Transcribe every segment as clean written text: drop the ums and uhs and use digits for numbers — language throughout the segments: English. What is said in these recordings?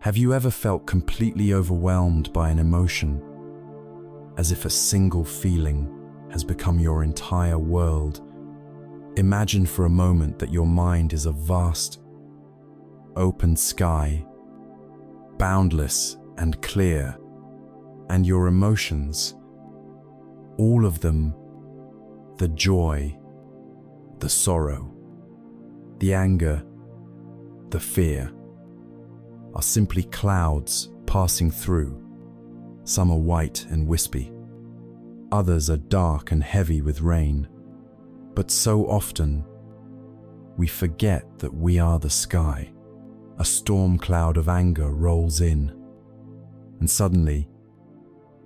Have you ever felt completely overwhelmed by an emotion, as if a single feeling has become your entire world? Imagine for a moment that your mind is a vast, open sky, boundless and clear, and your emotions, all of them, the joy, the sorrow, the anger, the fear, are simply clouds passing through. Some are white and wispy. Others are dark and heavy with rain. But so often, we forget that we are the sky. A storm cloud of anger rolls in, and suddenly,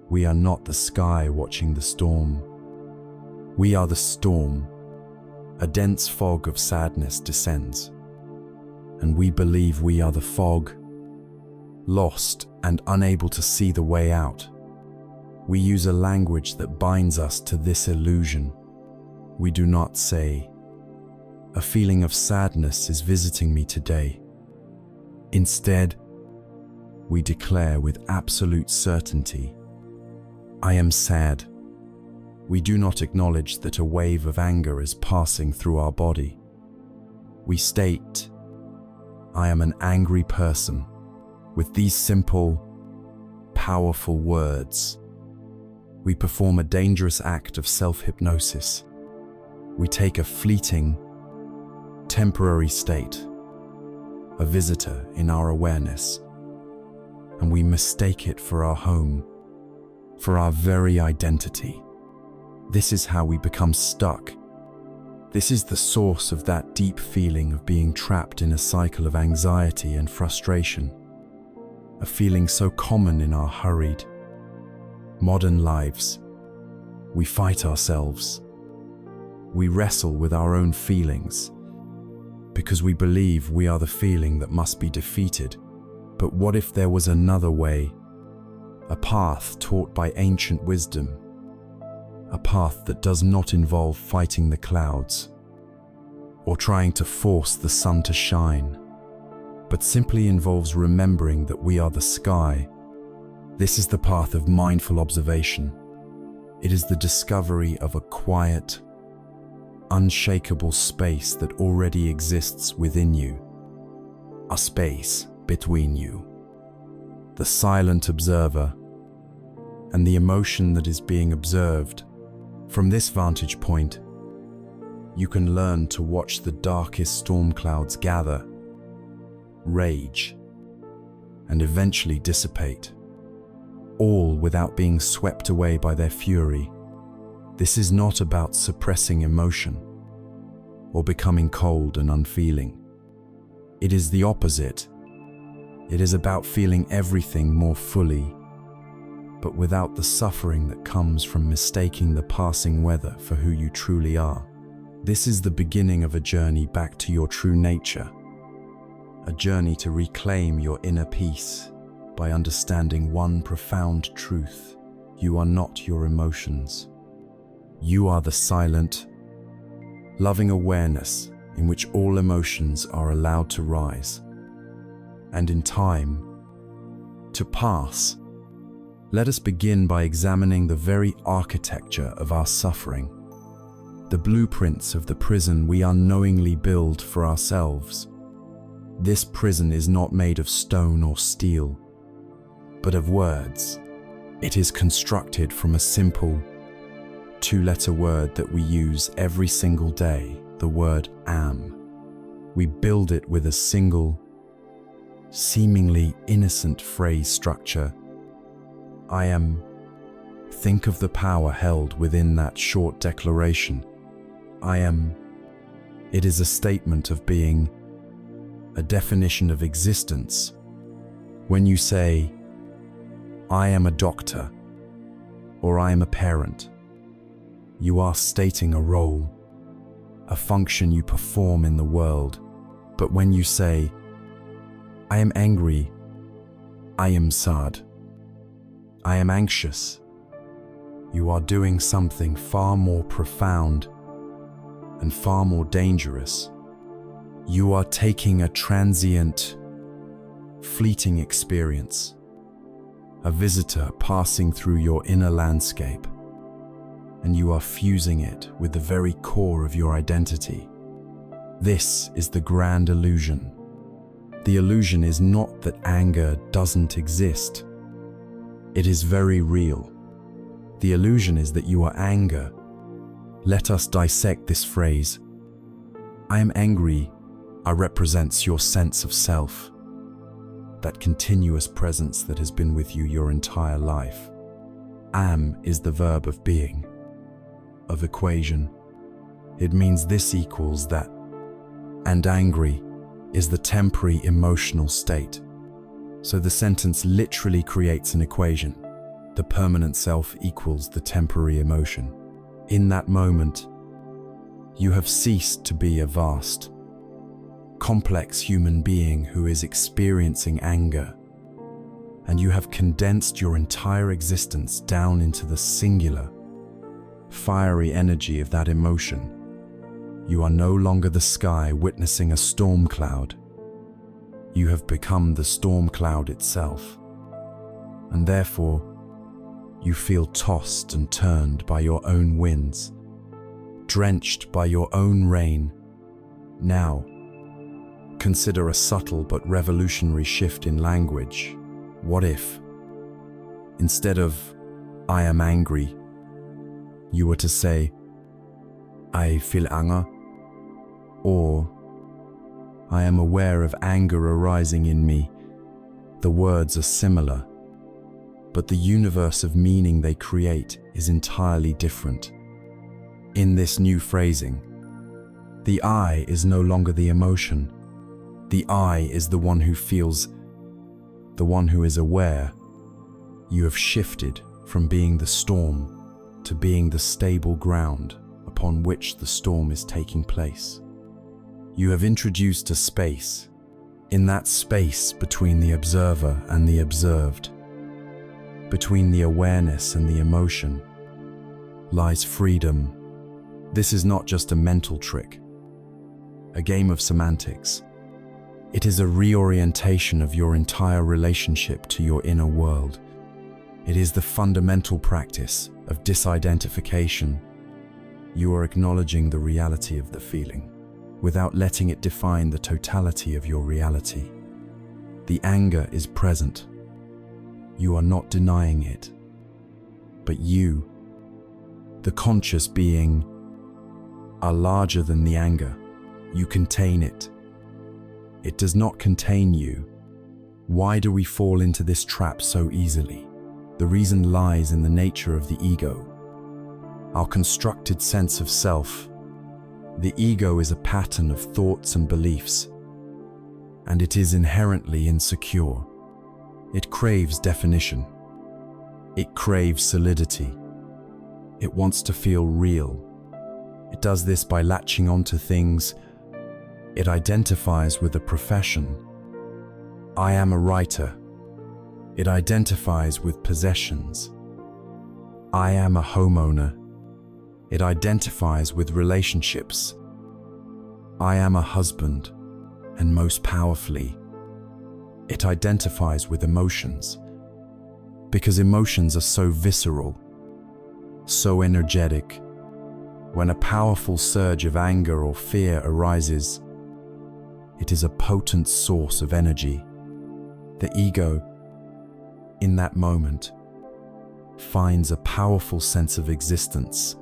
we are not the sky watching the storm. We are the storm. A dense fog of sadness descends, and we believe we are the fog, lost and unable to see the way out. We use a language that binds us to this illusion. We do not say, "A feeling of sadness is visiting me today." Instead, we declare with absolute certainty, "I am sad." We do not acknowledge that a wave of anger is passing through our body. We state, "I am an angry person." With these simple, powerful words, we perform a dangerous act of self-hypnosis. We take a fleeting, temporary state, a visitor in our awareness, and we mistake it for our home, for our very identity. This is how we become stuck. This is the source of that deep feeling of being trapped in a cycle of anxiety and frustration, a feeling so common in our hurried, modern lives. We fight ourselves. We wrestle with our own feelings because we believe we are the feeling that must be defeated. But what if there was another way, a path taught by ancient wisdom, a path that does not involve fighting the clouds or trying to force the sun to shine, but simply involves remembering that we are the sky? This is the path of mindful observation. It is the discovery of a quiet, unshakable space that already exists within you, a space between you, the silent observer, and the emotion that is being observed. From this vantage point, you can learn to watch the darkest storm clouds gather, rage, and eventually dissipate, all without being swept away by their fury. This is not about suppressing emotion or becoming cold and unfeeling. It is the opposite. It is about feeling everything more fully, but without the suffering that comes from mistaking the passing weather for who you truly are. This is the beginning of a journey back to your true nature, a journey to reclaim your inner peace by understanding one profound truth: you are not your emotions. You are the silent, loving awareness in which all emotions are allowed to rise, and in time, to pass. Let us begin by examining the very architecture of our suffering, the blueprints of the prison we unknowingly build for ourselves. This prison is not made of stone or steel, but of words. It is constructed from a simple, two-letter word that we use every single day, the word am. We build it with a single, seemingly innocent phrase structure. I am. Think of the power held within that short declaration. I am. It is a statement of being, a definition of existence. When you say, I am a doctor, or I am a parent, you are stating a role, a function you perform in the world. But when you say, I am angry, I am sad, I am anxious, you are doing something far more profound and far more dangerous. You are taking a transient, fleeting experience, a visitor passing through your inner landscape, and you are fusing it with the very core of your identity. This is the grand illusion. The illusion is not that anger doesn't exist. It is very real. The illusion is that you are anger. Let us dissect this phrase. I am angry represents your sense of self, that continuous presence that has been with you your entire life. Am is the verb of being, of equation. It means this equals that, and angry is the temporary emotional state. So the sentence literally creates an equation. The permanent self equals the temporary emotion. In that moment, you have ceased to be a vast, complex human being who is experiencing anger, and you have condensed your entire existence down into the singular, fiery energy of that emotion. You are no longer the sky witnessing a storm cloud. You have become the storm cloud itself, and therefore you feel tossed and turned by your own winds, drenched by your own rain. Now, consider a subtle but revolutionary shift in language. What if, instead of I am angry, you were to say I feel anger, or I am aware of anger arising in me? The words are similar, but the universe of meaning they create is entirely different. In this new phrasing, the I is no longer the emotion. The I is the one who feels, the one who is aware. You have shifted from being the storm to being the stable ground upon which the storm is taking place. You have introduced a space. In that space between the observer and the observed, between the awareness and the emotion, lies freedom. This is not just a mental trick, a game of semantics. It is a reorientation of your entire relationship to your inner world. It is the fundamental practice of disidentification. You are acknowledging the reality of the feeling, without letting it define the totality of your reality. The anger is present. You are not denying it. But you, the conscious being, are larger than the anger. You contain it. It does not contain you. Why do we fall into this trap so easily? The reason lies in the nature of the ego, our constructed sense of self. The ego is a pattern of thoughts and beliefs, and it is inherently insecure. It craves definition. It craves solidity. It wants to feel real. It does this by latching onto things. It identifies with a profession. I am a writer. It identifies with possessions. I am a homeowner. It identifies with relationships. I am a husband, and most powerfully, it identifies with emotions. Because emotions are so visceral, so energetic. When a powerful surge of anger or fear arises, it is a potent source of energy. The ego, in that moment, finds a powerful sense of existence.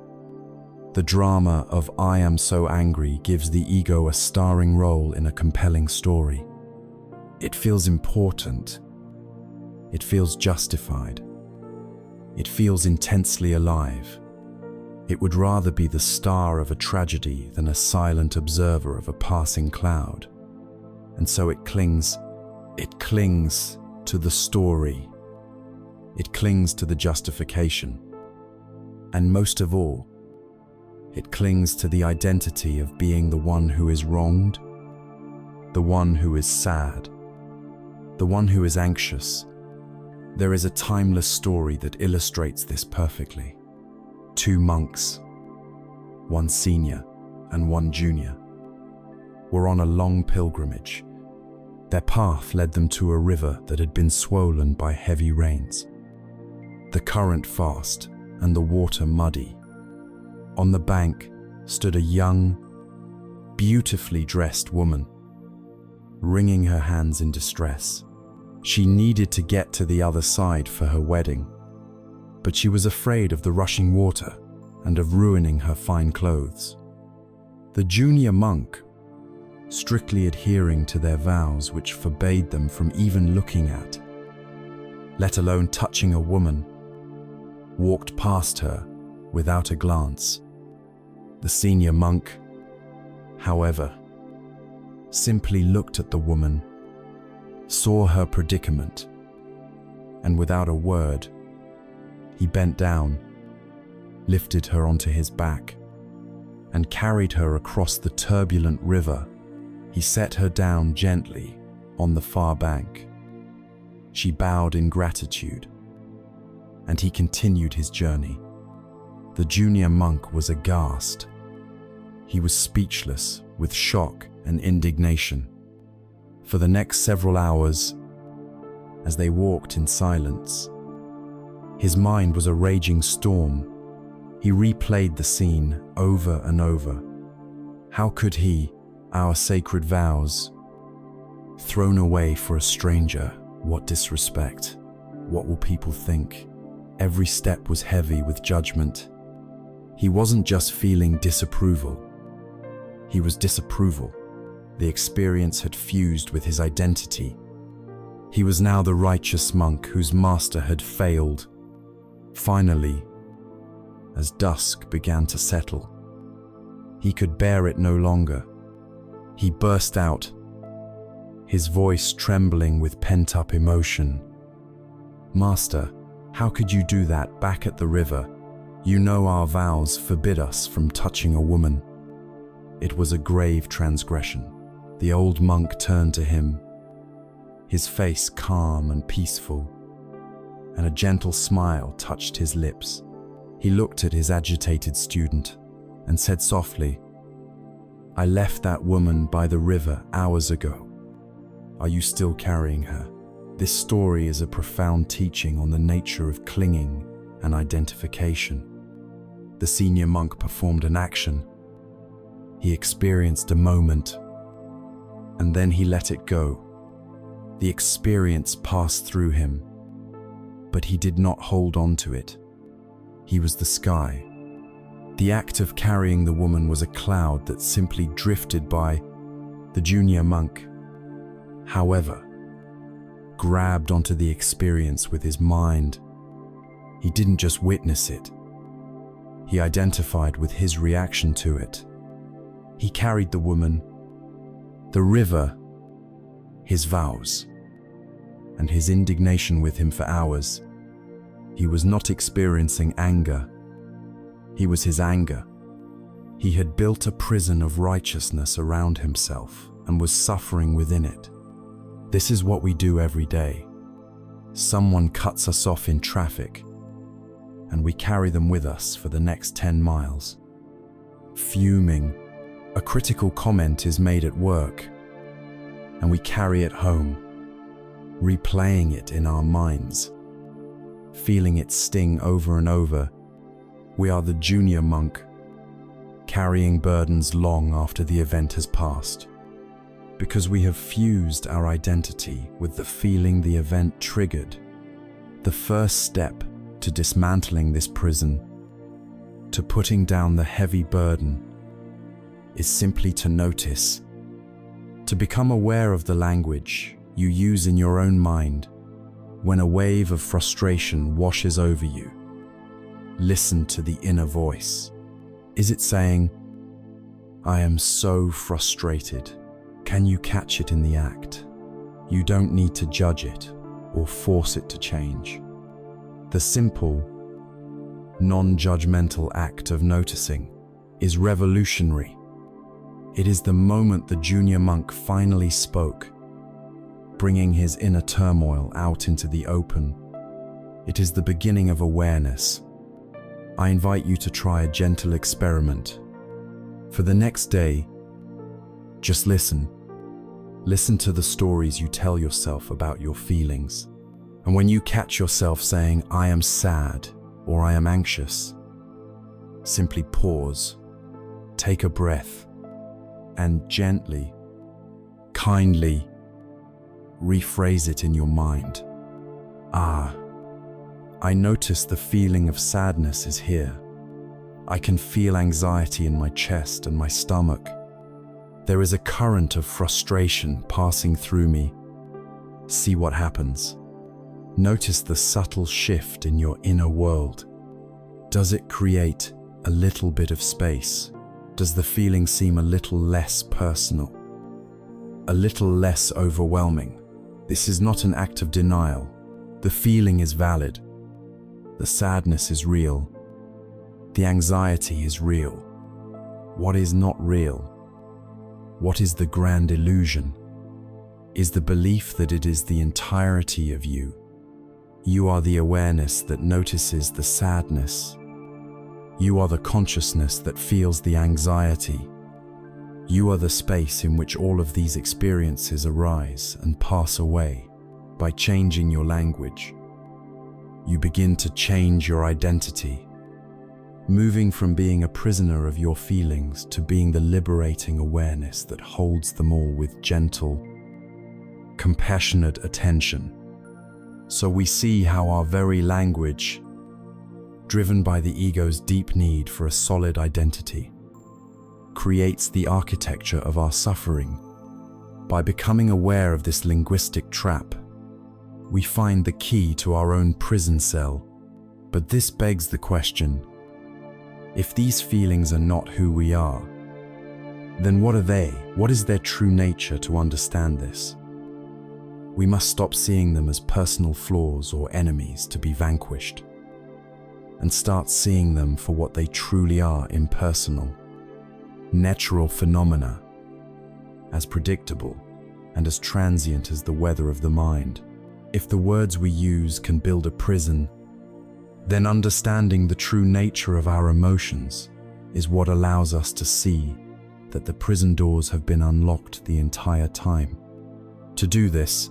The drama of I am so angry gives the ego a starring role in a compelling story. It feels important. It feels justified. It feels intensely alive. It would rather be the star of a tragedy than a silent observer of a passing cloud. And so it clings to the story. It clings to the justification. And most of all, it clings to the identity of being the one who is wronged, the one who is sad, the one who is anxious. There is a timeless story that illustrates this perfectly. Two monks, one senior and one junior, were on a long pilgrimage. Their path led them to a river that had been swollen by heavy rains. The current fast and the water muddy. On the bank stood a young, beautifully dressed woman, wringing her hands in distress. She needed to get to the other side for her wedding, but she was afraid of the rushing water and of ruining her fine clothes. The junior monk, strictly adhering to their vows which forbade them from even looking at, let alone touching a woman, walked past her without a glance. The senior monk, however, simply looked at the woman, saw her predicament, and without a word, he bent down, lifted her onto his back, and carried her across the turbulent river. He set her down gently on the far bank. She bowed in gratitude, and he continued his journey. The junior monk was aghast. He was speechless with shock and indignation. For the next several hours, as they walked in silence, his mind was a raging storm. He replayed the scene over and over. How could he, our sacred vows, thrown away for a stranger? What disrespect! What will people think? Every step was heavy with judgment. He wasn't just feeling disapproval. He was disapproval. The experience had fused with his identity. He was now the righteous monk whose master had failed. Finally, as dusk began to settle, he could bear it no longer. He burst out, his voice trembling with pent-up emotion. "Master, how could you do that back at the river? You know our vows forbid us from touching a woman." It was a grave transgression. The old monk turned to him, his face calm and peaceful, and a gentle smile touched his lips. He looked at his agitated student and said softly, "I left that woman by the river hours ago. Are you still carrying her?" This story is a profound teaching on the nature of clinging and identification. The senior monk performed an action. He experienced a moment, and then he let it go. The experience passed through him, but he did not hold on to it. He was the sky. The act of carrying the woman was a cloud that simply drifted by. The junior monk, however, grabbed onto the experience with his mind. He didn't just witness it. He identified with his reaction to it. He carried the woman, the river, his vows, and his indignation with him for hours. He was not experiencing anger. He was his anger. He had built a prison of righteousness around himself and was suffering within it. This is what we do every day. Someone cuts us off in traffic, and we carry them with us for the next 10 miles. Fuming, a critical comment is made at work, and we carry it home, replaying it in our minds, feeling it sting over and over. We are the junior monk, carrying burdens long after the event has passed, because we have fused our identity with the feeling the event triggered. The first step to dismantling this prison, to putting down the heavy burden, is simply to notice, to become aware of the language you use in your own mind when a wave of frustration washes over you. Listen to the inner voice. Is it saying, "I am so frustrated"? Can you catch it in the act? You don't need to judge it or force it to change. The simple, non-judgmental act of noticing is revolutionary. It is the moment the junior monk finally spoke, bringing his inner turmoil out into the open. It is the beginning of awareness. I invite you to try a gentle experiment. For the next day, just listen. Listen to the stories you tell yourself about your feelings. And when you catch yourself saying, "I am sad," or "I am anxious," simply pause, take a breath, and gently, kindly rephrase it in your mind. "Ah, I notice the feeling of sadness is here. I can feel anxiety in my chest and my stomach. There is a current of frustration passing through me." See what happens. Notice the subtle shift in your inner world. Does it create a little bit of space? Does the feeling seem a little less personal? A little less overwhelming? This is not an act of denial. The feeling is valid. The sadness is real. The anxiety is real. What is not real? What is the grand illusion? Is the belief that it is the entirety of you. You are the awareness that notices the sadness. You are the consciousness that feels the anxiety. You are the space in which all of these experiences arise and pass away. By changing your language, you begin to change your identity, moving from being a prisoner of your feelings to being the liberating awareness that holds them all with gentle, compassionate attention. So we see how our very language, driven by the ego's deep need for a solid identity, creates the architecture of our suffering. By becoming aware of this linguistic trap, we find the key to our own prison cell. But this begs the question, if these feelings are not who we are, then what are they? What is their true nature to understand this? We must stop seeing them as personal flaws or enemies to be vanquished, and start seeing them for what they truly are: impersonal, natural phenomena, as predictable and as transient as the weather of the mind. If the words we use can build a prison, then understanding the true nature of our emotions is what allows us to see that the prison doors have been unlocked the entire time. To do this,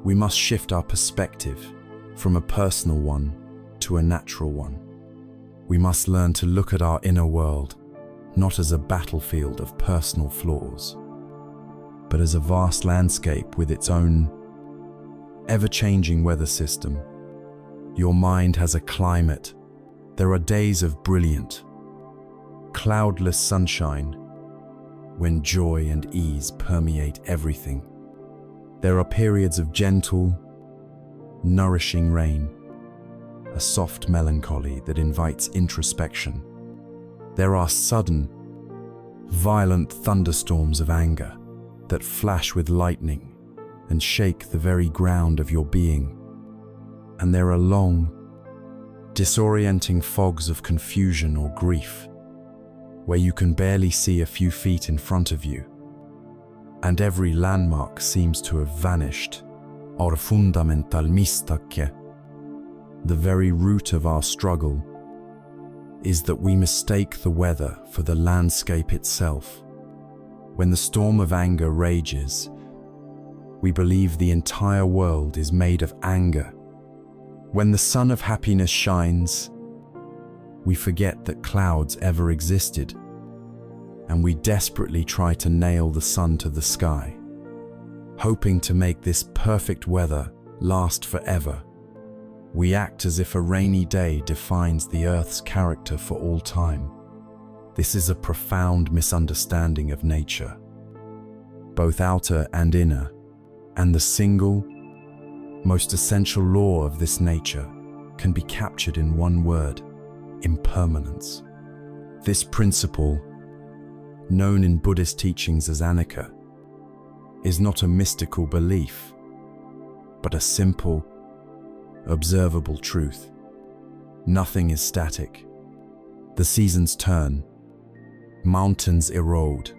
we must shift our perspective from a personal one to a natural one. We must learn to look at our inner world not as a battlefield of personal flaws, but as a vast landscape with its own ever-changing weather system. Your mind has a climate. There are days of brilliant, cloudless sunshine when joy and ease permeate everything. There are periods of gentle, nourishing rain, a soft melancholy that invites introspection. There are sudden, violent thunderstorms of anger that flash with lightning and shake the very ground of your being. And there are long, disorienting fogs of confusion or grief, where you can barely see a few feet in front of you, and every landmark seems to have vanished. Our fundamental misstake, the very root of our struggle, is that we mistake the weather for the landscape itself. When the storm of anger rages, we believe the entire world is made of anger. When the sun of happiness shines, we forget that clouds ever existed, and we desperately try to nail the sun to the sky, hoping to make this perfect weather last forever. We act as if a rainy day defines the Earth's character for all time. This is a profound misunderstanding of nature, both outer and inner, and the single, most essential law of this nature can be captured in one word: impermanence. This principle, known in Buddhist teachings as anicca, is not a mystical belief, but a simple, observable truth. Nothing is static. The seasons turn, mountains erode,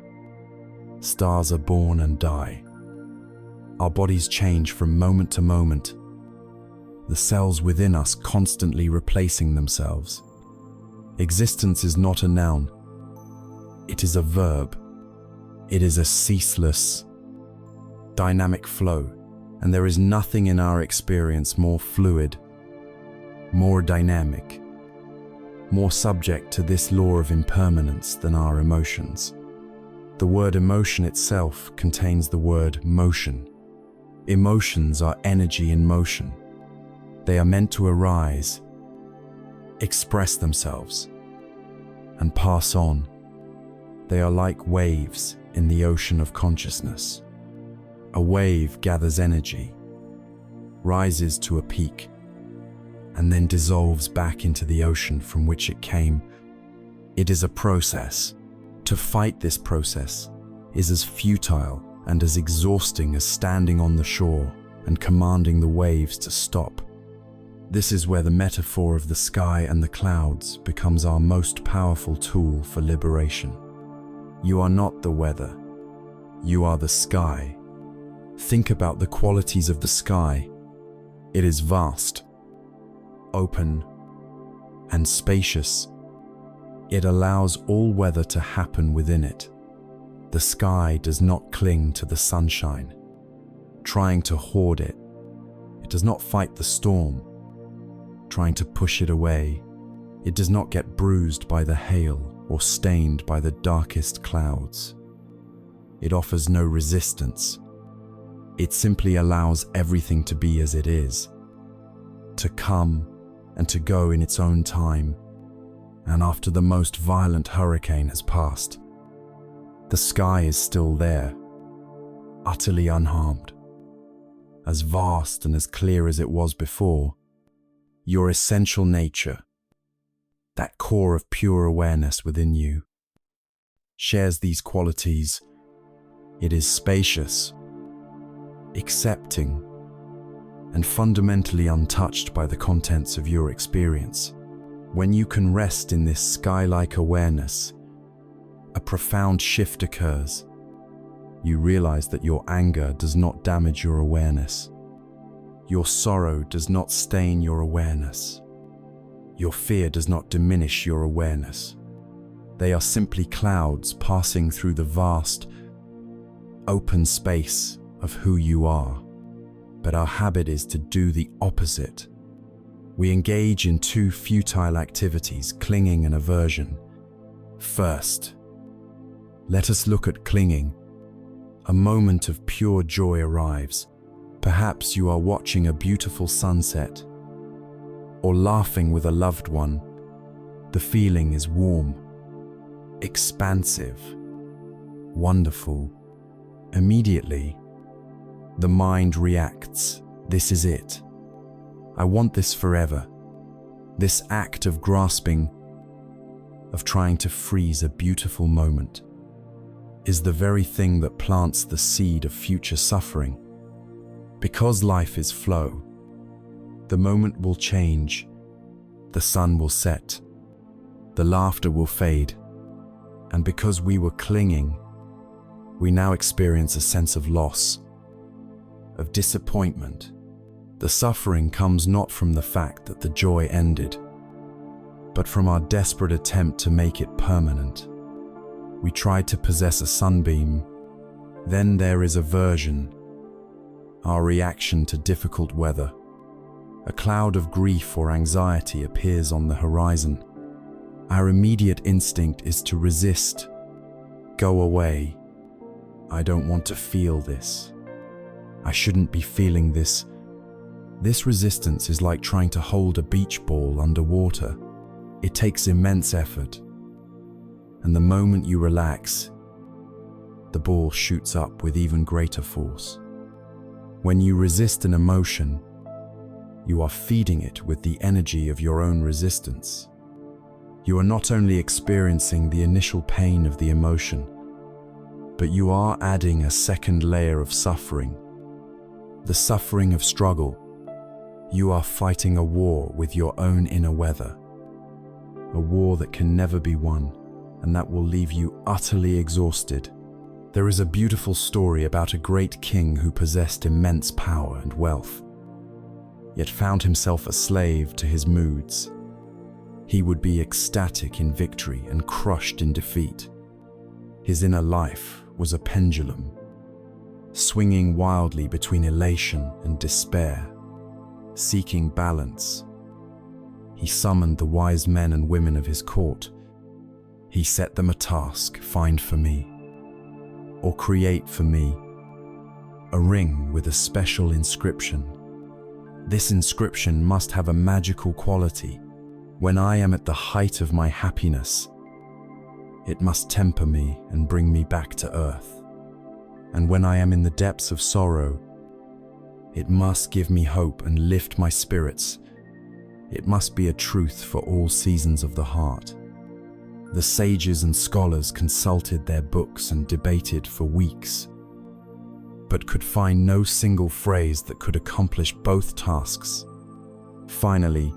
stars are born and die. Our bodies change from moment to moment, the cells within us constantly replacing themselves. Existence is not a noun. It is a verb. It is a ceaseless, dynamic flow, and there is nothing in our experience more fluid, more dynamic, more subject to this law of impermanence than our emotions. The word emotion itself contains the word motion. Emotions are energy in motion. They are meant to arise, express themselves, and pass on. They are like waves in the ocean of consciousness. A wave gathers energy, rises to a peak, and then dissolves back into the ocean from which it came. It is a process. To fight this process is as futile and as exhausting as standing on the shore and commanding the waves to stop. This is where the metaphor of the sky and the clouds becomes our most powerful tool for liberation. You are not the weather. You are the sky. Think about the qualities of the sky. It is vast, open, and spacious. It allows all weather to happen within it. The sky does not cling to the sunshine, trying to hoard it. It does not fight the storm, trying to push it away. It does not get bruised by the hail or stained by the darkest clouds. It offers no resistance. It simply allows everything to be as it is, to come and to go in its own time. And after the most violent hurricane has passed, the sky is still there, utterly unharmed, as vast and as clear as it was before. Your essential nature, that core of pure awareness within you, shares these qualities. It is spacious, accepting, and fundamentally untouched by the contents of your experience. When you can rest in this sky-like awareness, a profound shift occurs. You realize that your anger does not damage your awareness. Your sorrow does not stain your awareness. Your fear does not diminish your awareness. They are simply clouds passing through the vast, open space of who you are. But our habit is to do the opposite. We engage in two futile activities, clinging and aversion. First, let us look at clinging. A moment of pure joy arrives. Perhaps you are watching a beautiful sunset or laughing with a loved one. The feeling is warm, expansive, wonderful. Immediately, the mind reacts. This is it. I want this forever. This act of grasping, of trying to freeze a beautiful moment, is the very thing that plants the seed of future suffering. Because life is flow, the moment will change, the sun will set, the laughter will fade, and because we were clinging, we now experience a sense of loss, of disappointment. The suffering comes not from the fact that the joy ended, but from our desperate attempt to make it permanent. We tried to possess a sunbeam. Then there is aversion, our reaction to difficult weather. A cloud of grief or anxiety appears on the horizon. Our immediate instinct is to resist. Go away. I don't want to feel this. I shouldn't be feeling this. This resistance is like trying to hold a beach ball underwater. It takes immense effort. And the moment you relax, the ball shoots up with even greater force. When you resist an emotion, you are feeding it with the energy of your own resistance. You are not only experiencing the initial pain of the emotion, but you are adding a second layer of suffering, the suffering of struggle. You are fighting a war with your own inner weather, a war that can never be won, and that will leave you utterly exhausted. There is a beautiful story about a great king who possessed immense power and wealth, yet found himself a slave to his moods. He would be ecstatic in victory and crushed in defeat. His inner life was a pendulum. swinging wildly between elation and despair, seeking balance. He summoned the wise men and women of his court. He set them a task: find for me, or create for me, a ring with a special inscription. This inscription must have a magical quality. When I am at the height of my happiness, it must temper me and bring me back to earth. And when I am in the depths of sorrow, it must give me hope and lift my spirits. It must be a truth for all seasons of the heart. The sages and scholars consulted their books and debated for weeks, but could find no single phrase that could accomplish both tasks. Finally,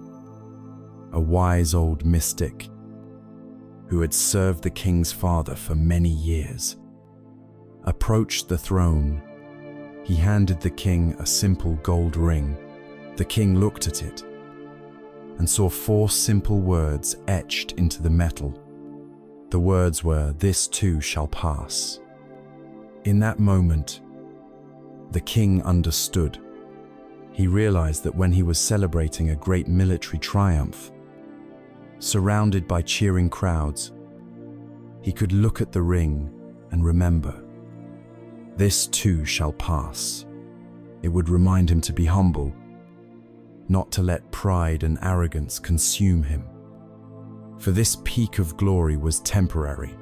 a wise old mystic, who had served the king's father for many years, approached the throne. He handed the king a simple gold ring. The king looked at it and saw 4 simple words etched into the metal. The words were, "This too shall pass." In that moment, the king understood. He realized that when he was celebrating a great military triumph, surrounded by cheering crowds, he could look at the ring and remember, "This too shall pass." It would remind him to be humble, not to let pride and arrogance consume him. For this peak of glory was temporary,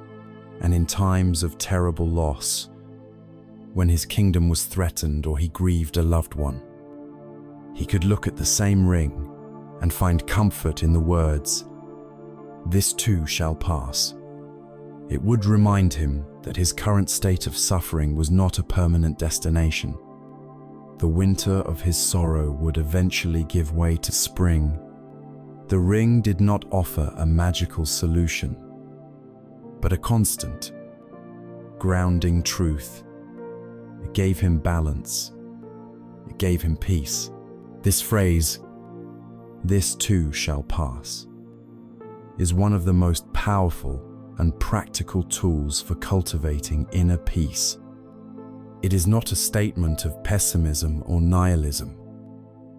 and in times of terrible loss, when his kingdom was threatened or he grieved a loved one, he could look at the same ring and find comfort in the words, "This too shall pass." It would remind him that his current state of suffering was not a permanent destination. The winter of his sorrow would eventually give way to spring. The ring did not offer a magical solution, but a constant, grounding truth. It gave him balance. It gave him peace. This phrase, "This too shall pass," is one of the most powerful and practical tools for cultivating inner peace. It is not a statement of pessimism or nihilism.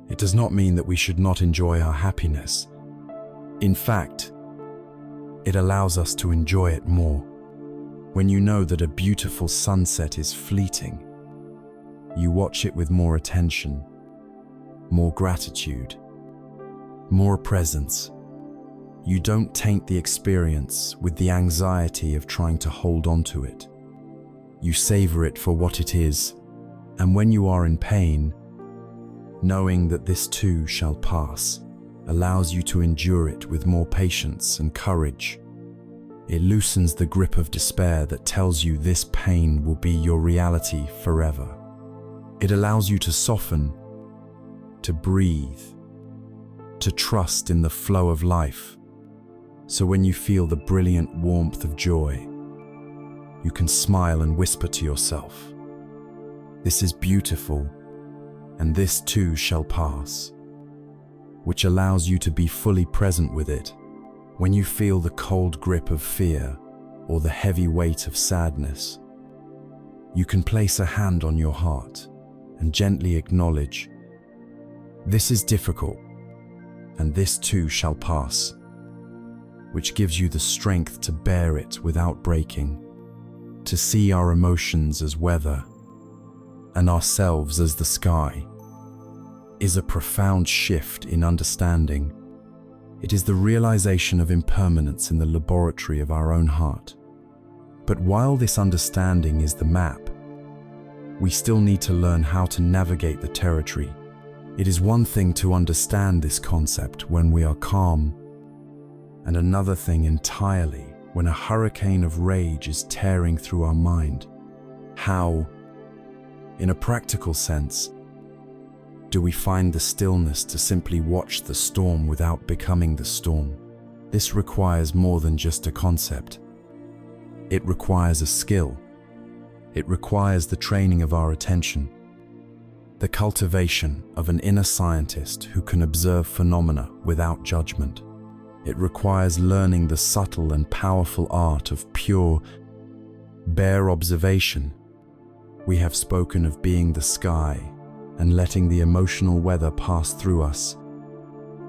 It does not mean that we should not enjoy our happiness. In fact, it allows us to enjoy it more. When you know that a beautiful sunset is fleeting, you watch it with more attention, more gratitude, more presence. You don't taint the experience with the anxiety of trying to hold on to it. You savor it for what it is, and when you are in pain, knowing that this too shall pass allows you to endure it with more patience and courage. It loosens the grip of despair that tells you this pain will be your reality forever. It allows you to soften, to breathe, to trust in the flow of life. So when you feel the brilliant warmth of joy, you can smile and whisper to yourself, "This is beautiful, and this too shall pass," which allows you to be fully present with it. When you feel the cold grip of fear or the heavy weight of sadness, you can place a hand on your heart and gently acknowledge, "This is difficult, and this too shall pass," which gives you the strength to bear it without breaking, to see our emotions as weather and ourselves as the sky, is a profound shift in understanding. It is the realization of impermanence in the laboratory of our own heart. But while this understanding is the map, we still need to learn how to navigate the territory. It is one thing to understand this concept when we are calm, and another thing entirely when a hurricane of rage is tearing through our mind. How, in a practical sense, do we find the stillness to simply watch the storm without becoming the storm? This requires more than just a concept. It requires a skill. It requires the training of our attention, the cultivation of an inner scientist who can observe phenomena without judgment. It requires learning the subtle and powerful art of pure, bare observation. we have spoken of being the sky and letting the emotional weather pass through us.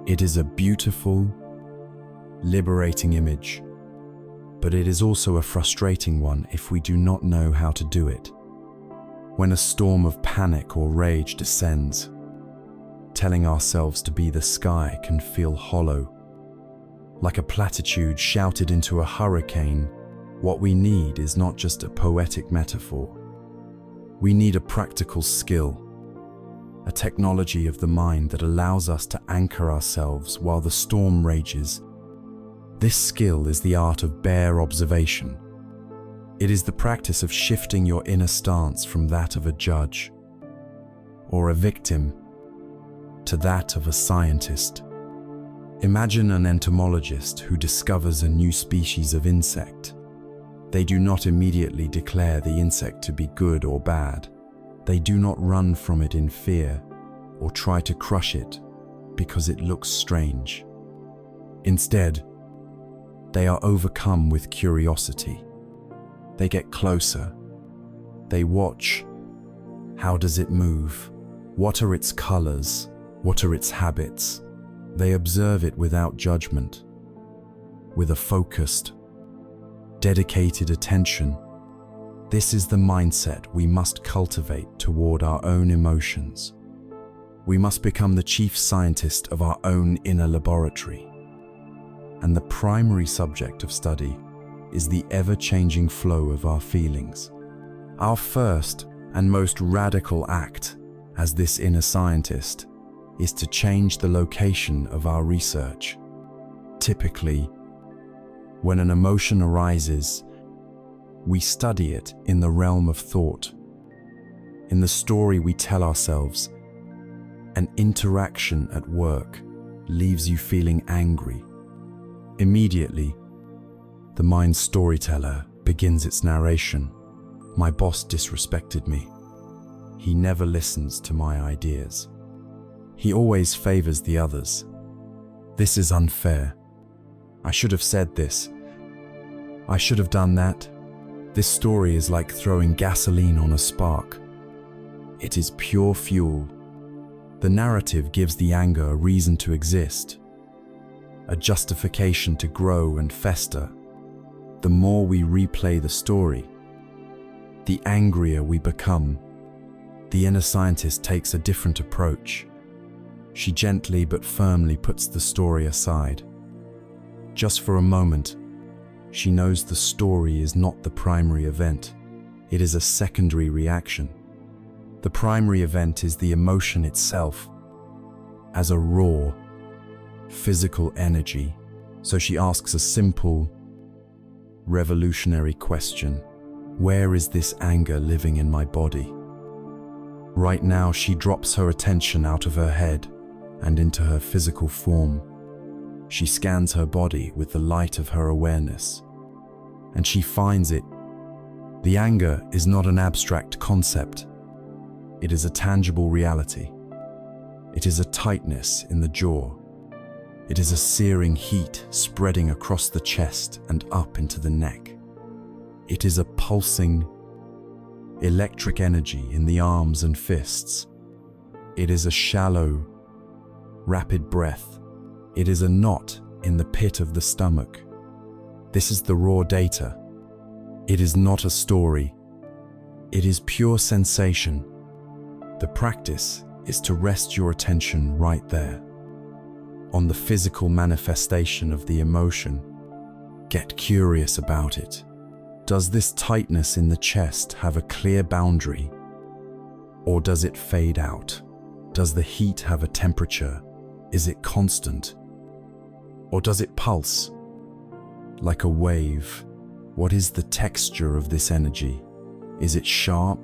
It is a beautiful, liberating image, but it is also a frustrating one if we do not know how to do it. When a storm of panic or rage descends, telling ourselves to be the sky can feel hollow. Like a platitude shouted into a hurricane, what we need is not just a poetic metaphor. We need a practical skill, a technology of the mind that allows us to anchor ourselves while the storm rages. This skill is the art of bare observation. It is the practice of shifting your inner stance from that of a judge or a victim to that of a scientist. Imagine an entomologist who discovers a new species of insect. They do not immediately declare the insect to be good or bad. They do not run from it in fear or try to crush it because it looks strange. Instead, they are overcome with curiosity. They get closer. They watch. How does it move? What are its colors? What are its habits? They observe it without judgment, with a focused, dedicated attention. This is the mindset we must cultivate toward our own emotions. We must become the chief scientist of our own inner laboratory. And the primary subject of study is the ever-changing flow of our feelings. Our first and most radical act as this inner scientist is to change the location of our research. Typically, when an emotion arises, we study it in the realm of thought. In the story we tell ourselves, an interaction at work leaves you feeling angry. Immediately, the mind's storyteller begins its narration. My boss disrespected me. He never listens to my ideas. He always favors the others. This is unfair. I should have said this. I should have done that. This story is like throwing gasoline on a spark. It is pure fuel. The narrative gives the anger a reason to exist, a justification to grow and fester. The more we replay the story, the angrier we become. The inner scientist takes a different approach. She gently but firmly puts the story aside. Just for a moment, she knows the story is not the primary event. It is a secondary reaction. The primary event is the emotion itself, as a raw, physical energy. So she asks a simple, revolutionary question. Where is this anger living in my body? Right now, she drops her attention out of her head and into her physical form. She scans her body with the light of her awareness, and she finds it. The anger is not an abstract concept. It is a tangible reality. It is a tightness in the jaw. It is a searing heat spreading across the chest and up into the neck. It is a pulsing, electric energy in the arms and fists. It is a shallow, rapid breath. It is a knot in the pit of the stomach. This is the raw data. It is not a story. It is pure sensation. The practice is to rest your attention right there, on the physical manifestation of the emotion. Get curious about it. Does this tightness in the chest have a clear boundary, or does it fade out? Does the heat have a temperature? Is it constant? Or does it pulse like a wave? What is the texture of this energy? Is it sharp,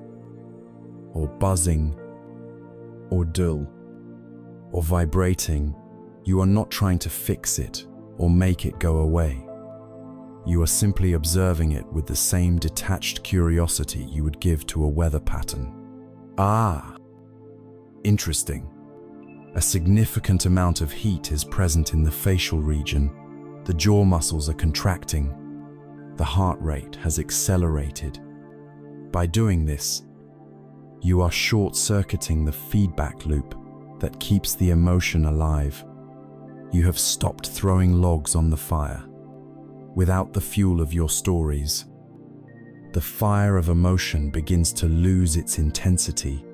or buzzing, or dull, or vibrating? You are not trying to fix it or make it go away. You are simply observing it with the same detached curiosity you would give to a weather pattern. Ah, interesting. A significant amount of heat is present in the facial region. The jaw muscles are contracting. The heart rate has accelerated. By doing this, You are short-circuiting the feedback loop that keeps the emotion alive. You have stopped throwing logs on the fire. Without the fuel of your stories, the fire of emotion begins to lose its intensity,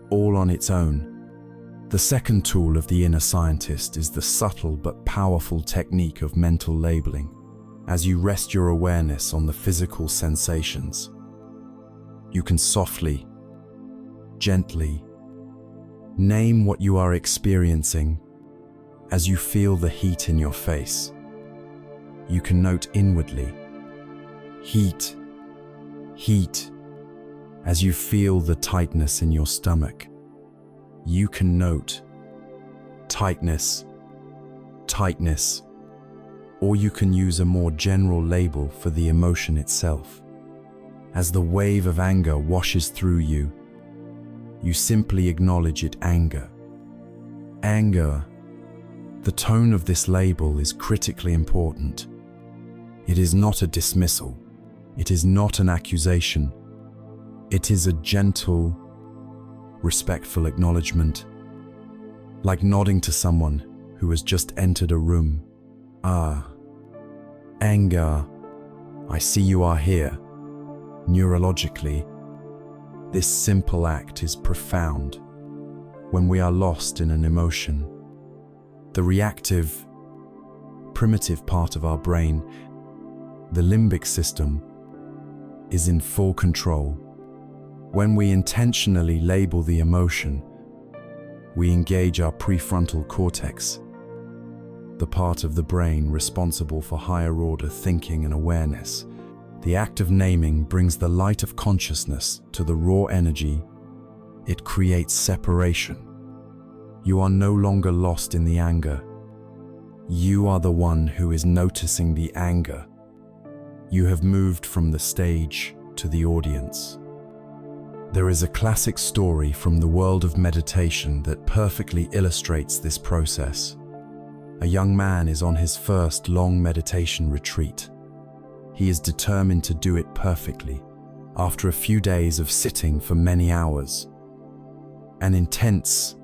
all on its own. The second tool of the inner scientist is the subtle but powerful technique of mental labeling. As you rest your awareness on the physical sensations, you can softly, gently, name what you are experiencing. As you feel the heat in your face, you can note inwardly, heat, heat. As you feel the tightness in your stomach, you can note tightness, tightness. Or you can use a more general label for the emotion itself. As the wave of anger washes through you, you simply acknowledge it: anger. Anger. The tone of this label is critically important. It is not a dismissal. It is not an accusation. It is a gentle, respectful acknowledgement, like nodding to someone who has just entered a room. Ah, anger, I see you are here. Neurologically, this simple act is profound. When we are lost in an emotion, the reactive, primitive part of our brain, the limbic system, is in full control. When we intentionally label the emotion, we engage our prefrontal cortex, the part of the brain responsible for higher order thinking and awareness. The act of naming brings the light of consciousness to the raw energy. It creates separation. You are no longer lost in the anger. You are the one who is noticing the anger. You have moved from the stage to the audience. There is a classic story from the world of meditation that perfectly illustrates this process. A young man is on his first long meditation retreat. He is determined to do it perfectly. After a few days of sitting for many hours, an intense,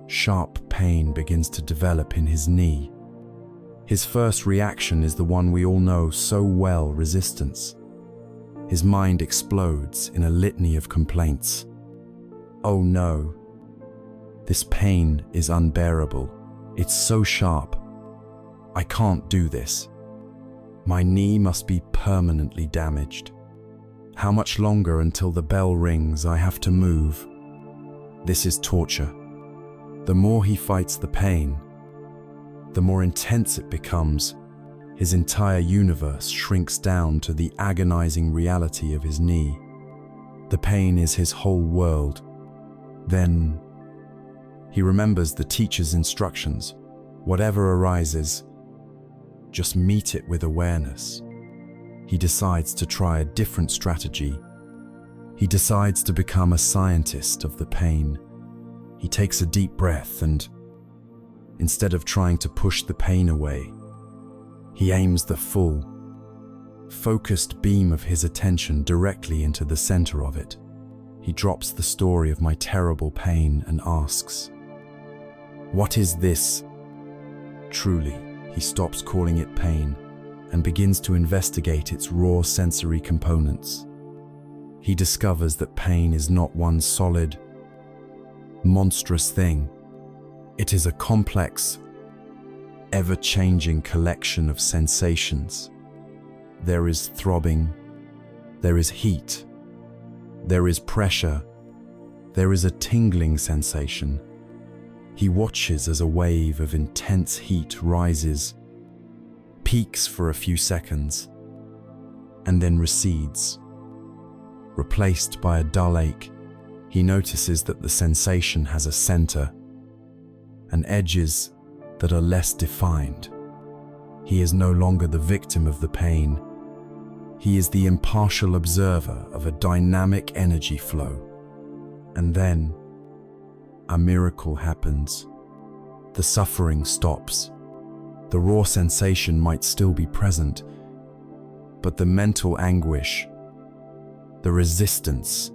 sharp pain begins to develop in his knee. His first reaction is the one we all know so well: resistance. His mind explodes in a litany of complaints. Oh no, this pain is unbearable. It's so sharp. I can't do this. My knee must be permanently damaged. How much longer until the bell rings? I have to move. This is torture. The more he fights the pain, the more intense it becomes. His entire universe shrinks down to the agonizing reality of his knee. The pain is his whole world. Then he remembers the teacher's instructions. Whatever arises, just meet it with awareness. He decides to try a different strategy. He decides to become a scientist of the pain. He takes a deep breath and, instead of trying to push the pain away, he aims the full, focused beam of his attention directly into the center of it. He drops the story of my terrible pain and asks, "What is this truly?" He stops calling it pain and begins to investigate its raw sensory components. He discovers that pain is not one solid, monstrous thing. It is a complex, ever-changing collection of sensations. There is throbbing, there is heat, there is pressure, there is a tingling sensation. He watches as a wave of intense heat rises, peaks for a few seconds, and then recedes. Replaced by a dull ache, he notices that the sensation has a center and edges that are less defined. He is no longer the victim of the pain. He is the impartial observer of a dynamic energy flow. And then, a miracle happens. The suffering stops. The raw sensation might still be present, but the mental anguish, the resistance,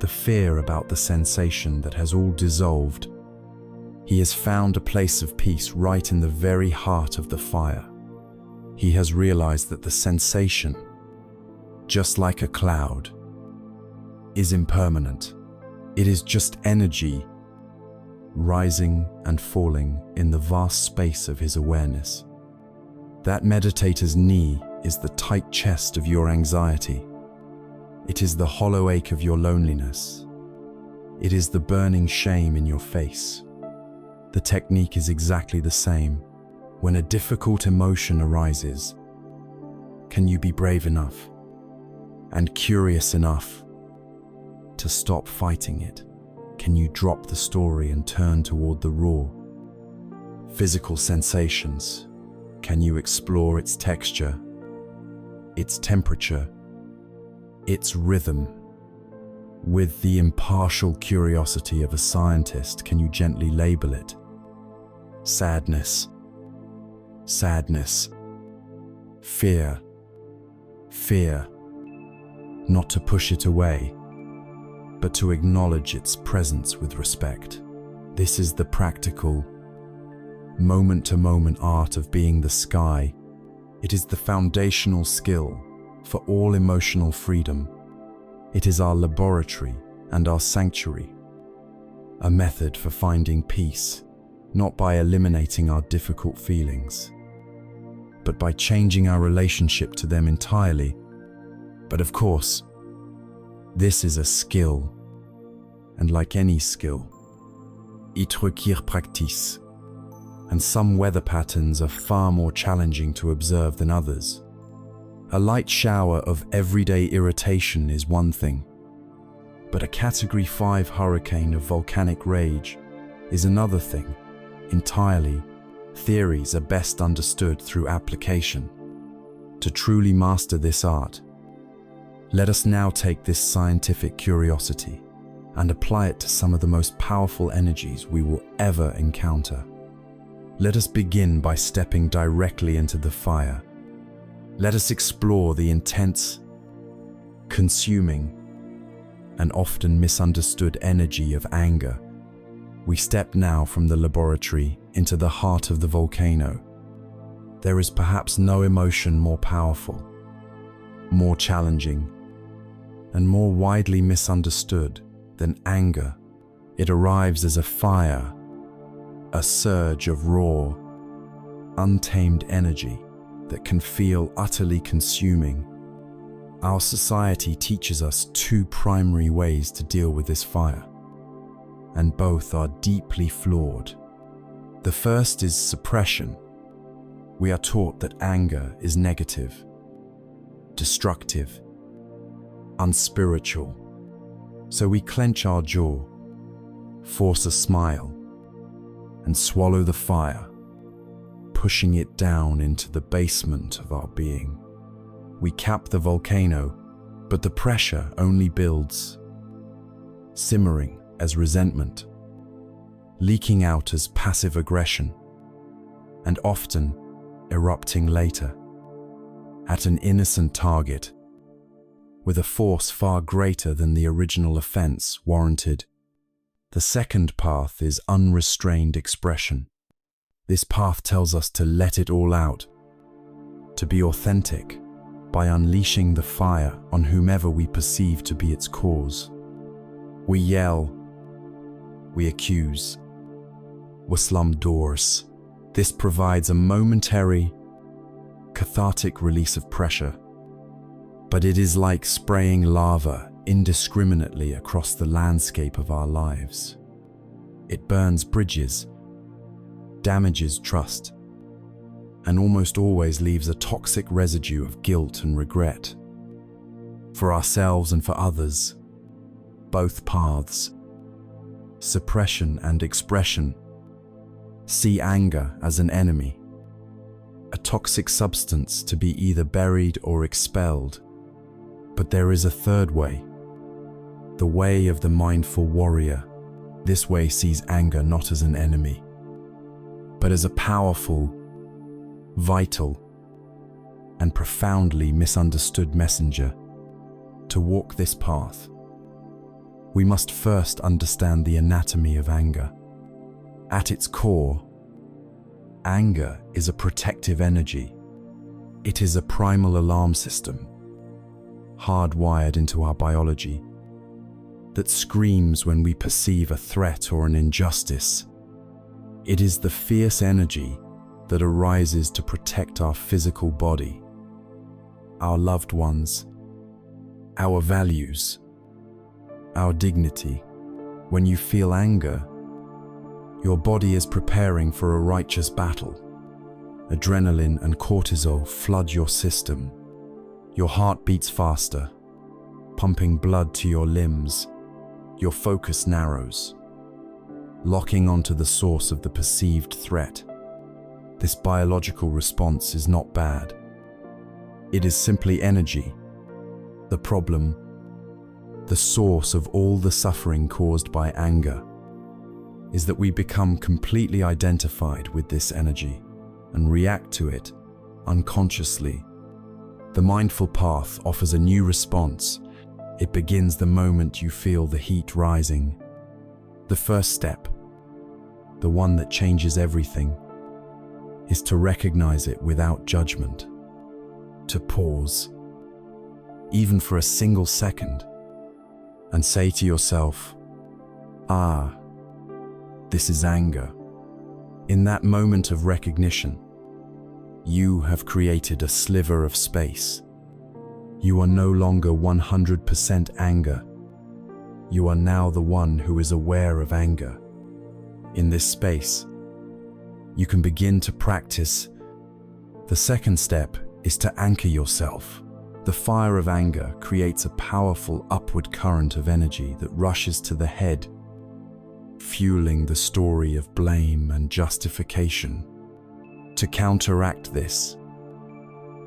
the fear about the sensation that has all dissolved. He has found a place of peace right in the very heart of the fire. He has realized that the sensation, just like a cloud, is impermanent. It is just energy rising and falling in the vast space of his awareness. That meditator's knee is the tight chest of your anxiety. It is the hollow ache of your loneliness. It is the burning shame in your face. The technique is exactly the same. When a difficult emotion arises, can you be brave enough and curious enough to stop fighting it? Can you drop the story and turn toward the raw, physical sensations? Can you explore its texture, its temperature, its rhythm? With the impartial curiosity of a scientist, can you gently label it? Sadness, sadness, fear, fear. Not to push it away, but to acknowledge its presence with respect. This is the practical, moment-to-moment art of being the sky. It is the foundational skill for all emotional freedom. It is our laboratory and our sanctuary, a method for finding peace, not by eliminating our difficult feelings, but by changing our relationship to them entirely. But of course, this is a skill, and like any skill, it requiert practice, and some weather patterns are far more challenging to observe than others. A light shower of everyday irritation is one thing, but a Category 5 hurricane of volcanic rage is another thing entirely. Theories are best understood through application. To truly master this art, let us now take this scientific curiosity and apply it to some of the most powerful energies we will ever encounter. Let us begin by stepping directly into the fire. Let us explore the intense, consuming, and often misunderstood energy of anger. We step now from the laboratory into the heart of the volcano. There is perhaps no emotion more powerful, more challenging, and more widely misunderstood than anger. It arrives as a fire, a surge of raw, untamed energy that can feel utterly consuming. Our society teaches us two primary ways to deal with this fire, and both are deeply flawed. The first is suppression. We are taught that anger is negative, destructive, unspiritual. So we clench our jaw, force a smile, and swallow the fire, pushing it down into the basement of our being. We cap the volcano, but the pressure only builds, simmering as resentment, leaking out as passive aggression, and often erupting later at an innocent target with a force far greater than the original offense warranted. The second path is unrestrained expression. This path tells us to let it all out, to be authentic by unleashing the fire on whomever we perceive to be its cause. We yell, we accuse, we slam doors. This provides a momentary, cathartic release of pressure, but it is like spraying lava indiscriminately across the landscape of our lives. It burns bridges, damages trust, and almost always leaves a toxic residue of guilt and regret. For ourselves and for others, both paths, suppression and expression, see anger as an enemy, a toxic substance to be either buried or expelled. But there is a third way, the way of the mindful warrior. This way sees anger not as an enemy, but as a powerful, vital, and profoundly misunderstood messenger. To walk this path, we must first understand the anatomy of anger. At its core, anger is a protective energy. It is a primal alarm system, hardwired into our biology, that screams when we perceive a threat or an injustice. It is the fierce energy that arises to protect our physical body, our loved ones, our values, our dignity. When you feel anger, your body is preparing for a righteous battle. Adrenaline and cortisol flood your system. Your heart beats faster, pumping blood to your limbs. Your focus narrows, locking onto the source of the perceived threat. This biological response is not bad. It is simply energy. The problem, the source of all the suffering caused by anger, is that we become completely identified with this energy and react to it unconsciously. The mindful path offers a new response. It begins the moment you feel the heat rising. The first step, the one that changes everything, is to recognize it without judgment, to pause, even for a single second, and say to yourself, "Ah, this is anger." In that moment of recognition, you have created a sliver of space. You are no longer 100% anger. You are now the one who is aware of anger. In this space, you can begin to practice. The second step is to anchor yourself. The fire of anger creates a powerful upward current of energy that rushes to the head, fueling the story of blame and justification. To counteract this,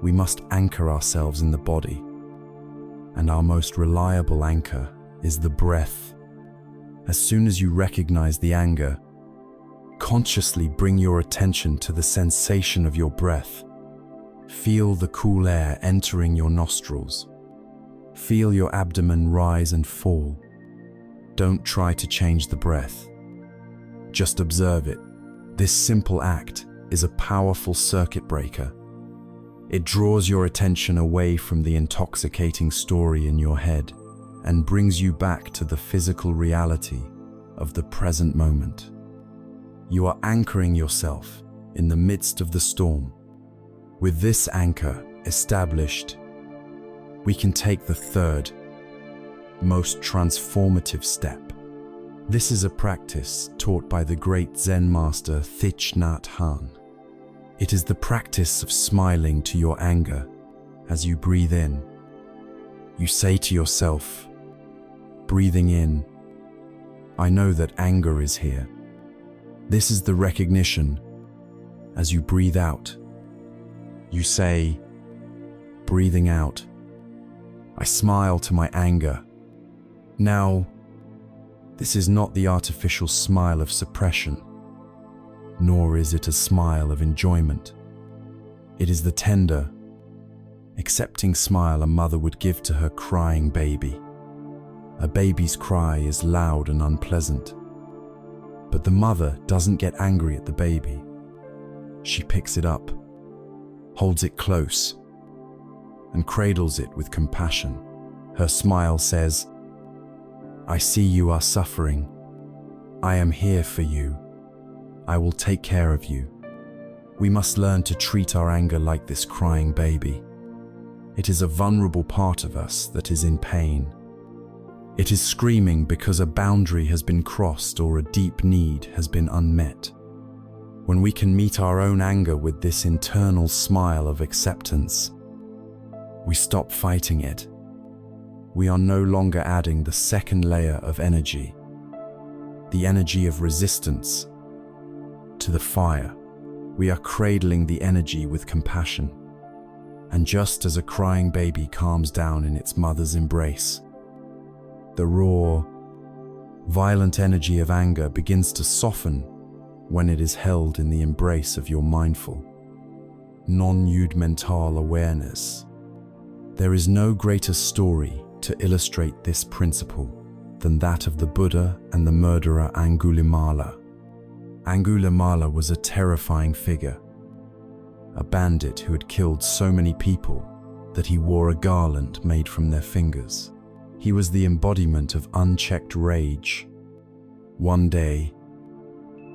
we must anchor ourselves in the body, and our most reliable anchor is the breath. As soon as you recognize the anger, consciously bring your attention to the sensation of your breath. Feel the cool air entering your nostrils. Feel your abdomen rise and fall. Don't try to change the breath. Just observe it. This simple act is a powerful circuit breaker. It draws your attention away from the intoxicating story in your head and brings you back to the physical reality of the present moment. You are anchoring yourself in the midst of the storm. With this anchor established, we can take the third, most transformative step. This is a practice taught by the great Zen master Thich Nhat Hanh. It is the practice of smiling to your anger as you breathe in. You say to yourself, breathing in, "I know that anger is here." This is the recognition. As you breathe out, you say, breathing out, "I smile to my anger." Now, this is not the artificial smile of suppression, nor is it a smile of enjoyment. It is the tender, accepting smile a mother would give to her crying baby. A baby's cry is loud and unpleasant, but the mother doesn't get angry at the baby. She picks it up, holds it close, and cradles it with compassion. Her smile says, "I see you are suffering. I am here for you. I will take care of you." We must learn to treat our anger like this crying baby. It is a vulnerable part of us that is in pain. It is screaming because a boundary has been crossed or a deep need has been unmet. When we can meet our own anger with this internal smile of acceptance, we stop fighting it. We are no longer adding the second layer of energy, the energy of resistance, to the fire. We are cradling the energy with compassion. And just as a crying baby calms down in its mother's embrace, the raw, violent energy of anger begins to soften when it is held in the embrace of your mindful, non-judgmental awareness. There is no greater story to illustrate this principle than that of the Buddha and the murderer Angulimala. Angulimala was a terrifying figure, a bandit who had killed so many people that he wore a garland made from their fingers. He was the embodiment of unchecked rage. One day,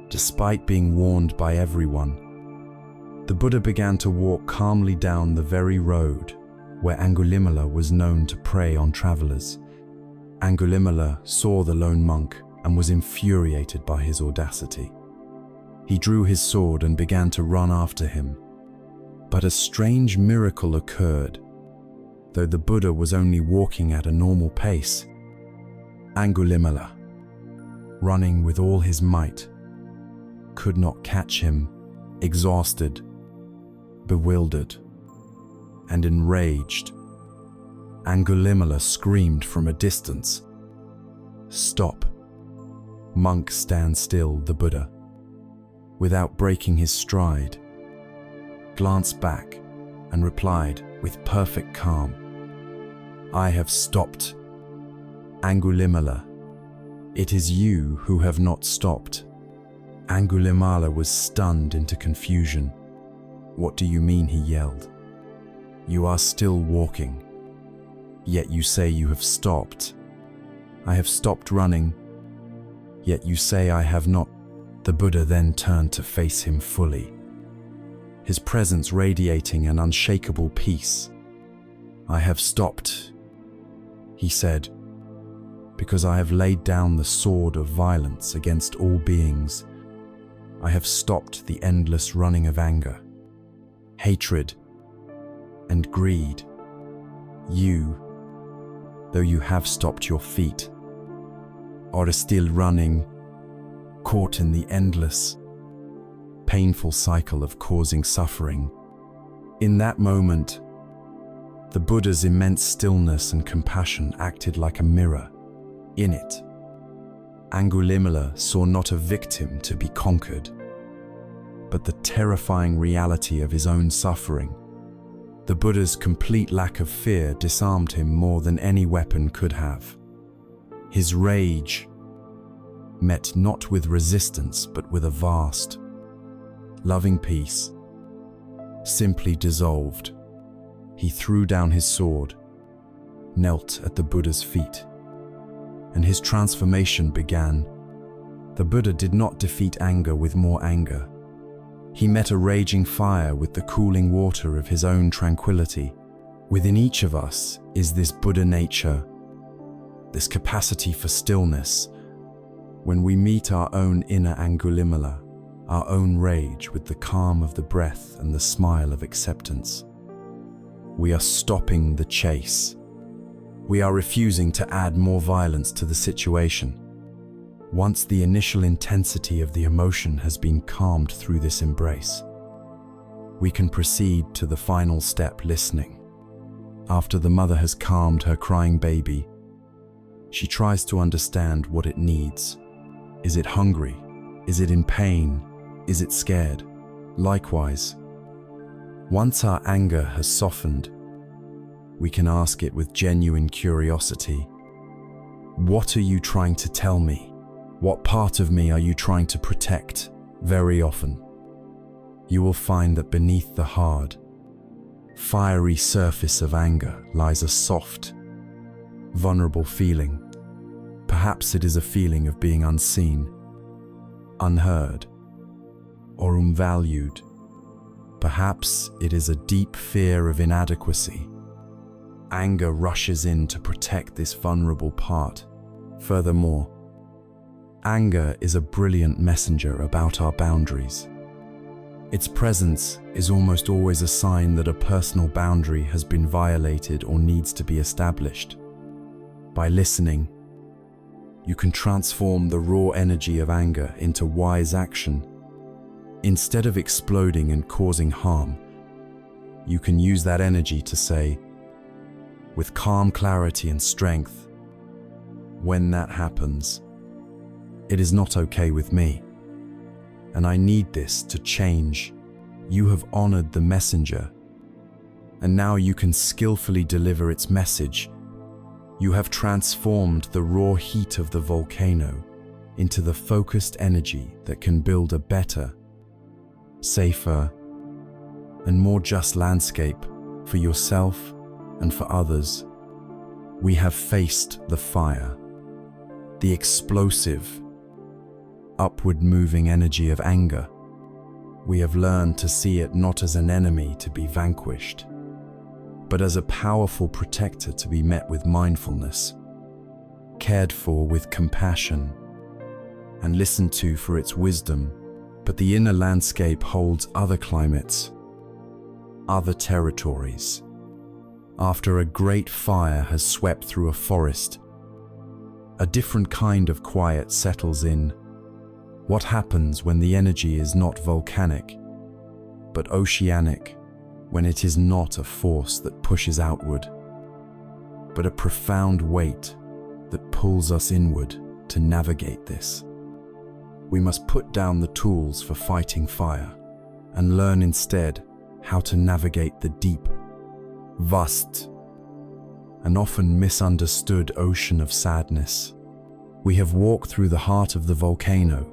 despite being warned by everyone, the Buddha began to walk calmly down the very road where Angulimala was known to prey on travelers. Angulimala saw the lone monk and was infuriated by his audacity. He drew his sword and began to run after him. But a strange miracle occurred. Though the Buddha was only walking at a normal pace, Angulimala, running with all his might, could not catch him. Exhausted, bewildered, and enraged, Angulimala screamed from a distance, "Stop! Monk, stand still!" The Buddha, without breaking his stride, glanced back and replied with perfect calm, "I have stopped. Angulimala, it is you who have not stopped." Angulimala was stunned into confusion. "What do you mean?" he yelled. "You are still walking, yet you say you have stopped. I have stopped running, yet you say I have not." The Buddha then turned to face him fully, his presence radiating an unshakable peace. "I have stopped," he said, "because I have laid down the sword of violence against all beings. I have stopped the endless running of anger, hatred, and greed. You, though you have stopped your feet, are still running, caught in the endless, painful cycle of causing suffering." In that moment, the Buddha's immense stillness and compassion acted like a mirror. In it, Angulimala saw not a victim to be conquered, but the terrifying reality of his own suffering. The Buddha's complete lack of fear disarmed him more than any weapon could have. His rage met not with resistance but with a vast, loving peace, simply dissolved. He threw down his sword, knelt at the Buddha's feet, and his transformation began. The Buddha did not defeat anger with more anger. He met a raging fire with the cooling water of his own tranquility. Within each of us is this Buddha nature, this capacity for stillness. When we meet our own inner Angulimala, our own rage with the calm of the breath and the smile of acceptance, we are stopping the chase. We are refusing to add more violence to the situation. Once the initial intensity of the emotion has been calmed through this embrace, we can proceed to the final step, listening. After the mother has calmed her crying baby, she tries to understand what it needs. Is it hungry? Is it in pain? Is it scared? Likewise, once our anger has softened, we can ask it with genuine curiosity, "What are you trying to tell me? What part of me are you trying to protect?" Very often, you will find that beneath the hard, fiery surface of anger lies a soft, vulnerable feeling. Perhaps it is a feeling of being unseen, unheard, or unvalued. Perhaps it is a deep fear of inadequacy. Anger rushes in to protect this vulnerable part. Furthermore, anger is a brilliant messenger about our boundaries. Its presence is almost always a sign that a personal boundary has been violated or needs to be established. By listening, you can transform the raw energy of anger into wise action. Instead of exploding and causing harm, you can use that energy to say, with calm clarity and strength, "When that happens, it is not okay with me, and I need this to change." You have honored the messenger, and now you can skillfully deliver its message You have transformed the raw heat of the volcano into the focused energy that can build a better, safer, and more just landscape for yourself and for others. We have faced the fire, the explosive, upward-moving energy of anger. We have learned to see it not as an enemy to be vanquished, but as a powerful protector to be met with mindfulness, cared for with compassion, and listened to for its wisdom. But the inner landscape holds other climates, other territories. After a great fire has swept through a forest, a different kind of quiet settles in. What happens when the energy is not volcanic, but oceanic, when it is not a force that pushes outward, but a profound weight that pulls us inward to navigate this? We must put down the tools for fighting fire and learn instead how to navigate the deep, vast, and often misunderstood ocean of sadness. We have walked through the heart of the volcano,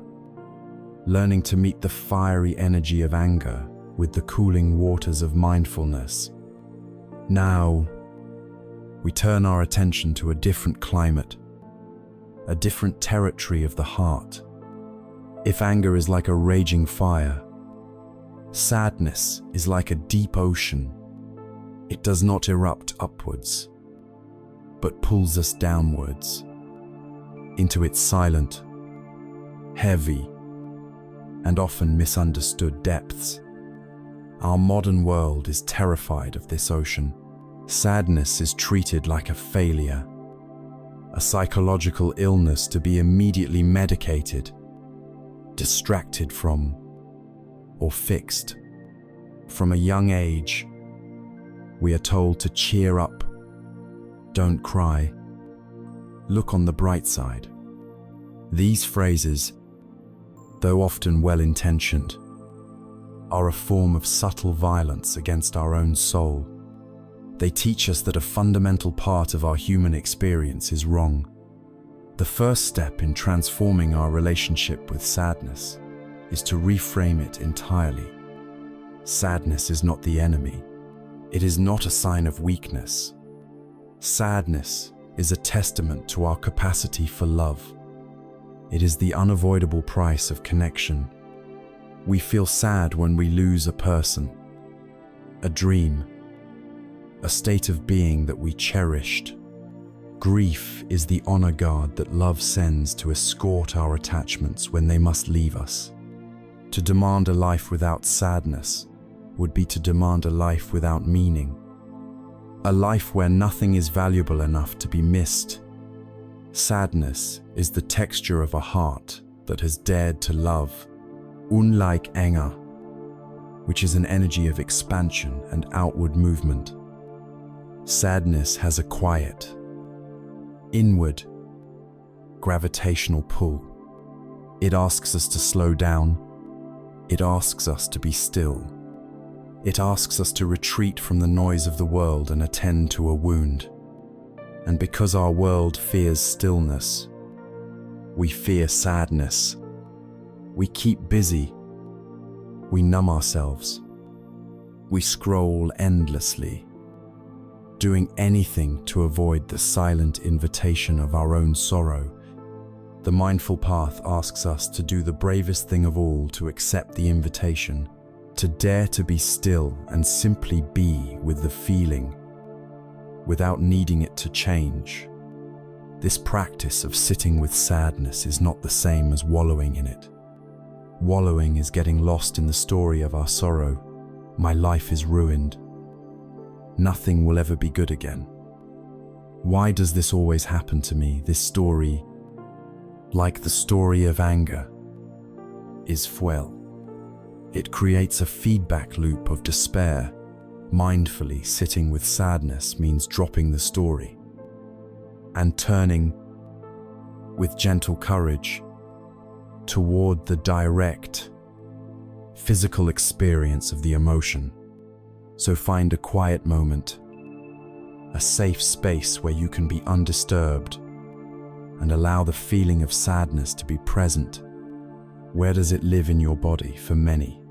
learning to meet the fiery energy of anger with the cooling waters of mindfulness. Now, we turn our attention to a different climate, a different territory of the heart. If anger is like a raging fire, sadness is like a deep ocean. It does not erupt upwards, but pulls us downwards into its silent, heavy, and often misunderstood depths. Our modern world is terrified of this ocean. Sadness is treated like a failure, a psychological illness to be immediately medicated, distracted from, or fixed. From a young age, we are told to cheer up, don't cry, look on the bright side. These phrases, though often well-intentioned, are a form of subtle violence against our own soul. They teach us that a fundamental part of our human experience is wrong. The first step in transforming our relationship with sadness is to reframe it entirely. Sadness is not the enemy. It is not a sign of weakness. Sadness is a testament to our capacity for love. It is the unavoidable price of connection. We feel sad when we lose a person, a dream, a state of being that we cherished. Grief is the honor guard that love sends to escort our attachments when they must leave us. To demand a life without sadness would be to demand a life without meaning, a life where nothing is valuable enough to be missed. Sadness is the texture of a heart that has dared to love, unlike anger, which is an energy of expansion and outward movement. Sadness has a quiet, inward, gravitational pull. It asks us to slow down. It asks us to be still. It asks us to retreat from the noise of the world and attend to a wound. And because our world fears stillness, we fear sadness. We keep busy. We numb ourselves. We scroll endlessly, doing anything to avoid the silent invitation of our own sorrow. The mindful path asks us to do the bravest thing of all, to accept the invitation, to dare to be still and simply be with the feeling, without needing it to change. This practice of sitting with sadness is not the same as wallowing in it. Wallowing is getting lost in the story of our sorrow. My life is ruined. Nothing will ever be good again. Why does this always happen to me? This story, like the story of anger, is fuel. It creates a feedback loop of despair. Mindfully sitting with sadness means dropping the story and turning with gentle courage toward the direct, physical experience of the emotion. So find a quiet moment, a safe space where you can be undisturbed and allow the feeling of sadness to be present. Where does it live in your body? For many,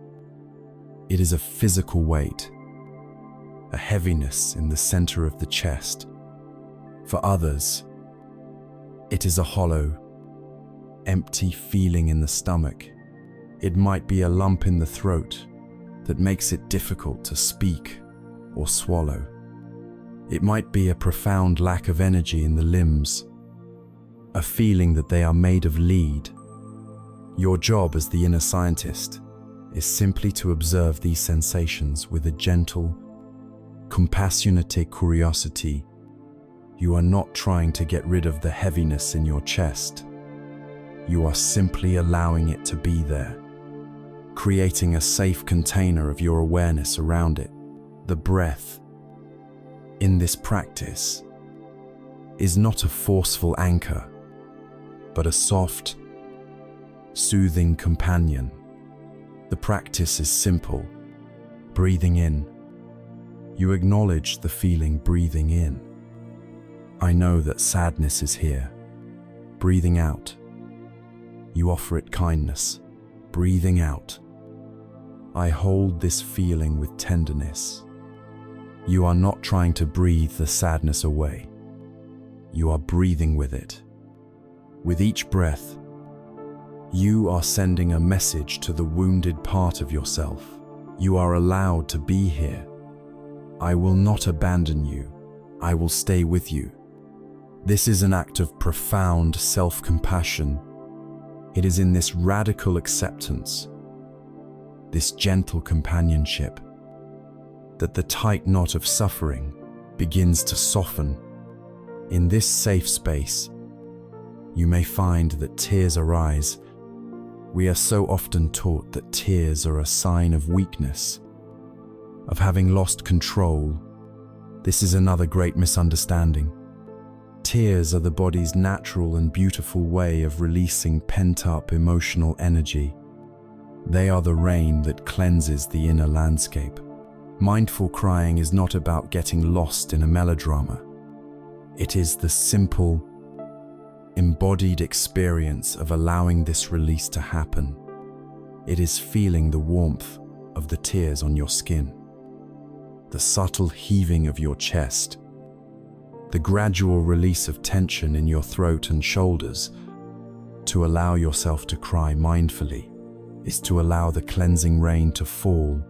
it is a physical weight, a heaviness in the center of the chest. For others, it is a hollow, empty feeling in the stomach. It might be a lump in the throat that makes it difficult to speak or swallow. It might be a profound lack of energy in the limbs, a feeling that they are made of lead. Your job as the inner scientist is simply to observe these sensations with a gentle, compassionate curiosity. You are not trying to get rid of the heaviness in your chest. You are simply allowing it to be there, creating a safe container of your awareness around it. The breath in this practice is not a forceful anchor, but a soft, soothing companion. The practice is simple. Breathing in. You acknowledge the feeling breathing in. I know that sadness is here. Breathing out. You offer it kindness. Breathing out. I hold this feeling with tenderness. You are not trying to breathe the sadness away. You are breathing with it. With each breath, you are sending a message to the wounded part of yourself. You are allowed to be here. I will not abandon you. I will stay with you. This is an act of profound self-compassion. It is in this radical acceptance, this gentle companionship, that the tight knot of suffering begins to soften. In this safe space, you may find that tears arise. We are so often taught that tears are a sign of weakness, of having lost control. This is another great misunderstanding. Tears are the body's natural and beautiful way of releasing pent-up emotional energy. They are the rain that cleanses the inner landscape. Mindful crying is not about getting lost in a melodrama. It is the simple, embodied experience of allowing this release to happen. It is feeling the warmth of the tears on your skin, the subtle heaving of your chest, the gradual release of tension in your throat and shoulders. To allow yourself to cry mindfully is to allow the cleansing rain to fall,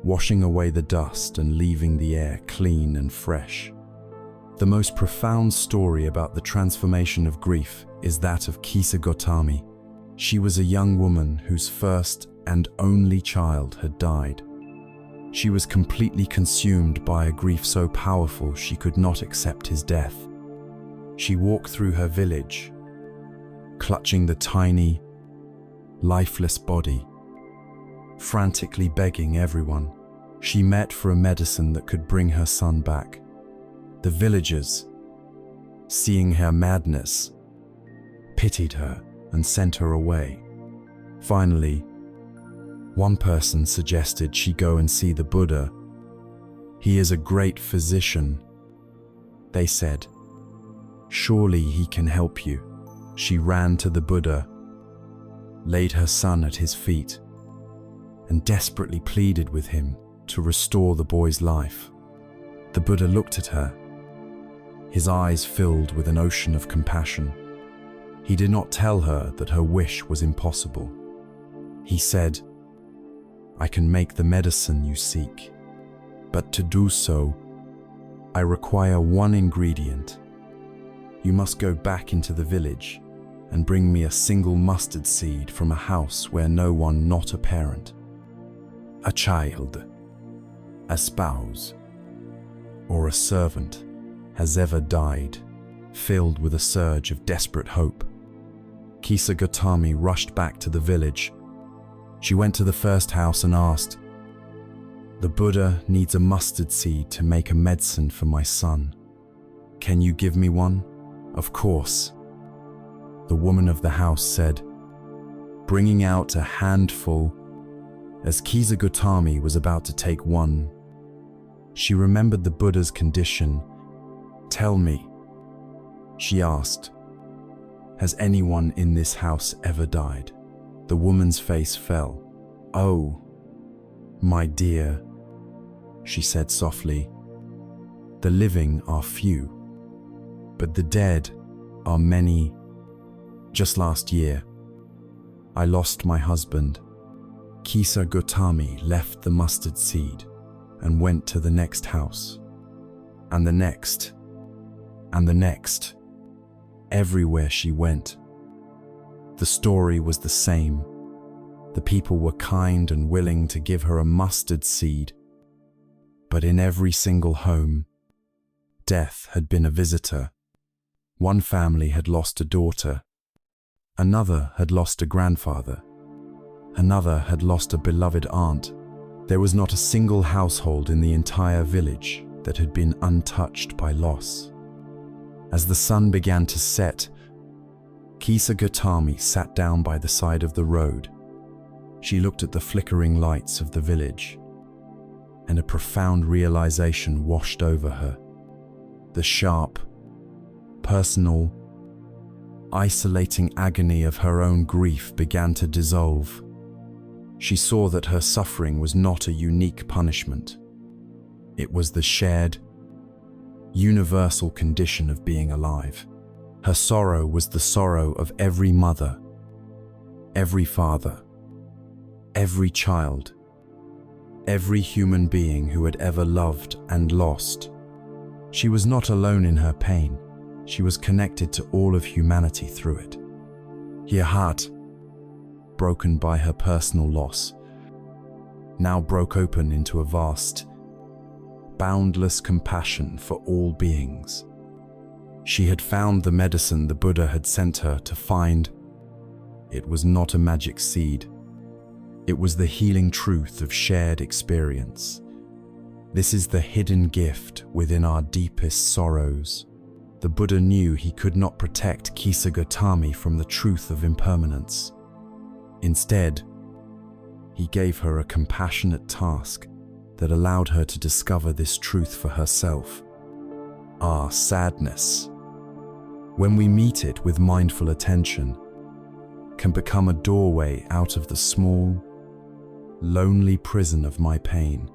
washing away the dust and leaving the air clean and fresh. The most profound story about the transformation of grief is that of Kisa Gotami. She was a young woman whose first and only child had died. She was completely consumed by a grief so powerful she could not accept his death. She walked through her village, clutching the tiny, lifeless body, frantically begging everyone she met for a medicine that could bring her son back. The villagers, seeing her madness, pitied her and sent her away. Finally, one person suggested she go and see the Buddha. He is a great physician, they said. Surely he can help you. She ran to the Buddha, laid her son at his feet, and desperately pleaded with him to restore the boy's life. The Buddha looked at her, his eyes filled with an ocean of compassion. He did not tell her that her wish was impossible. He said, I can make the medicine you seek, but to do so, I require one ingredient. You must go back into the village and bring me a single mustard seed from a house where no one, not a parent, a child, a spouse, or a servant has ever died. Filled with a surge of desperate hope, Kisa Gotami rushed back to the village. She went to the first house and asked, The Buddha needs a mustard seed to make a medicine for my son. Can you give me one? Of course. The woman of the house said, bringing out a handful. As Kisa Gotami was about to take one, She remembered the Buddha's condition. "Tell me," she asked, "has anyone in this house ever died?" The woman's face fell. "Oh, my dear," she said softly, "the living are few, but the dead are many. Just last year, I lost my husband. Kisa Gotami left the mustard seed and went to the next house, and the next, and the next. Everywhere she went, the story was the same. The people were kind and willing to give her a mustard seed, but in every single home, death had been a visitor. One family had lost a daughter, another had lost a grandfather, another had lost a beloved aunt. There was not a single household in the entire village that had been untouched by loss. As the sun began to set, Kisa Gotami sat down by the side of the road. She looked at the flickering lights of the village, and a profound realization washed over her. The sharp, personal, isolating agony of her own grief began to dissolve. She saw that her suffering was not a unique punishment. It was the shared, universal condition of being alive. Her sorrow was the sorrow of every mother, every father, every child, every human being who had ever loved and lost. She was not alone in her pain. She was connected to all of humanity through it. Her heart, broken by her personal loss, now broke open into a vast, boundless compassion for all beings. She had found the medicine the Buddha had sent her to find. It was not a magic seed. It was the healing truth of shared experience. This is the hidden gift within our deepest sorrows. The Buddha knew he could not protect Kisa Gotami from the truth of impermanence. Instead, he gave her a compassionate task that allowed her to discover this truth for herself. Our sadness, when we meet it with mindful attention, can become a doorway out of the small, lonely prison of my pain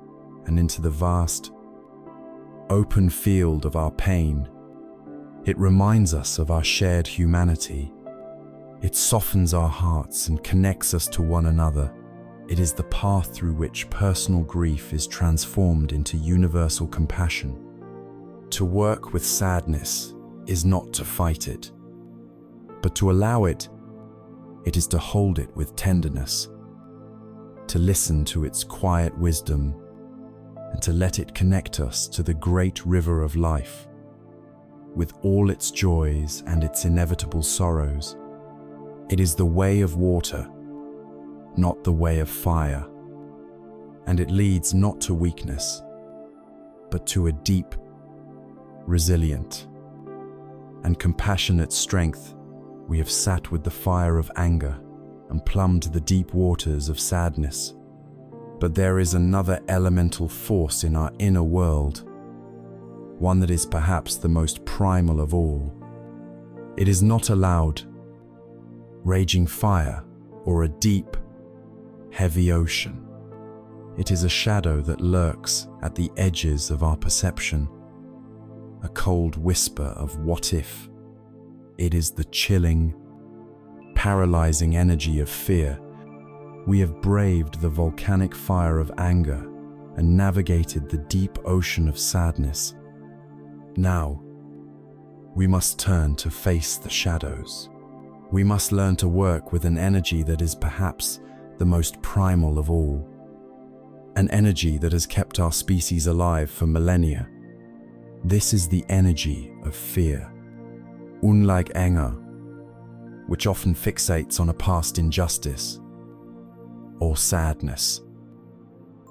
and into the vast, open field of our pain. It reminds us of our shared humanity. It softens our hearts and connects us to one another. It is the path through which personal grief is transformed into universal compassion. To work with sadness is not to fight it, but to allow it. It is to hold it with tenderness, to listen to its quiet wisdom, and to let it connect us to the great river of life, with all its joys and its inevitable sorrows. It is the way of water, not the way of fire, and it leads not to weakness, but to a deep, resilient, and compassionate strength. We have sat with the fire of anger and plumbed the deep waters of sadness. But there is another elemental force in our inner world, one that is perhaps the most primal of all. It is not a loud, raging fire or a deep, heavy ocean. It is a shadow that lurks at the edges of our perception, a cold whisper of what if. It is the chilling, paralyzing energy of fear. We have braved the volcanic fire of anger and navigated the deep ocean of sadness. Now, we must turn to face the shadows. We must learn to work with an energy that is perhaps the most primal of all, an energy that has kept our species alive for millennia. This is the energy of fear, unlike anger, which often fixates on a past injustice, or sadness,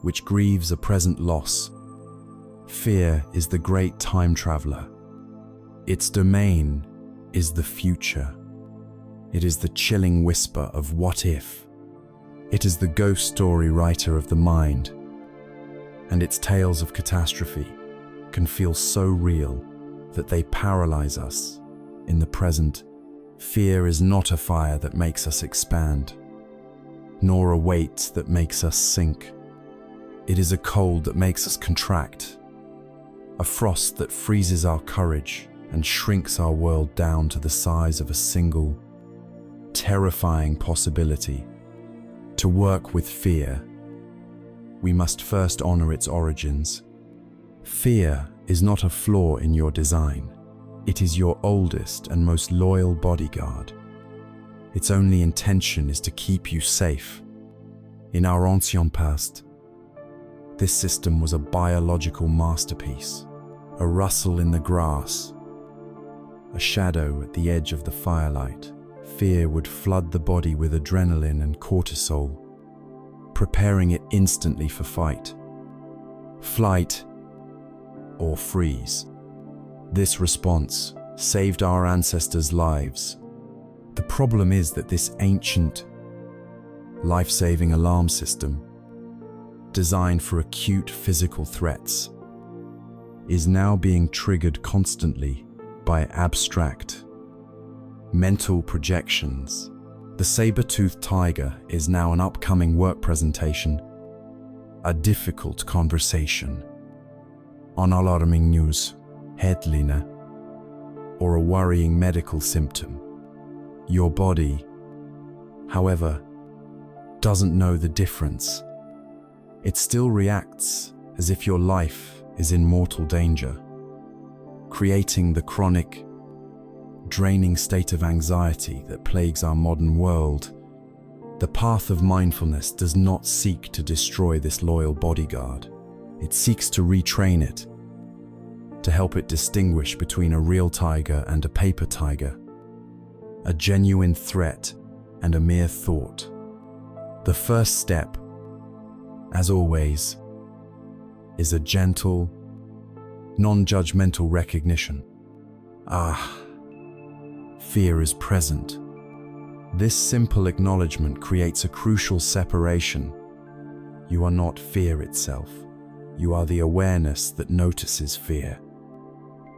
which grieves a present loss. Fear is the great time traveler. Its domain is the future. It is the chilling whisper of what if. It is the ghost story writer of the mind. and its tales of catastrophe can feel so real that they paralyze us. In the present, fear is not a fire that makes us expand, nor a weight that makes us sink. It is a cold that makes us contract, a frost that freezes our courage and shrinks our world down to the size of a single, terrifying possibility. To work with fear, we must first honor its origins. Fear is not a flaw in your design. It is your oldest and most loyal bodyguard. Its only intention is to keep you safe. In our ancient past, this system was a biological masterpiece. A rustle in the grass, a shadow at the edge of the firelight. Fear would flood the body with adrenaline and cortisol, preparing it instantly for fight, flight, or freeze. This response saved our ancestors' lives. The problem is that this ancient, life-saving alarm system, designed for acute physical threats, is now being triggered constantly by abstract, mental projections. The saber-toothed tiger is now an upcoming work presentation, a difficult conversation, an alarming news headline, or a worrying medical symptom. Your body, however, doesn't know the difference. It still reacts as if your life is in mortal danger, creating the chronic, draining state of anxiety that plagues our modern world. The path of mindfulness does not seek to destroy this loyal bodyguard. It seeks to retrain it, to help it distinguish between a real tiger and a paper tiger, a genuine threat and a mere thought. The first step, as always, is a gentle, non-judgmental recognition. Fear is present. This simple acknowledgement creates a crucial separation. You are not fear itself. You are the awareness that notices fear.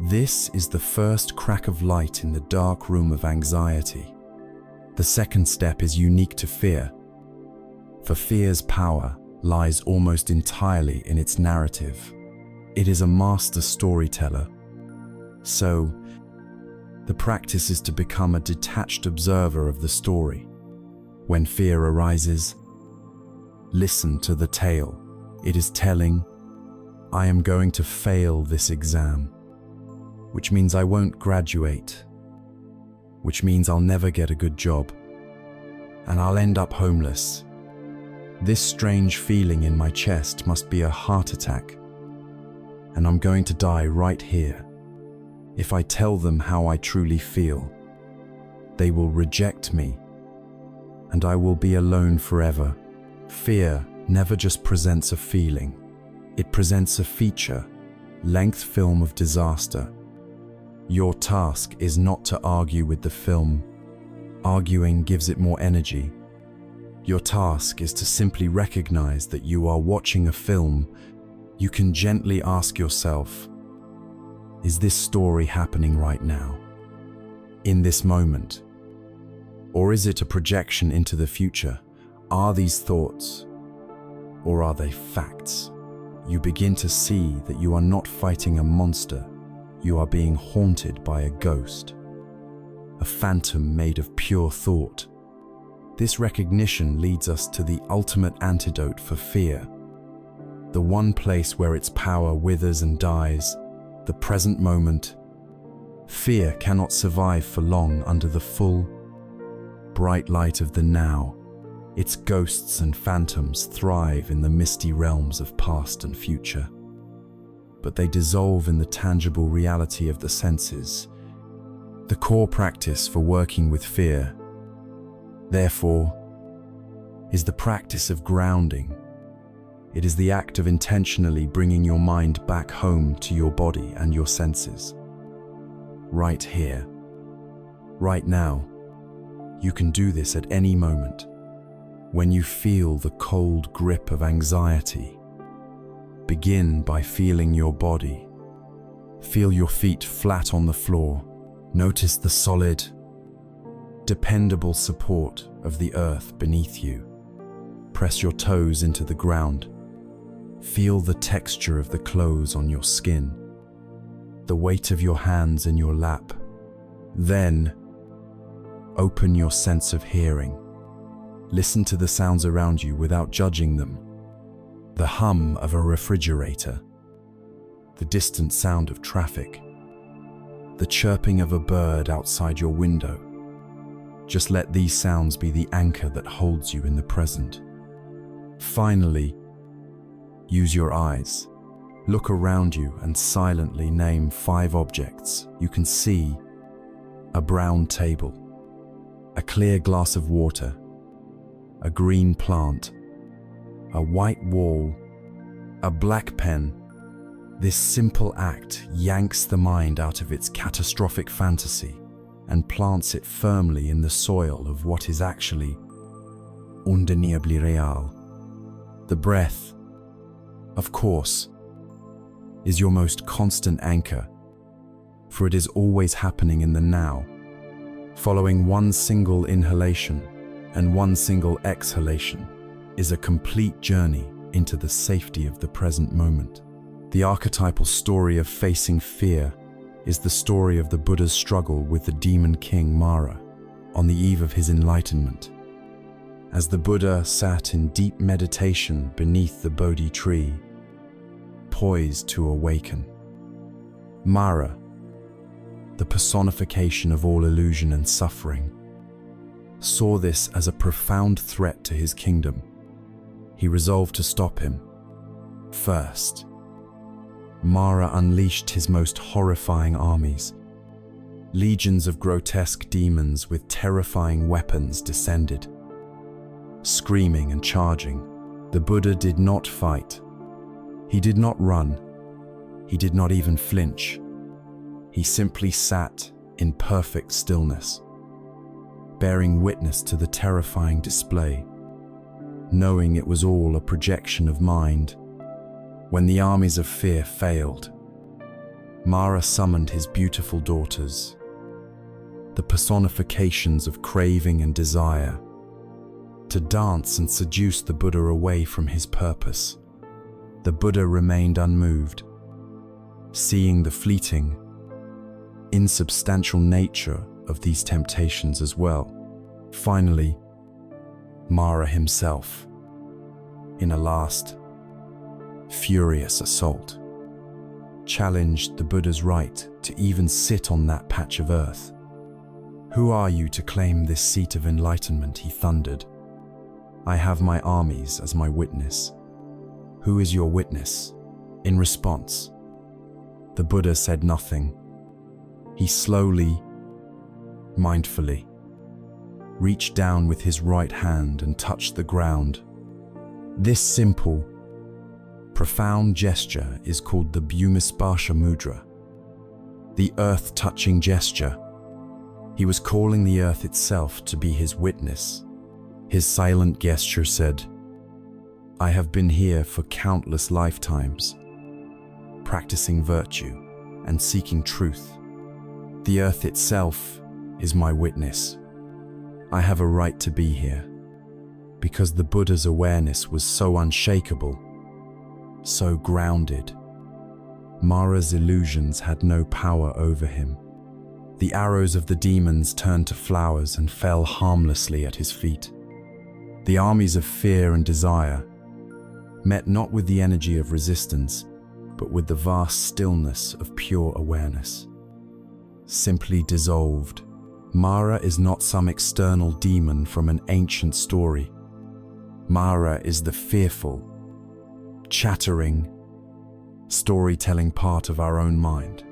This is the first crack of light in the dark room of anxiety. The second step is unique to fear, for fear's power lies almost entirely in its narrative. It is a master storyteller. So, the practice is to become a detached observer of the story. When fear arises, listen to the tale. It is telling, I am going to fail this exam, which means I won't graduate, which means I'll never get a good job, and I'll end up homeless. This strange feeling in my chest must be a heart attack, and I'm going to die right here. If I tell them how I truly feel, they will reject me, and I will be alone forever. Fear never just presents a feeling. It presents a feature, length film of disaster. Your task is not to argue with the film. Arguing gives it more energy. Your task is to simply recognize that you are watching a film. You can gently ask yourself, is this story happening right now, in this moment? Or is it a projection into the future? Are these thoughts, or are they facts? You begin to see that you are not fighting a monster. You are being haunted by a ghost, a phantom made of pure thought. This recognition leads us to the ultimate antidote for fear, the one place where its power withers and dies, the present moment. Fear cannot survive for long under the full, bright light of the now. Its ghosts and phantoms thrive in the misty realms of past and future, but they dissolve in the tangible reality of the senses. The core practice for working with fear, therefore, is the practice of grounding. It is the act of intentionally bringing your mind back home to your body and your senses. Right here, right now. You can do this at any moment. When you feel the cold grip of anxiety, begin by feeling your body. Feel your feet flat on the floor. Notice the solid, dependable support of the earth beneath you. Press your toes into the ground. Feel the texture of the clothes on your skin, the weight of your hands in your lap. Then, open your sense of hearing. Listen to the sounds around you without judging them. The hum of a refrigerator, the distant sound of traffic, the chirping of a bird outside your window. Just let these sounds be the anchor that holds you in the present. Finally, use your eyes. Look around you and silently name 5 objects you can see: a brown table, a clear glass of water, a green plant, a white wall, a black pen. This simple act yanks the mind out of its catastrophic fantasy and plants it firmly in the soil of what is actually undeniably real. The breath, of course, is your most constant anchor, for it is always happening in the now, following one single inhalation and one single exhalation is a complete journey into the safety of the present moment. The archetypal story of facing fear is the story of the Buddha's struggle with the demon king Mara on the eve of his enlightenment. As the Buddha sat in deep meditation beneath the Bodhi tree, poised to awaken, Mara, the personification of all illusion and suffering, saw this as a profound threat to his kingdom. He resolved to stop him. First, Mara unleashed his most horrifying armies. Legions of grotesque demons with terrifying weapons descended. Screaming and charging, the Buddha did not fight. He did not run. He did not even flinch. He simply sat in perfect stillness, bearing witness to the terrifying display, knowing it was all a projection of mind. When the armies of fear failed, Mara summoned his beautiful daughters, the personifications of craving and desire, to dance and seduce the Buddha away from his purpose. The Buddha remained unmoved, seeing the fleeting, insubstantial nature of these temptations as well. Finally, Mara himself, in a last, furious assault, challenged the Buddha's right to even sit on that patch of earth. "Who are you to claim this seat of enlightenment?" he thundered. "I have my armies as my witness. Who is your witness?" In response, the Buddha said nothing. He slowly, mindfully, reached down with his right hand and touched the ground. This simple, profound gesture is called the Bhumisparsha Mudra, the earth-touching gesture. He was calling the earth itself to be his witness. His silent gesture said, "I have been here for countless lifetimes, practicing virtue and seeking truth. The earth itself is my witness. I have a right to be here." Because the Buddha's awareness was so unshakable, so grounded, Mara's illusions had no power over him. The arrows of the demons turned to flowers and fell harmlessly at his feet. The armies of fear and desire met not with the energy of resistance, but with the vast stillness of pure awareness. Simply dissolved. Mara is not some external demon from an ancient story. Mara is the fearful, chattering, storytelling part of our own mind.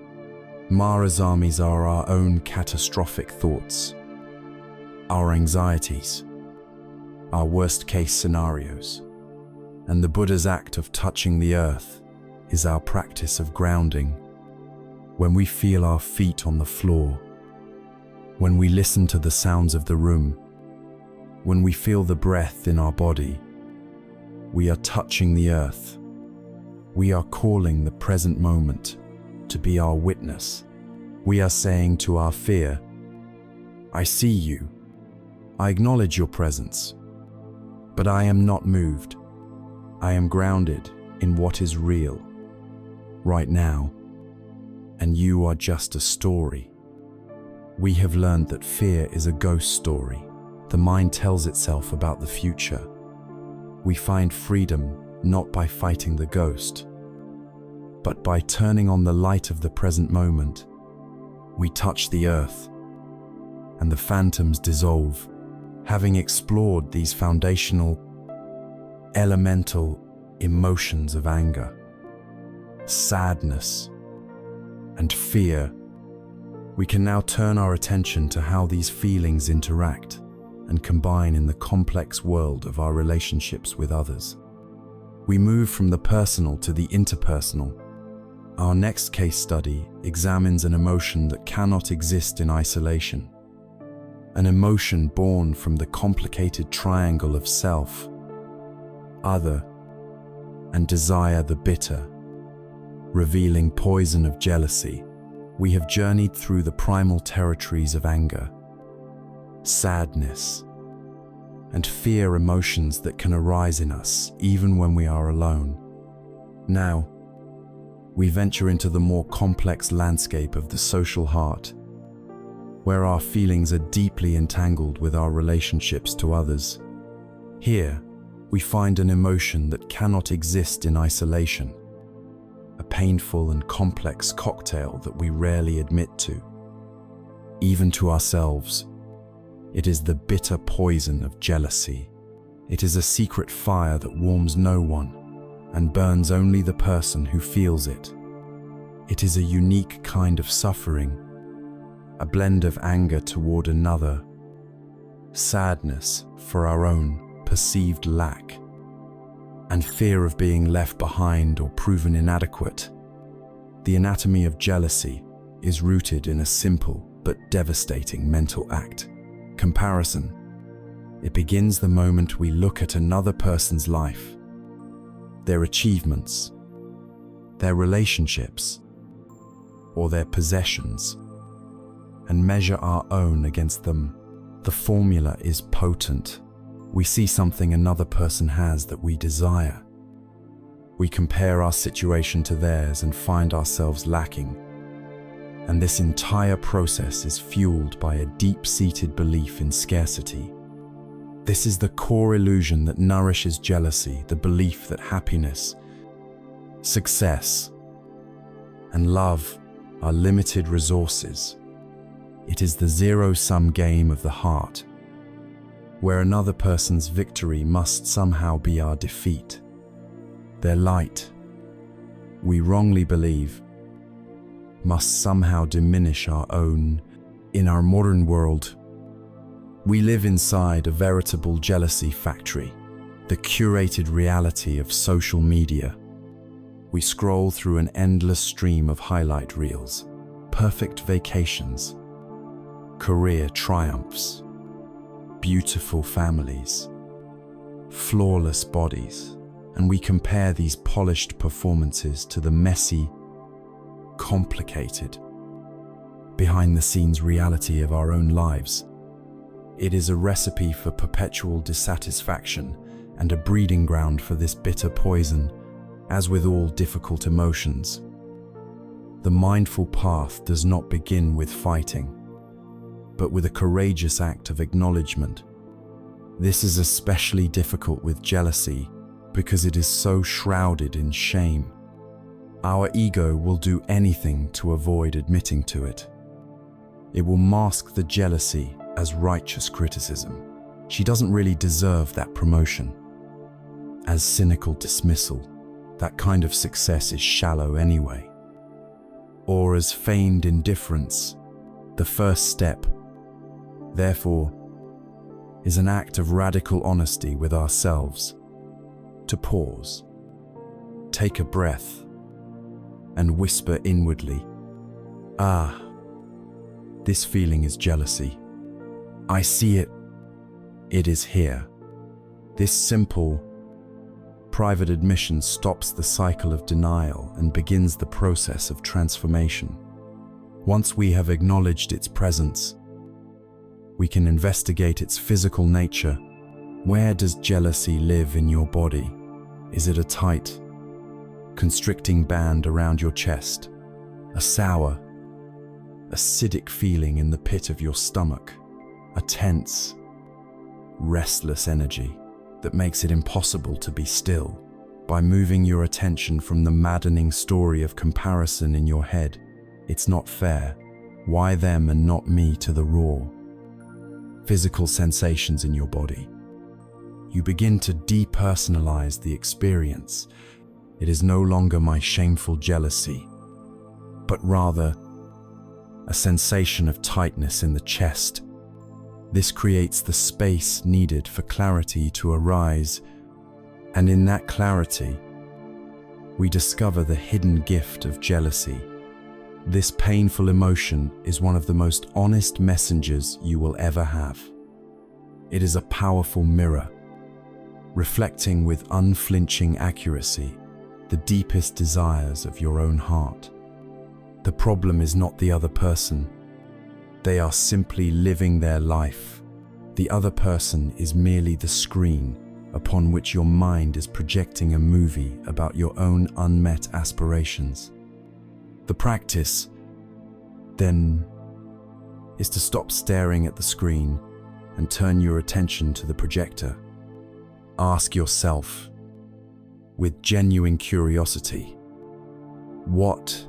Mara's armies are our own catastrophic thoughts, our anxieties, our worst-case scenarios. And the Buddha's act of touching the earth is our practice of grounding. When we feel our feet on the floor, when we listen to the sounds of the room, when we feel the breath in our body, we are touching the earth. we are calling the present moment to be our witness. We are saying to our fear, I see you. I acknowledge your presence. But I am not moved. I am grounded in what is real, right now, and you are just a story. We have learned that fear is a ghost story. The mind tells itself about the future. We find freedom not by fighting the ghost, but by turning on the light of the present moment. We touch the earth, and the phantoms dissolve. Having explored these foundational, elemental emotions of anger, sadness, and fear, we can now turn our attention to how these feelings interact and combine in the complex world of our relationships with others. We move from the personal to the interpersonal. Our next case study examines an emotion that cannot exist in isolation. An emotion born from the complicated triangle of self, other, and desire, the bitter, revealing poison of jealousy. We have journeyed through the primal territories of anger, sadness, and fear, emotions that can arise in us even when we are alone. Now, we venture into the more complex landscape of the social heart, where our feelings are deeply entangled with our relationships to others. Here, we find an emotion that cannot exist in isolation, a painful and complex cocktail that we rarely admit to, even to ourselves. It is the bitter poison of jealousy. It is a secret fire that warms no one and burns only the person who feels it. It is a unique kind of suffering, a blend of anger toward another, sadness for our own perceived lack, and fear of being left behind or proven inadequate. The anatomy of jealousy is rooted in a simple but devastating mental act: comparison. It begins the moment we look at another person's life, their achievements, their relationships, or their possessions, and measure our own against them. The formula is potent. We see something another person has that we desire. We compare our situation to theirs and find ourselves lacking. And this entire process is fueled by a deep-seated belief in scarcity. This is the core illusion that nourishes jealousy, the belief that happiness, success, and love are limited resources. It is the zero-sum game of the heart, where another person's victory must somehow be our defeat. Their light, we wrongly believe, must somehow diminish our own. In our modern world, we live inside a veritable jealousy factory, the curated reality of social media. We scroll through an endless stream of highlight reels, perfect vacations, career triumphs, beautiful families, flawless bodies, and we compare these polished performances to the messy, complicated, behind-the-scenes reality of our own lives. It is a recipe for perpetual dissatisfaction and a breeding ground for this bitter poison. As with all difficult emotions, the mindful path does not begin with fighting, but with a courageous act of acknowledgement. This is especially difficult with jealousy because it is so shrouded in shame. Our ego will do anything to avoid admitting to it. It will mask the jealousy as righteous criticism. She doesn't really deserve that promotion. As cynical dismissal, that kind of success is shallow anyway. Or as feigned indifference, the first step, therefore, is an act of radical honesty with ourselves. To pause, take a breath, and whisper inwardly, "Ah, this feeling is jealousy. I see it. It is here." This simple, private admission stops the cycle of denial and begins the process of transformation. Once we have acknowledged its presence, we can investigate its physical nature. Where does jealousy live in your body? Is it a tight, constricting band around your chest? A sour, acidic feeling in the pit of your stomach? A tense, restless energy that makes it impossible to be still? By moving your attention from the maddening story of comparison in your head, "It's not fair, why them and not me," to the raw, physical sensations in your body, you begin to depersonalize the experience. It is no longer my shameful jealousy, but rather a sensation of tightness in the chest. This creates the space needed for clarity to arise, and in that clarity, we discover the hidden gift of jealousy. This painful emotion is one of the most honest messengers you will ever have. It is a powerful mirror, reflecting with unflinching accuracy the deepest desires of your own heart. The problem is not the other person. They are simply living their life. The other person is merely the screen upon which your mind is projecting a movie about your own unmet aspirations. The practice, then, is to stop staring at the screen and turn your attention to the projector. Ask yourself, with genuine curiosity, what,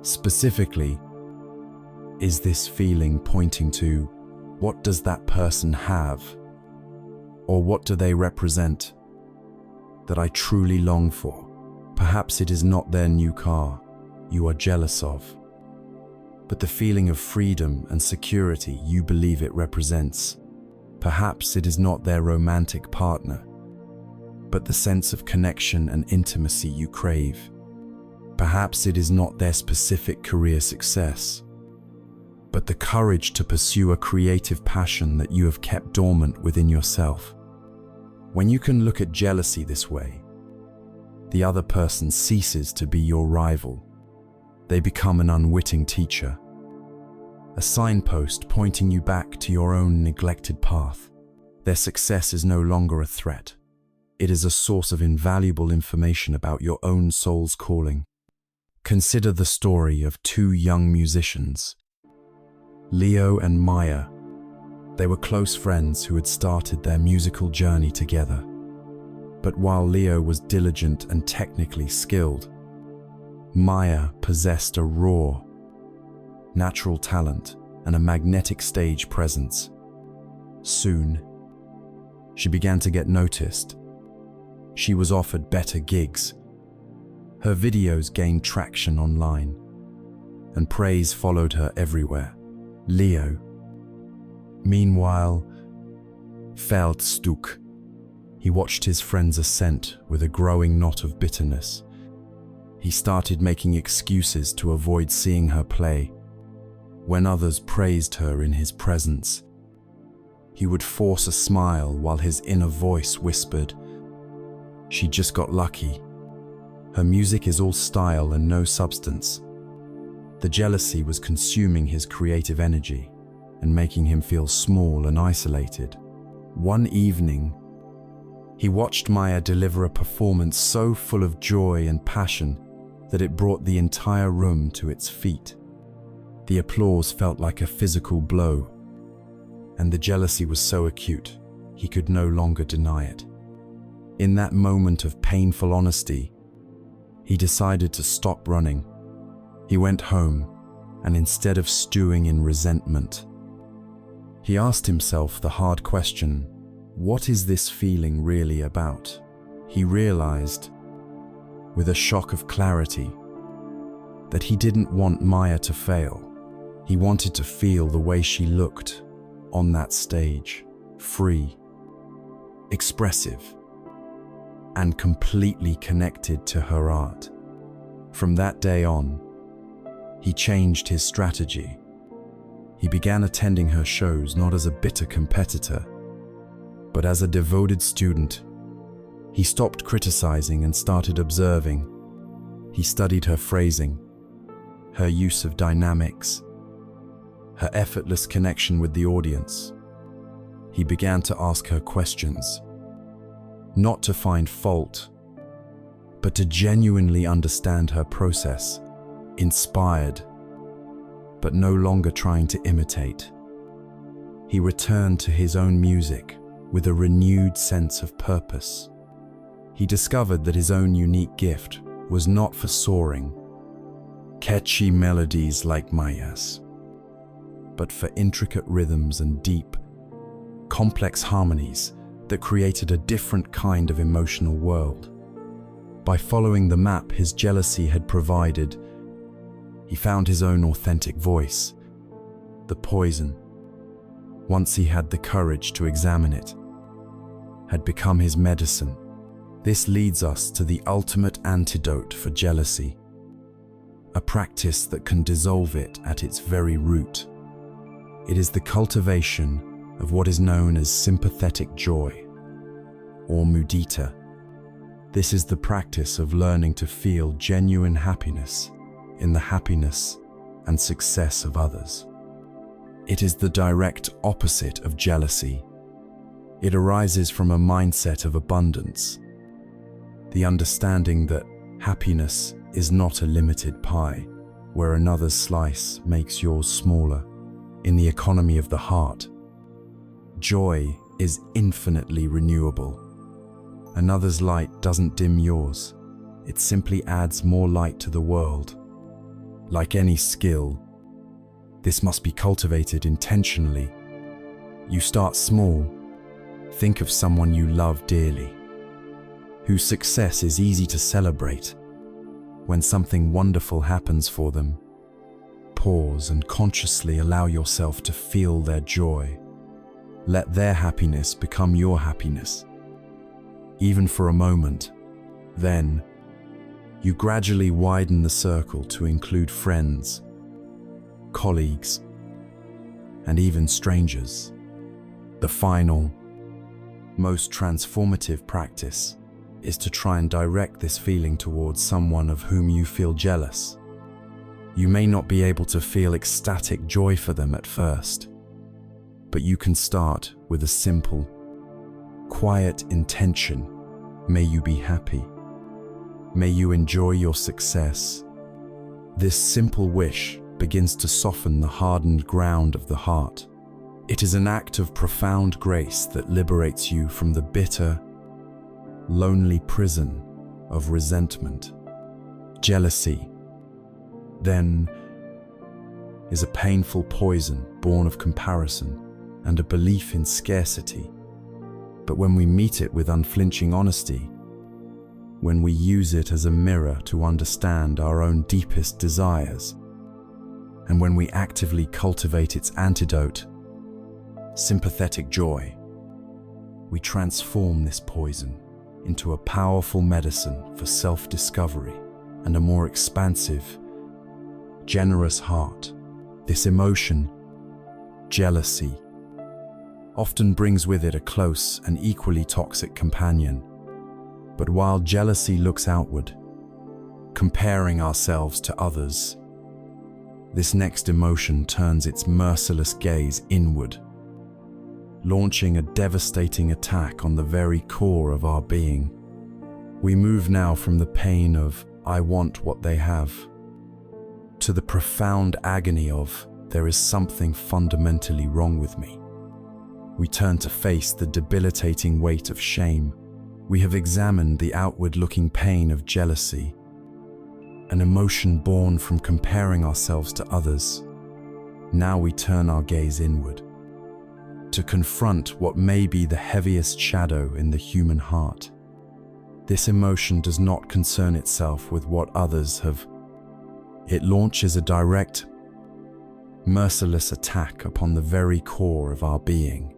specifically, is this feeling pointing to? What does that person have? Or what do they represent that I truly long for? Perhaps it is not their new car you are jealous of, but the feeling of freedom and security you believe it represents. Perhaps it is not their romantic partner, but the sense of connection and intimacy you crave. Perhaps it is not their specific career success, but the courage to pursue a creative passion that you have kept dormant within yourself. When you can look at jealousy this way, the other person ceases to be your rival. They become an unwitting teacher, a signpost pointing you back to your own neglected path. Their success is no longer a threat. It is a source of invaluable information about your own soul's calling. Consider the story of two young musicians, Leo and Maya. They were close friends who had started their musical journey together. But while Leo was diligent and technically skilled, Maya possessed a raw, natural talent and a magnetic stage presence. Soon, she began to get noticed. She was offered better gigs. Her videos gained traction online, and praise followed her everywhere. Leo, meanwhile, felt stuck. He watched his friend's ascent with a growing knot of bitterness. He started making excuses to avoid seeing her play. When others praised her in his presence, he would force a smile while his inner voice whispered, "She just got lucky. Her music is all style and no substance." The jealousy was consuming his creative energy and making him feel small and isolated. One evening, he watched Maya deliver a performance so full of joy and passion that it brought the entire room to its feet. The applause felt like a physical blow, and the jealousy was so acute, he could no longer deny it. In that moment of painful honesty, he decided to stop running. He went home, and instead of stewing in resentment, he asked himself the hard question, what is this feeling really about? He realized, with a shock of clarity, that he didn't want Maya to fail. He wanted to feel the way she looked on that stage, free, expressive, and completely connected to her art. From that day on, he changed his strategy. He began attending her shows not as a bitter competitor, but as a devoted student. He stopped criticizing and started observing. He studied her phrasing, her use of dynamics, her effortless connection with the audience. He began to ask her questions, not to find fault, but to genuinely understand her process, inspired, but no longer trying to imitate. He returned to his own music with a renewed sense of purpose. He discovered that his own unique gift was not for soaring, catchy melodies like Maya's, but for intricate rhythms and deep, complex harmonies that created a different kind of emotional world. By following the map his jealousy had provided, he found his own authentic voice, the poison, once he had the courage to examine it, had become his medicine. This leads us to the ultimate antidote for jealousy, a practice that can dissolve it at its very root. It is the cultivation of what is known as sympathetic joy, or mudita. This is the practice of learning to feel genuine happiness in the happiness and success of others. It is the direct opposite of jealousy. It arises from a mindset of abundance, the understanding that happiness is not a limited pie, where another's slice makes yours smaller. In the economy of the heart, joy is infinitely renewable. Another's light doesn't dim yours, it simply adds more light to the world. Like any skill, this must be cultivated intentionally. You start small. Think of someone you love dearly, whose success is easy to celebrate. When something wonderful happens for them, pause and consciously allow yourself to feel their joy. Let their happiness become your happiness, even for a moment. Then, you gradually widen the circle to include friends, colleagues, and even strangers. The final, most transformative practice is to try and direct this feeling towards someone of whom you feel jealous. You may not be able to feel ecstatic joy for them at first, but you can start with a simple, quiet intention. May you be happy. May you enjoy your success. This simple wish begins to soften the hardened ground of the heart. It is an act of profound grace that liberates you from the bitter, lonely prison of resentment. Jealousy, then, is a painful poison born of comparison and a belief in scarcity. But when we meet it with unflinching honesty, when we use it as a mirror to understand our own deepest desires, and when we actively cultivate its antidote, sympathetic joy, we transform this poison into a powerful medicine for self-discovery and a more expansive, generous heart. This emotion, jealousy, often brings with it a close and equally toxic companion. But while jealousy looks outward, comparing ourselves to others, this next emotion turns its merciless gaze inward, launching a devastating attack on the very core of our being. We move now from the pain of, I want what they have, to the profound agony of, there is something fundamentally wrong with me. We turn to face the debilitating weight of shame. We have examined the outward-looking pain of jealousy, an emotion born from comparing ourselves to others. Now we turn our gaze inward, to confront what may be the heaviest shadow in the human heart. This emotion does not concern itself with what others have. It launches a direct, merciless attack upon the very core of our being.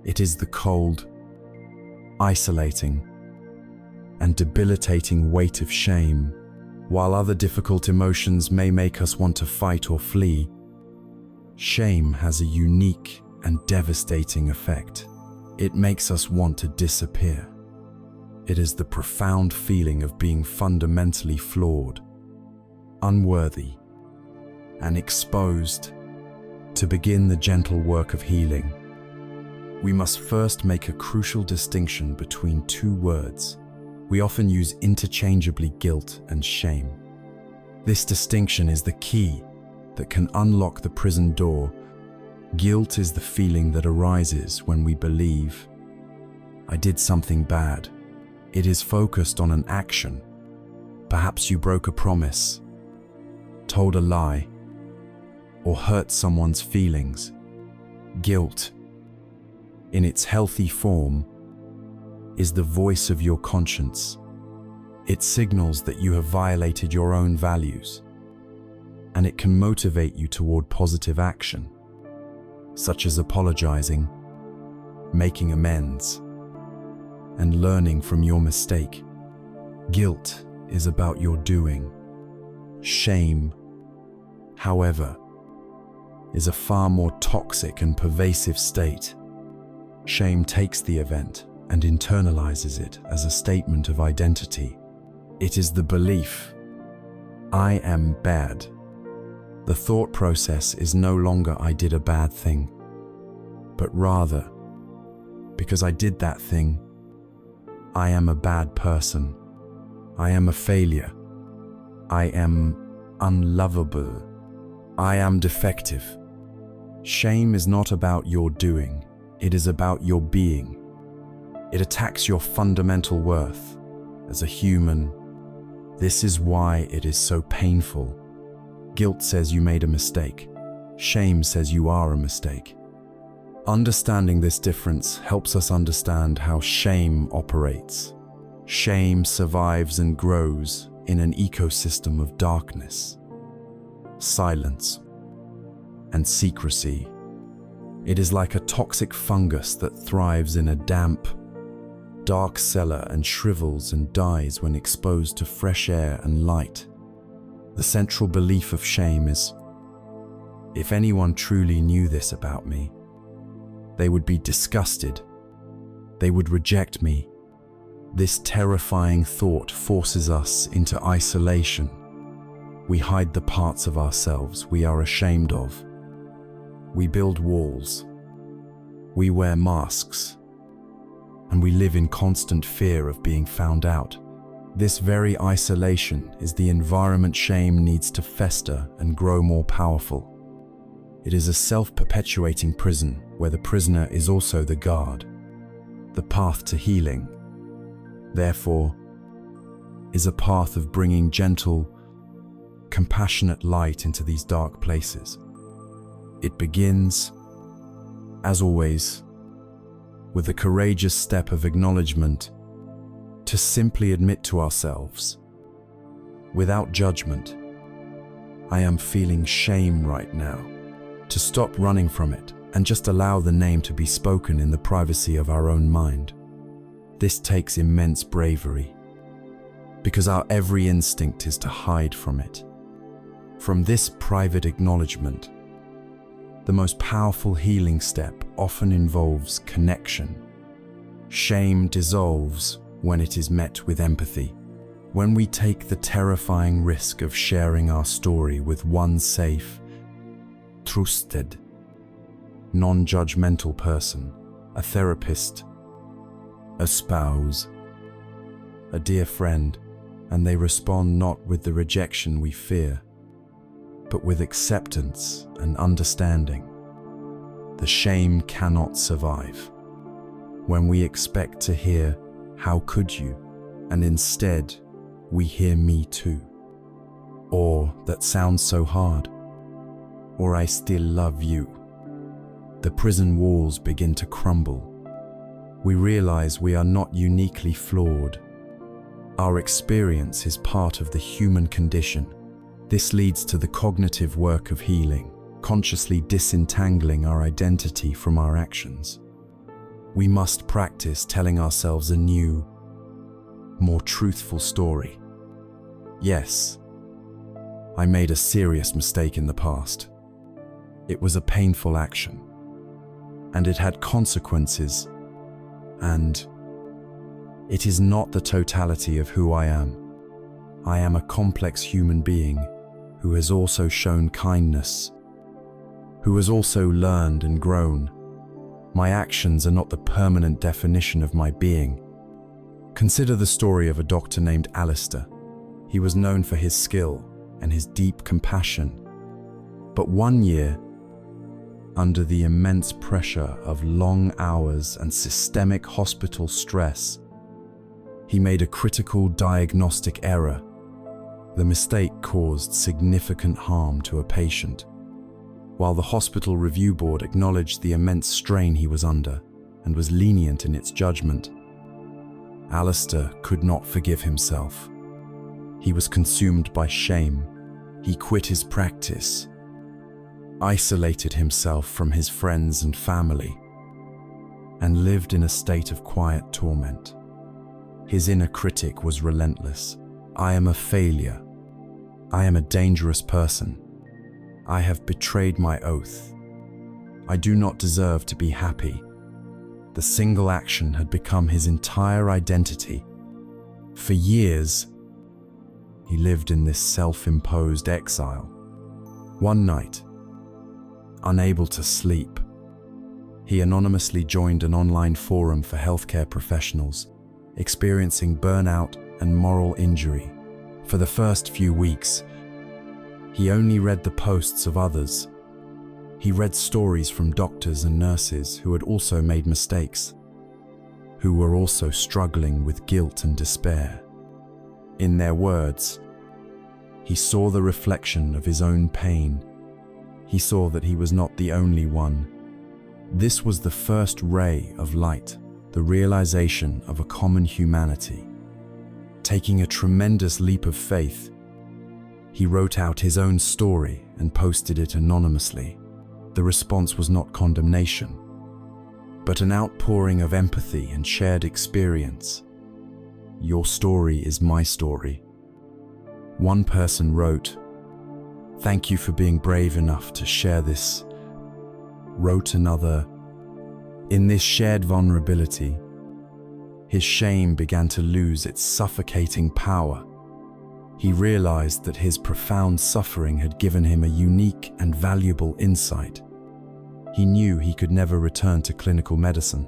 It is the cold, isolating, and debilitating weight of shame. While other difficult emotions may make us want to fight or flee, shame has a unique and devastating effect. It makes us want to disappear. It is the profound feeling of being fundamentally flawed, unworthy, and exposed. To begin the gentle work of healing, we must first make a crucial distinction between two words. We often use interchangeably guilt and shame. This distinction is the key that can unlock the prison door. Guilt is the feeling that arises when we believe, "I did something bad." It is focused on an action. Perhaps you broke a promise, told a lie, or hurt someone's feelings. Guilt, in its healthy form, is the voice of your conscience. It signals that you have violated your own values, and it can motivate you toward positive action, such as apologizing, making amends, and learning from your mistake. Guilt is about your doing. Shame, however, is a far more toxic and pervasive state. Shame takes the event and internalizes it as a statement of identity. It is the belief, "I am bad." The thought process is no longer "I did a bad thing," but rather, "Because I did that thing, I am a bad person. I am a failure. I am unlovable. I am defective." Shame is not about your doing, it is about your being. It attacks your fundamental worth as a human. This is why it is so painful. Guilt says you made a mistake. Shame says you are a mistake. Understanding this difference helps us understand how shame operates. Shame survives and grows in an ecosystem of darkness, silence, and secrecy. It is like a toxic fungus that thrives in a damp, dark cellar and shrivels and dies when exposed to fresh air and light. The central belief of shame is, "If anyone truly knew this about me, they would be disgusted. They would reject me." This terrifying thought forces us into isolation. We hide the parts of ourselves we are ashamed of. We build walls. We wear masks. And we live in constant fear of being found out. This very isolation is the environment shame needs to fester and grow more powerful. It is a self-perpetuating prison where the prisoner is also the guard. The path to healing, therefore, is a path of bringing gentle, compassionate light into these dark places. It begins, as always, with a courageous step of acknowledgement, to simply admit to ourselves, without judgment, "I am feeling shame right now." To stop running from it and just allow the name to be spoken in the privacy of our own mind. This takes immense bravery, because our every instinct is to hide from it. From this private acknowledgement, the most powerful healing step often involves connection. Shame dissolves when it is met with empathy. When we take the terrifying risk of sharing our story with one safe, trusted, non-judgmental person, a therapist, a spouse, a dear friend, and they respond not with the rejection we fear, but with acceptance and understanding, the shame cannot survive. When we expect to hear, "How could you?" and instead we hear "Me too," or "That sounds so hard," or "I still love you," the prison walls begin to crumble. We realize we are not uniquely flawed. Our experience is part of the human condition. This leads to the cognitive work of healing, consciously disentangling our identity from our actions. We must practice telling ourselves a new, more truthful story. Yes, I made a serious mistake in the past. It was a painful action, and it had consequences, and It is not the totality of who I am. I am a complex human being who has also shown kindness, who has also learned and grown. My actions are not the permanent definition of my being. Consider the story of a doctor named Alistair. He was known for his skill and his deep compassion. But one year, under the immense pressure of long hours and systemic hospital stress, he made a critical diagnostic error. The mistake caused significant harm to a patient. While the hospital review board acknowledged the immense strain he was under and was lenient in its judgment, Alistair could not forgive himself. He was consumed by shame. He quit his practice, isolated himself from his friends and family, and lived in a state of quiet torment. His inner critic was relentless. I am a failure. I am a dangerous person. I have betrayed my oath. I do not deserve to be happy. The single action had become his entire identity. For years, he lived in this self-imposed exile. One night, unable to sleep, he anonymously joined an online forum for healthcare professionals experiencing burnout and moral injury. For the first few weeks, he only read the posts of others. He read stories from doctors and nurses who had also made mistakes, who were also struggling with guilt and despair. In their words, he saw the reflection of his own pain. He saw that he was not the only one. This was the first ray of light, the realization of a common humanity. Taking a tremendous leap of faith, he wrote out his own story and posted it anonymously. The response was not condemnation, but an outpouring of empathy and shared experience. Your story is my story. One person wrote, "Thank you for being brave enough to share this." Wrote another, "In this shared vulnerability, his shame began to lose its suffocating power. He realized that his profound suffering had given him a unique and valuable insight. He knew he could never return to clinical medicine,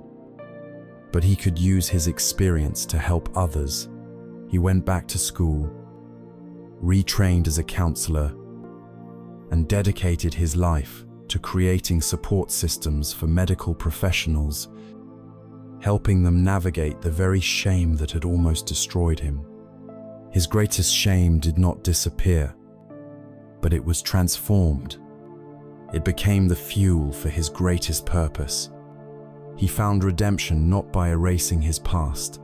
but he could use his experience to help others. He went back to school, retrained as a counselor, and dedicated his life to creating support systems for medical professionals, helping them navigate the very shame that had almost destroyed him. His greatest shame did not disappear, but it was transformed. It became the fuel for his greatest purpose. He found redemption not by erasing his past,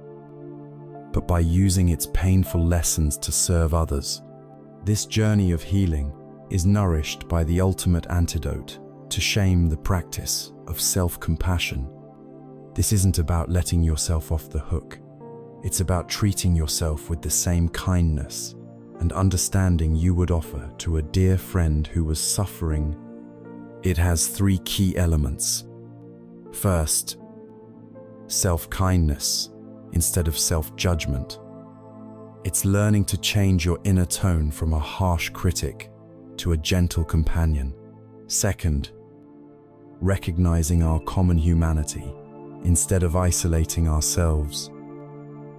but by using its painful lessons to serve others. This journey of healing is nourished by the ultimate antidote to shame, the practice of self-compassion. This isn't about letting yourself off the hook. It's about treating yourself with the same kindness and understanding you would offer to a dear friend who was suffering. It has 3 key elements. First, self-kindness instead of self-judgment. It's learning to change your inner tone from a harsh critic to a gentle companion. Second, recognizing our common humanity instead of isolating ourselves.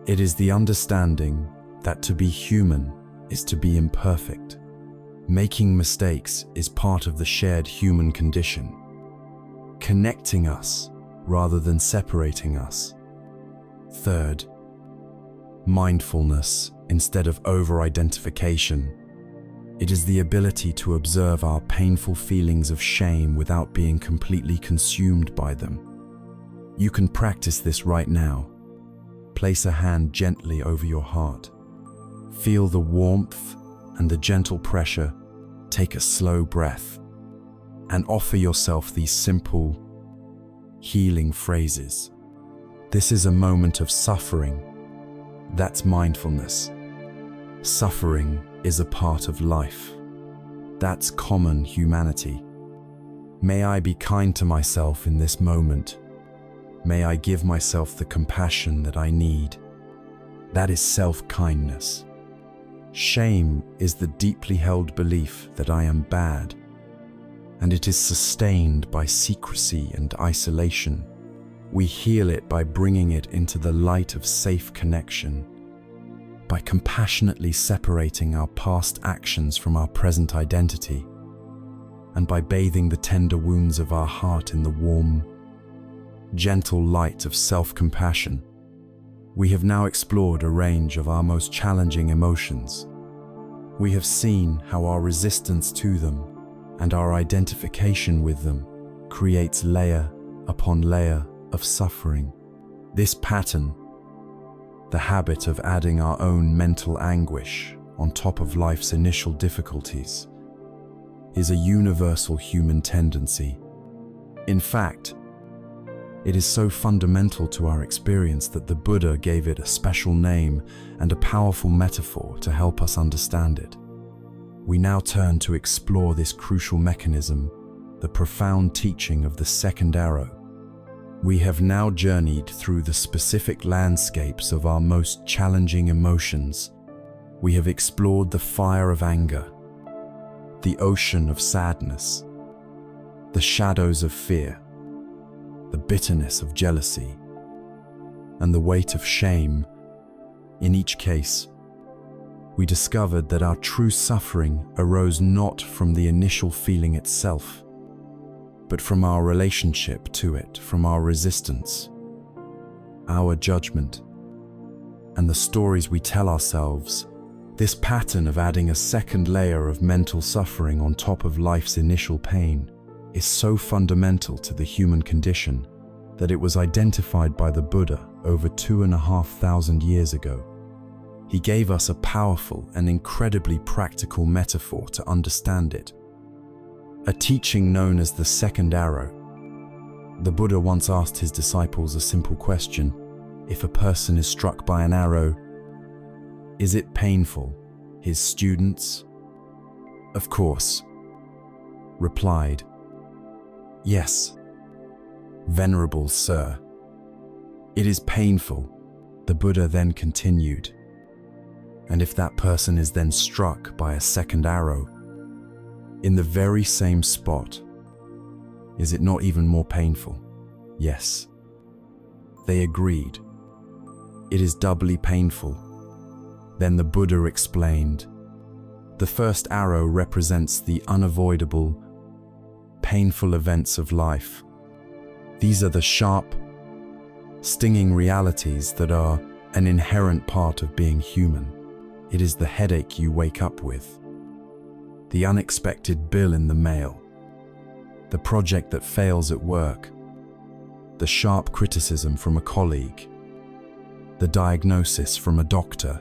It is the understanding that to be human is to be imperfect. Making mistakes is part of the shared human condition, connecting us rather than separating us. Third, mindfulness instead of over-identification. It is the ability to observe our painful feelings of shame without being completely consumed by them. You can practice this right now. Place a hand gently over your heart. Feel the warmth and the gentle pressure. Take a slow breath and offer yourself these simple, healing phrases. This is a moment of suffering. That's mindfulness. Suffering is a part of life. That's common humanity. May I be kind to myself in this moment. May I give myself the compassion that I need. That is self-kindness. Shame is the deeply held belief that I am bad, and it is sustained by secrecy and isolation. We heal it by bringing it into the light of safe connection, by compassionately separating our past actions from our present identity, and by bathing the tender wounds of our heart in the warm, gentle light of self-compassion. We have now explored a range of our most challenging emotions. We have seen how our resistance to them and our identification with them creates layer upon layer of suffering. This pattern, the habit of adding our own mental anguish on top of life's initial difficulties, is a universal human tendency. In fact, it is so fundamental to our experience that the Buddha gave it a special name and a powerful metaphor to help us understand it. We now turn to explore this crucial mechanism, the profound teaching of the second arrow. We have now journeyed through the specific landscapes of our most challenging emotions. We have explored the fire of anger, the ocean of sadness, the shadows of fear, the bitterness of jealousy, and the weight of shame. In each case, we discovered that our true suffering arose not from the initial feeling itself, but from our relationship to it, from our resistance, our judgment, and the stories we tell ourselves. This pattern of adding a second layer of mental suffering on top of life's initial pain is so fundamental to the human condition that it was identified by the Buddha over 2,500 years ago. He gave us a powerful and incredibly practical metaphor to understand it, a teaching known as the second arrow. The Buddha once asked his disciples a simple question: if a person is struck by an arrow, is it painful? His students, of course, replied, "Yes, Venerable Sir, it is painful." The Buddha then continued, "And if that person is then struck by a second arrow, in the very same spot, is it not even more painful?" Yes. They agreed. It is doubly painful. Then the Buddha explained, the first arrow represents the unavoidable, painful events of life. These are the sharp, stinging realities that are an inherent part of being human. It is the headache you wake up with, the unexpected bill in the mail, the project that fails at work, the sharp criticism from a colleague, the diagnosis from a doctor,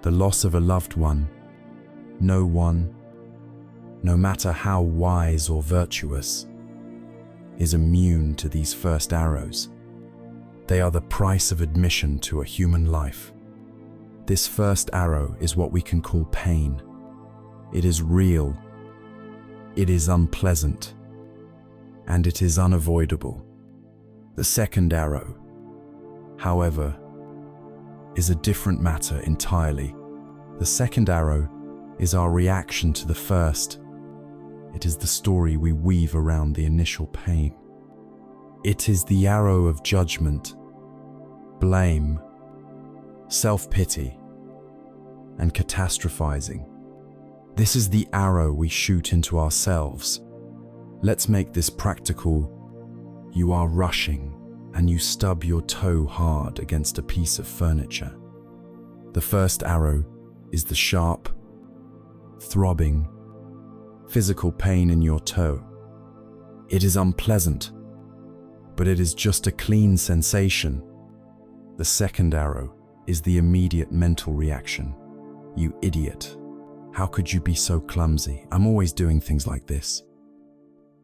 the loss of a loved one. No one, no matter how wise or virtuous, is immune to these first arrows. They are the price of admission to a human life. This first arrow is what we can call pain. It is real, it is unpleasant, and it is unavoidable. The second arrow, however, is a different matter entirely. The second arrow is our reaction to the first. It is the story we weave around the initial pain. It is the arrow of judgment, blame, self-pity, and catastrophizing. This is the arrow we shoot into ourselves. Let's make this practical. You are rushing and you stub your toe hard against a piece of furniture. The first arrow is the sharp, throbbing, physical pain in your toe. It is unpleasant, but it is just a clean sensation. The second arrow is the immediate mental reaction. You idiot. How could you be so clumsy? I'm always doing things like this.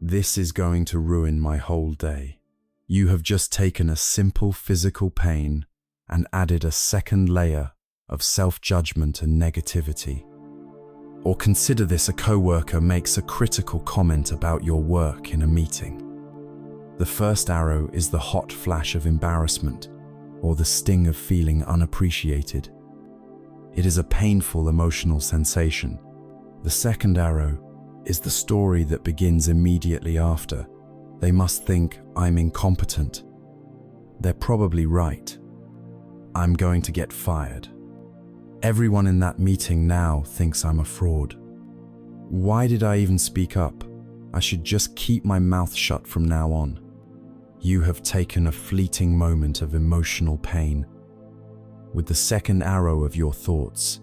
This is going to ruin my whole day. You have just taken a simple physical pain and added a second layer of self-judgment and negativity. Or consider this: a coworker makes a critical comment about your work in a meeting. The first arrow is the hot flash of embarrassment. or the sting of feeling unappreciated. It is a painful emotional sensation. The second arrow is the story that begins immediately after. They must think I'm incompetent. They're probably right. I'm going to get fired. Everyone in that meeting now thinks I'm a fraud. Why did I even speak up? I should just keep my mouth shut from now on. You have taken a fleeting moment of emotional pain. With the second arrow of your thoughts,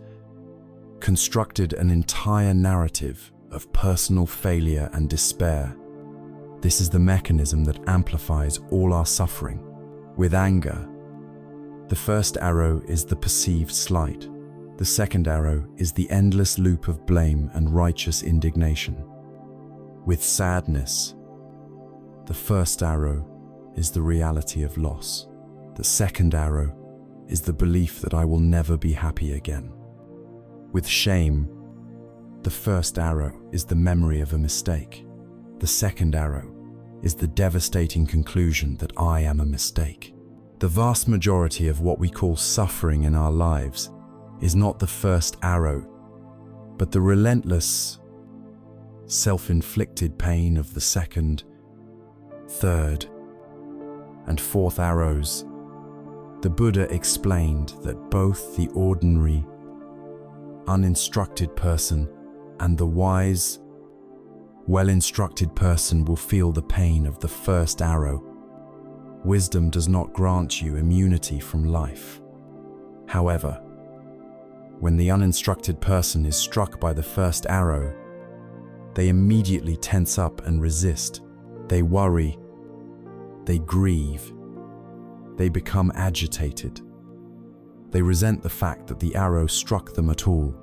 constructed an entire narrative of personal failure and despair. This is the mechanism that amplifies all our suffering. With anger, the first arrow is the perceived slight. The second arrow is the endless loop of blame and righteous indignation. With sadness, the first arrow is the reality of loss. The second arrow is the belief that I will never be happy again. With shame, the first arrow is the memory of a mistake. The second arrow is the devastating conclusion that I am a mistake. The vast majority of what we call suffering in our lives is not the first arrow, but the relentless, self-inflicted pain of the second, third, and fourth arrows. The Buddha explained that both the ordinary, uninstructed person and the wise, well-instructed person will feel the pain of the first arrow. Wisdom does not grant you immunity from life. However, when the uninstructed person is struck by the first arrow, they immediately tense up and resist. They worry, they grieve, they become agitated. They resent the fact that the arrow struck them at all.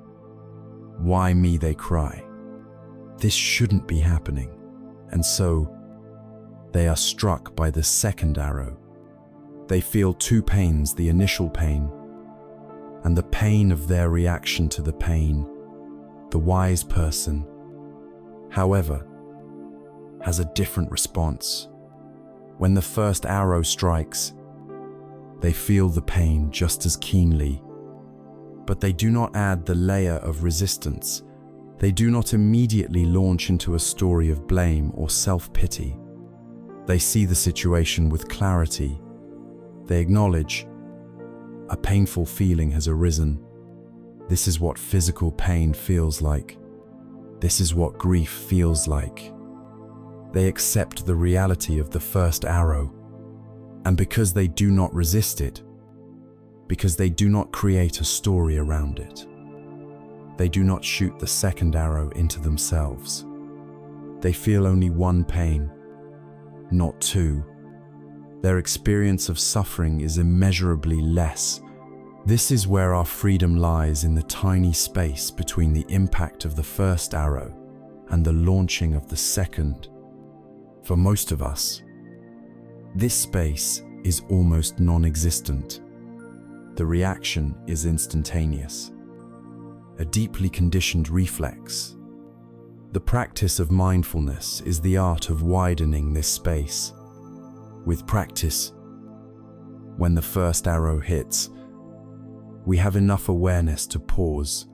Why me, they cry. This shouldn't be happening. And so, they are struck by the second arrow. They feel two pains, the initial pain and the pain of their reaction to the pain. The wise person, however, has a different response. When the first arrow strikes, they feel the pain just as keenly, but they do not add the layer of resistance. They do not immediately launch into a story of blame or self-pity. They see the situation with clarity. They acknowledge a painful feeling has arisen. This is what physical pain feels like. This is what grief feels like. They accept the reality of the first arrow. And because they do not resist it, because they do not create a story around it, they do not shoot the second arrow into themselves. They feel only one pain, not two. Their experience of suffering is immeasurably less. This is where our freedom lies, in the tiny space between the impact of the first arrow and the launching of the second. For most of us, this space is almost non-existent. The reaction is instantaneous, a deeply conditioned reflex. The practice of mindfulness is the art of widening this space. With practice, when the first arrow hits, we have enough awareness to pause.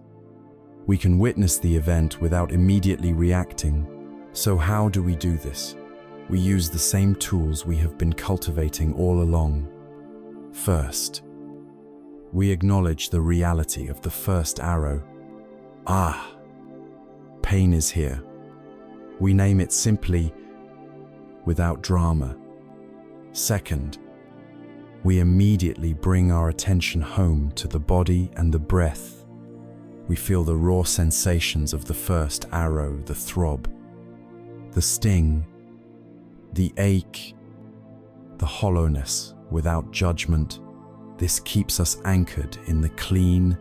We can witness the event without immediately reacting. So how do we do this? We use the same tools we have been cultivating all along. First, we acknowledge the reality of the first arrow. Pain is here. We name it simply, without drama. Second, we immediately bring our attention home to the body and the breath. We feel the raw sensations of the first arrow, the throb, the sting, the ache, the hollowness, without judgment. This keeps us anchored in the clean,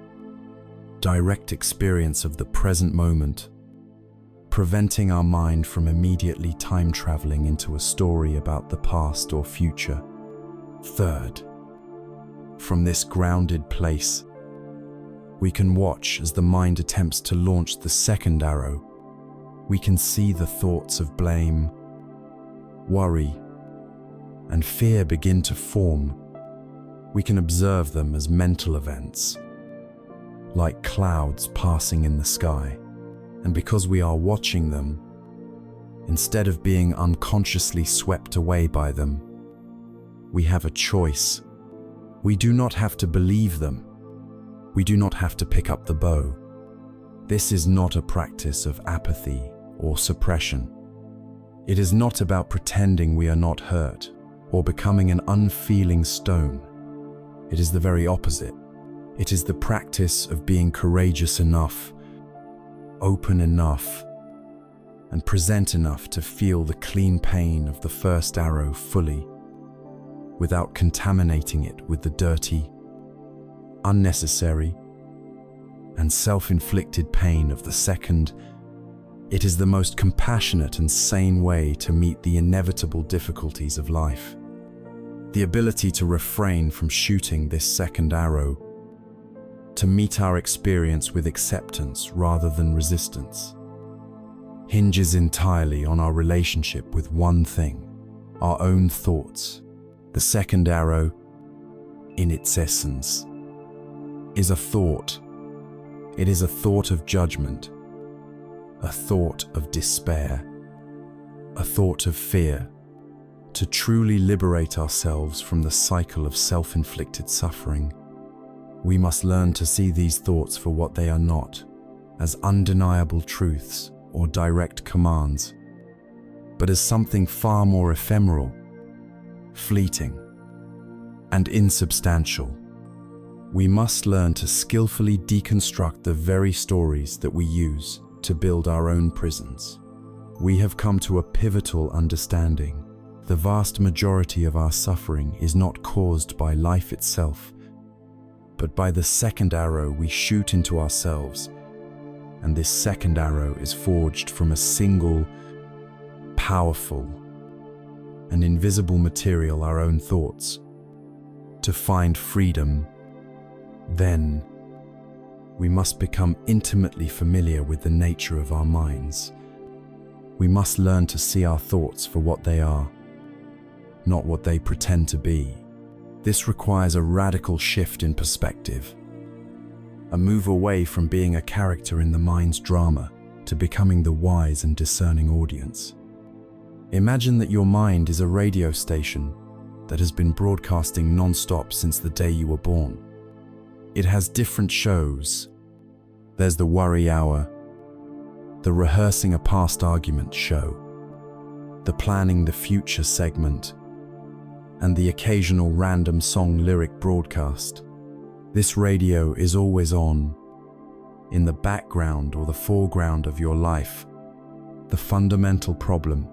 direct experience of the present moment, preventing our mind from immediately time traveling into a story about the past or future. Third, from this grounded place, we can watch as the mind attempts to launch the second arrow. We can see the thoughts of blame, worry, and fear begin to form. We can observe them as mental events, like clouds passing in the sky. And because we are watching them, instead of being unconsciously swept away by them, we have a choice. We do not have to believe them. We do not have to pick up the bow. This is not a practice of apathy or suppression. It is not about pretending we are not hurt or becoming an unfeeling stone. It is the very opposite. It is the practice of being courageous enough, open enough, and present enough to feel the clean pain of the first arrow fully, without contaminating it with the dirty, unnecessary, and self-inflicted pain of the second. It is the most compassionate and sane way to meet the inevitable difficulties of life. The ability to refrain from shooting this second arrow, to meet our experience with acceptance rather than resistance, hinges entirely on our relationship with one thing, our own thoughts. The second arrow, in its essence, is a thought. It is a thought of judgment, a thought of despair, a thought of fear. To truly liberate ourselves from the cycle of self-inflicted suffering, we must learn to see these thoughts for what they are not, as undeniable truths or direct commands, but as something far more ephemeral, fleeting, and insubstantial. We must learn to skillfully deconstruct the very stories that we use to build our own prisons. We have come to a pivotal understanding. The vast majority of our suffering is not caused by life itself, but by the second arrow we shoot into ourselves. And this second arrow is forged from a single, powerful, and invisible material, our own thoughts. To find freedom, then, we must become intimately familiar with the nature of our minds. We must learn to see our thoughts for what they are, not what they pretend to be. This requires a radical shift in perspective, a move away from being a character in the mind's drama to becoming the wise and discerning audience. Imagine that your mind is a radio station that has been broadcasting non-stop since the day you were born. It has different shows. There's the worry hour, the rehearsing a past argument show, the planning the future segment, and the occasional random song lyric broadcast. This radio is always on, in the background or the foreground of your life. The fundamental problem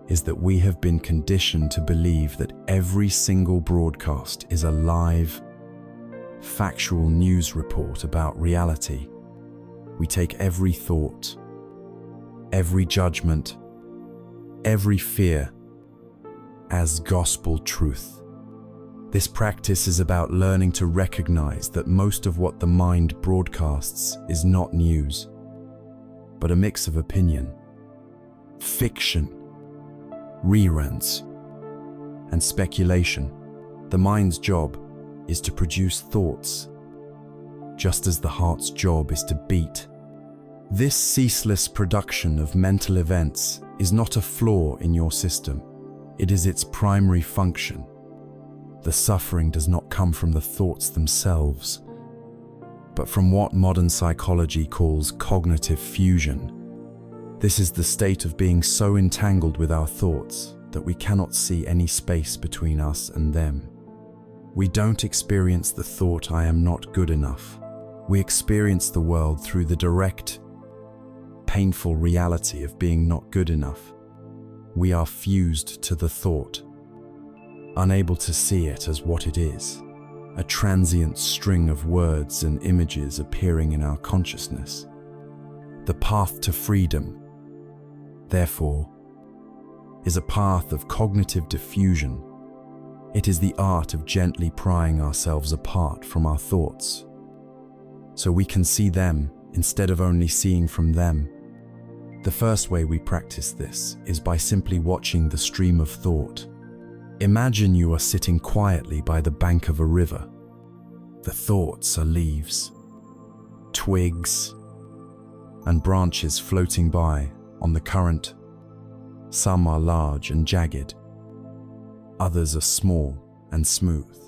is that we have been conditioned to believe that every single broadcast is a live, factual news report about reality. We take every thought, every judgment, every fear as gospel truth. This practice is about learning to recognize that most of what the mind broadcasts is not news, but a mix of opinion, fiction, reruns, and speculation. The mind's job is to produce thoughts, just as the heart's job is to beat. This ceaseless production of mental events is not a flaw in your system. It is its primary function. The suffering does not come from the thoughts themselves, but from what modern psychology calls cognitive fusion. This is the state of being so entangled with our thoughts that we cannot see any space between us and them. We don't experience the thought, "I am not good enough." We experience the world through the direct, painful reality of being not good enough. We are fused to the thought, unable to see it as what it is, a transient string of words and images appearing in our consciousness. The path to freedom, therefore, is a path of cognitive diffusion. It is the art of gently prying ourselves apart from our thoughts, so we can see them instead of only seeing from them. The first way we practice this is by simply watching the stream of thought. Imagine you are sitting quietly by the bank of a river. The thoughts are leaves, twigs, and branches floating by on the current. Some are large and jagged. Others are small and smooth.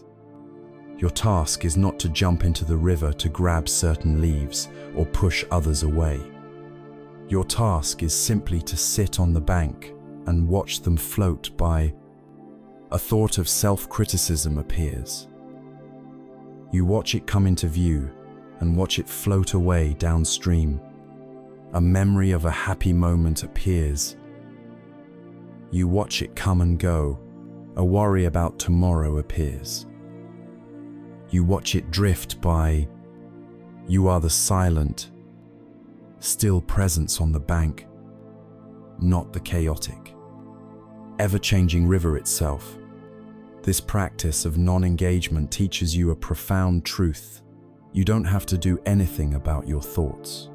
Your task is not to jump into the river to grab certain leaves or push others away. Your task is simply to sit on the bank and watch them float by. A thought of self-criticism appears. You watch it come into view and watch it float away downstream. A memory of a happy moment appears. You watch it come and go. A worry about tomorrow appears. You watch it drift by. You are the silent, still presence on the bank, not the chaotic, ever-changing river itself. This practice of non-engagement teaches you a profound truth. You don't have to do anything about your thoughts.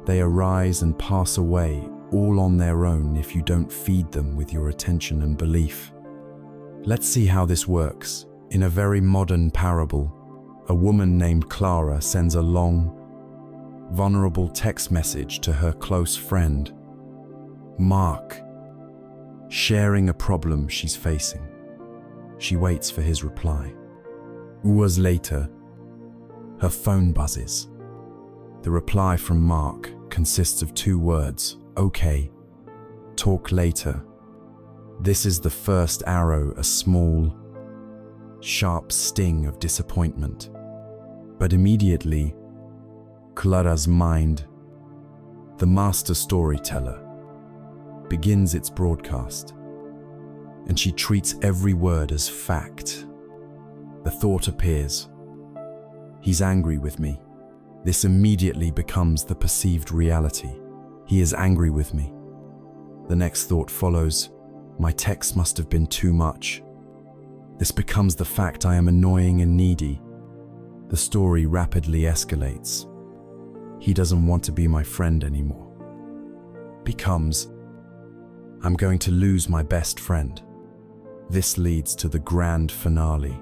They arise and pass away all on their own if you don't feed them with your attention and belief. Let's see how this works. In a very modern parable, a woman named Clara sends a long, vulnerable text message to her close friend, Mark, sharing a problem she's facing. She waits for his reply. Hours later, her phone buzzes. The reply from Mark consists of 2 words, okay, talk later. This is the first arrow, a small, sharp sting of disappointment. But immediately, Clara's mind, the master storyteller, begins its broadcast, and she treats every word as fact. The thought appears, he's angry with me. This immediately becomes the perceived reality. He is angry with me. The next thought follows, my text must have been too much. This becomes the fact, I am annoying and needy. The story rapidly escalates. He doesn't want to be my friend anymore. Becomes, I'm going to lose my best friend. This leads to the grand finale.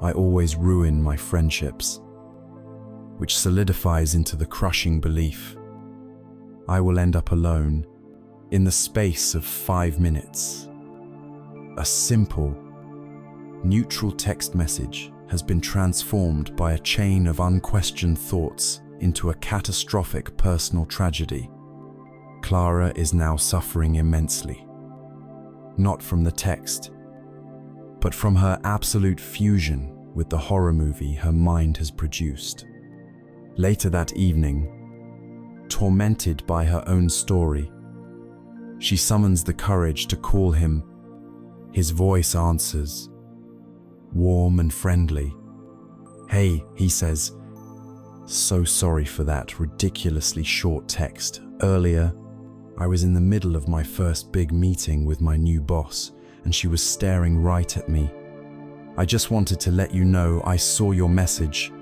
I always ruin my friendships, which solidifies into the crushing belief. I will end up alone in the space of 5 minutes. A simple, neutral text message has been transformed by a chain of unquestioned thoughts into a catastrophic personal tragedy. Clara is now suffering immensely. Not from the text, but from her absolute fusion with the horror movie her mind has produced. Later that evening, tormented by her own story, she summons the courage to call him. His voice answers, warm and friendly. Hey, he says, so sorry for that ridiculously short text. Earlier, I was in the middle of my first big meeting with my new boss, and she was staring right at me. I just wanted to let you know I saw your message.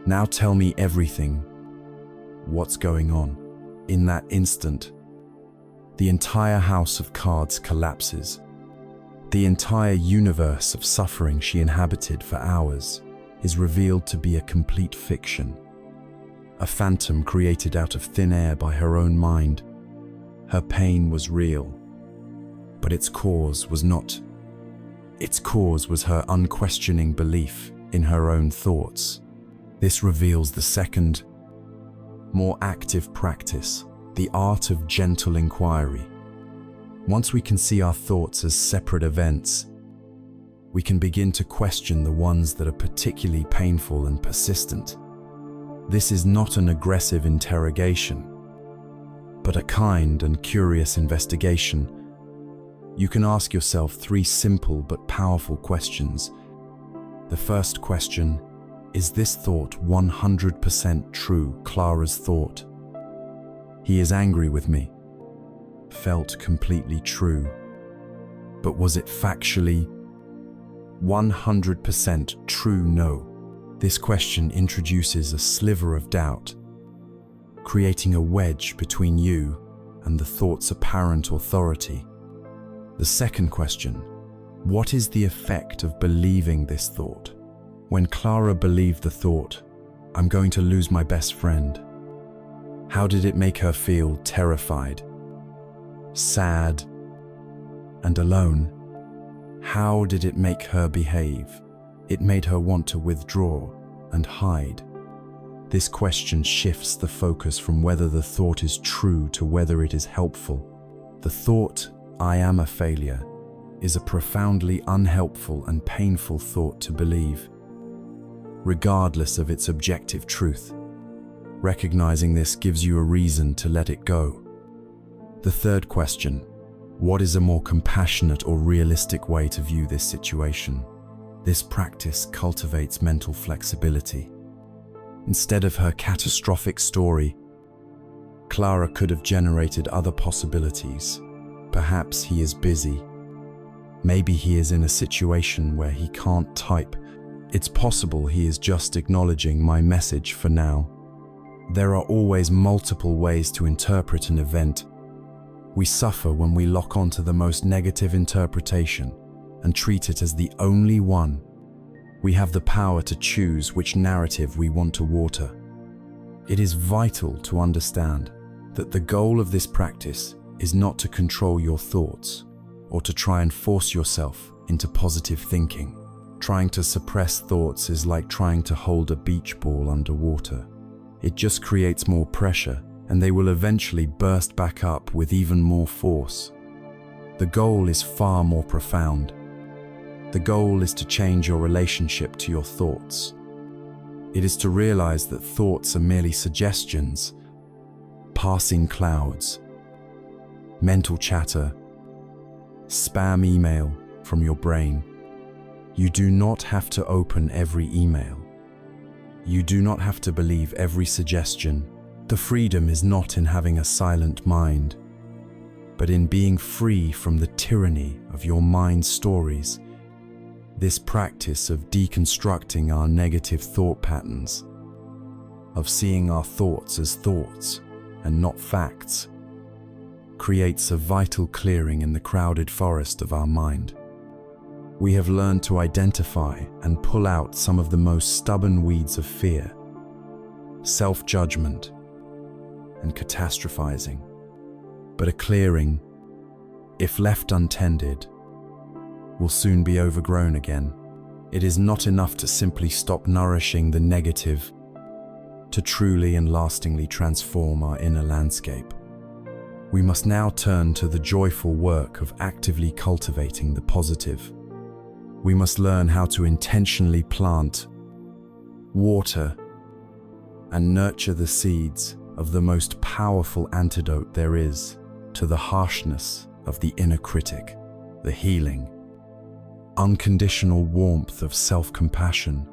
Now tell me everything. What's going on? In that instant, the entire house of cards collapses. The entire universe of suffering she inhabited for hours is revealed to be a complete fiction. A phantom created out of thin air by her own mind. Her pain was real, but its cause was not. Its cause was her unquestioning belief in her own thoughts. This reveals the second, more active practice, the art of gentle inquiry. Once we can see our thoughts as separate events, we can begin to question the ones that are particularly painful and persistent. This is not an aggressive interrogation, but a kind and curious investigation. You can ask yourself 3 simple but powerful questions. The first question, is this thought 100% true? Clara's thought, he is angry with me, felt completely true. But was it factually 100% true? No. This question introduces a sliver of doubt, creating a wedge between you and the thought's apparent authority. The second question, what is the effect of believing this thought? When Clara believed the thought, "I'm going to lose my best friend," how did it make her feel? Terrified, sad, and alone. How did it make her behave? It made her want to withdraw and hide. This question shifts the focus from whether the thought is true to whether it is helpful. The thought, "I am a failure," is a profoundly unhelpful and painful thought to believe, regardless of its objective truth. Recognizing this gives you a reason to let it go. The third question: what is a more compassionate or realistic way to view this situation? This practice cultivates mental flexibility. Instead of her catastrophic story, Clara could have generated other possibilities. Perhaps he is busy. Maybe he is in a situation where he can't type. It's possible he is just acknowledging my message for now. There are always multiple ways to interpret an event. We suffer when we lock onto the most negative interpretation and treat it as the only one. We have the power to choose which narrative we want to water. It is vital to understand that the goal of this practice is not to control your thoughts or to try and force yourself into positive thinking. Trying to suppress thoughts is like trying to hold a beach ball underwater. It just creates more pressure, and they will eventually burst back up with even more force. The goal is far more profound. The goal is to change your relationship to your thoughts. It is to realize that thoughts are merely suggestions, passing clouds, mental chatter, spam email from your brain. You do not have to open every email. You do not have to believe every suggestion. The freedom is not in having a silent mind, but in being free from the tyranny of your mind's stories. This practice of deconstructing our negative thought patterns, of seeing our thoughts as thoughts and not facts, creates a vital clearing in the crowded forest of our mind. We have learned to identify and pull out some of the most stubborn weeds of fear, self-judgment, and catastrophizing. But a clearing, if left untended, will soon be overgrown again. It is not enough to simply stop nourishing the negative to truly and lastingly transform our inner landscape. We must now turn to the joyful work of actively cultivating the positive. We must learn how to intentionally plant, water, and nurture the seeds of the most powerful antidote there is to the harshness of the inner critic, the healing, unconditional warmth of self-compassion.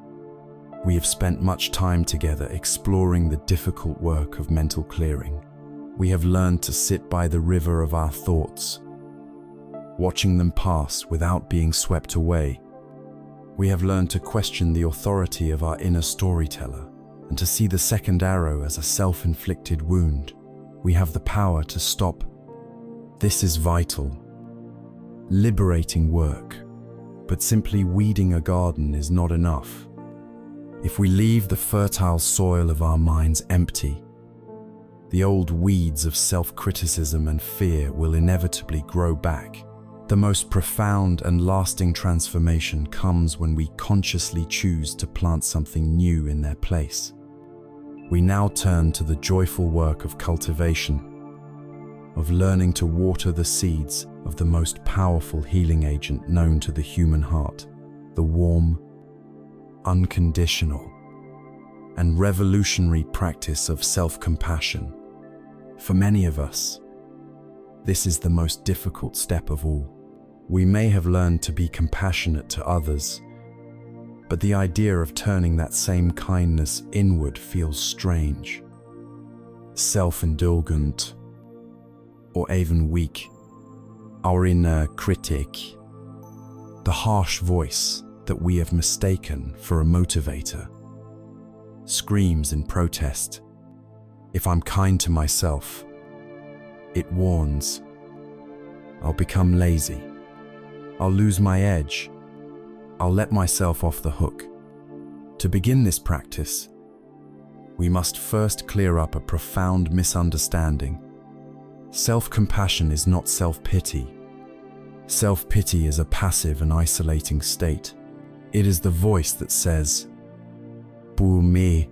We have spent much time together exploring the difficult work of mental clearing. We have learned to sit by the river of our thoughts, watching them pass without being swept away. We have learned to question the authority of our inner storyteller and to see the second arrow as a self-inflicted wound. We have the power to stop. This is vital, liberating work, but simply weeding a garden is not enough. If we leave the fertile soil of our minds empty, the old weeds of self-criticism and fear will inevitably grow back. The most profound and lasting transformation comes when we consciously choose to plant something new in their place. We now turn to the joyful work of cultivation, of learning to water the seeds of the most powerful healing agent known to the human heart, the warm, unconditional, and revolutionary practice of self-compassion. For many of us, this is the most difficult step of all. We may have learned to be compassionate to others, but the idea of turning that same kindness inward feels strange, self-indulgent, or even weak. Our inner critic, the harsh voice that we have mistaken for a motivator, screams in protest. If I'm kind to myself, it warns, I'll become lazy. I'll lose my edge. I'll let myself off the hook. To begin this practice, we must first clear up a profound misunderstanding. Self-compassion is not self-pity. Self-pity is a passive and isolating state. It is the voice that says, "Pour me,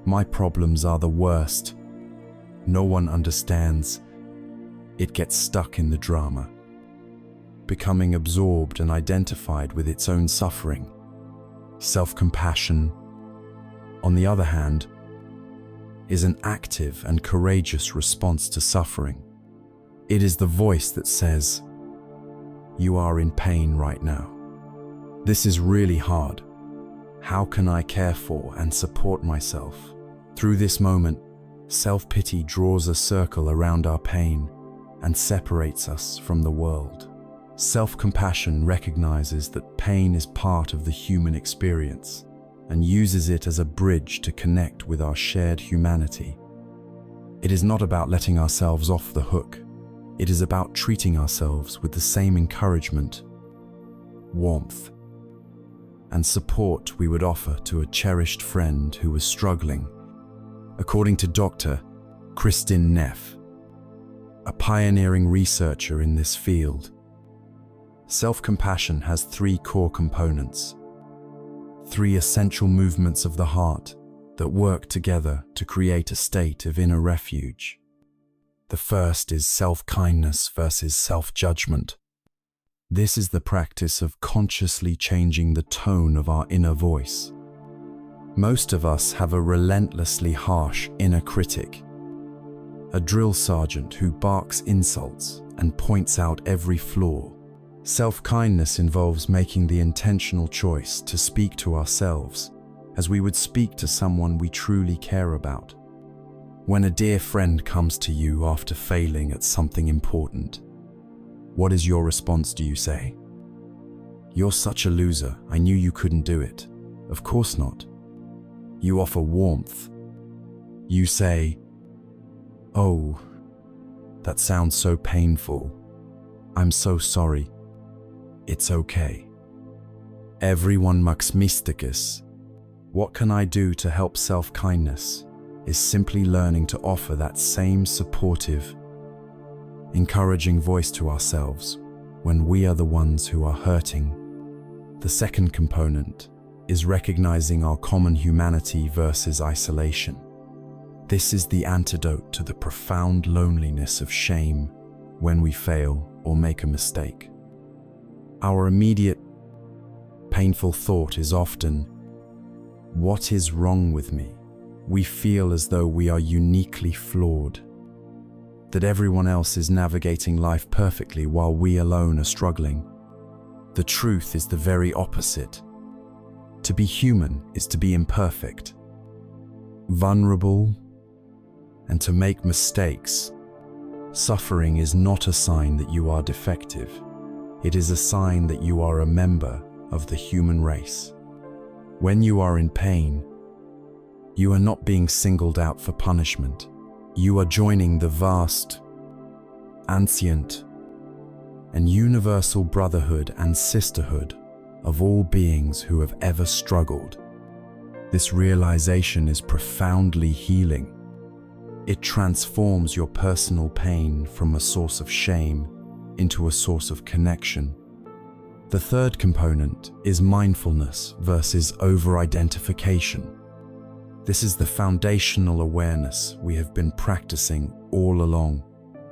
my problems are the worst. No one understands." It gets stuck in the drama, becoming absorbed and identified with its own suffering. Self-compassion, on the other hand, is an active and courageous response to suffering. It is the voice that says, "You are in pain right now. This is really hard. How can I care for and support myself?" Through this moment, self-pity draws a circle around our pain and separates us from the world. Self-compassion recognizes that pain is part of the human experience and uses it as a bridge to connect with our shared humanity. It is not about letting ourselves off the hook. It is about treating ourselves with the same encouragement, warmth, and support we would offer to a cherished friend who was struggling. According to Dr. Kristin Neff, a pioneering researcher in this field, self-compassion has three core components, three essential movements of the heart that work together to create a state of inner refuge. The first is self-kindness versus self-judgment. This is the practice of consciously changing the tone of our inner voice. Most of us have a relentlessly harsh inner critic, a drill sergeant who barks insults and points out every flaw. Self-kindness involves making the intentional choice to speak to ourselves as we would speak to someone we truly care about. When a dear friend comes to you after failing at something important, what is your response, do you say? "You're such a loser, I knew you couldn't do it." Of course not. You offer warmth. You say, "Oh, that sounds so painful. I'm so sorry. It's okay. Everyone makes mistakes." What can I do to help self-kindness is simply learning to offer that same supportive, encouraging voice to ourselves when we are the ones who are hurting. The second component is recognizing our common humanity versus isolation. This is the antidote to the profound loneliness of shame when we fail or make a mistake. Our immediate, painful thought is often, "What is wrong with me?" We feel as though we are uniquely flawed, that everyone else is navigating life perfectly while we alone are struggling. The truth is the very opposite. To be human is to be imperfect, vulnerable, and to make mistakes. Suffering is not a sign that you are defective. It is a sign that you are a member of the human race. When you are in pain, you are not being singled out for punishment. You are joining the vast, ancient, and universal brotherhood and sisterhood of all beings who have ever struggled. This realization is profoundly healing. It transforms your personal pain from a source of shame into a source of connection. The third component is mindfulness versus over-identification. This is the foundational awareness we have been practicing all along.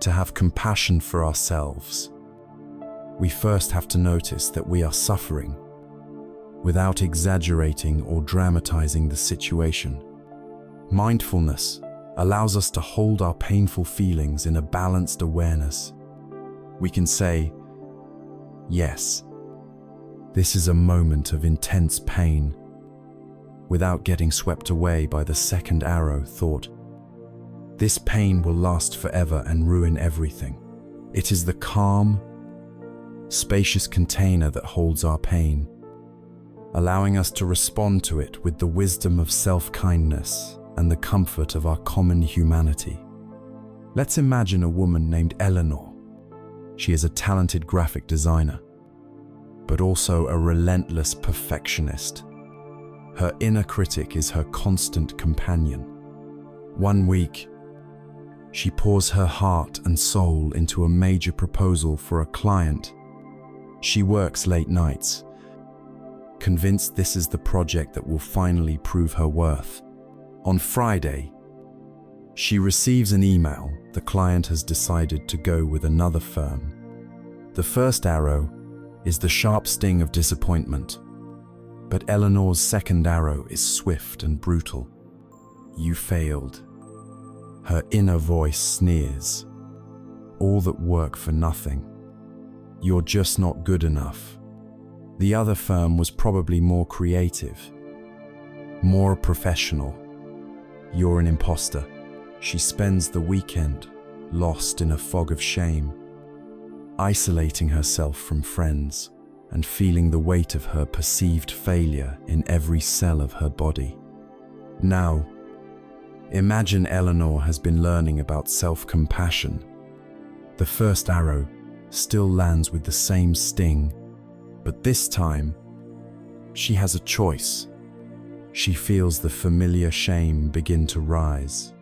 To have compassion for ourselves, we first have to notice that we are suffering without exaggerating or dramatizing the situation. Mindfulness allows us to hold our painful feelings in a balanced awareness. We can say, "Yes, this is a moment of intense pain," without getting swept away by the second arrow thought, "This pain will last forever and ruin everything." It is the calm, spacious container that holds our pain, allowing us to respond to it with the wisdom of self-kindness and the comfort of our common humanity. Let's imagine a woman named Eleanor. She is a talented graphic designer, but also a relentless perfectionist. Her inner critic is her constant companion. One week, she pours her heart and soul into a major proposal for a client. She works late nights, convinced this is the project that will finally prove her worth. On Friday, she receives an email. The client has decided to go with another firm. The first arrow is the sharp sting of disappointment, but Eleanor's second arrow is swift and brutal. You failed. Her inner voice sneers. All that work for nothing. You're just not good enough. The other firm was probably more creative, more professional. You're an imposter. She spends the weekend lost in a fog of shame, isolating herself from friends and feeling the weight of her perceived failure in every cell of her body. Now, imagine Eleanor has been learning about self-compassion. The first arrow still lands with the same sting, but this time, she has a choice. She feels the familiar shame begin to rise.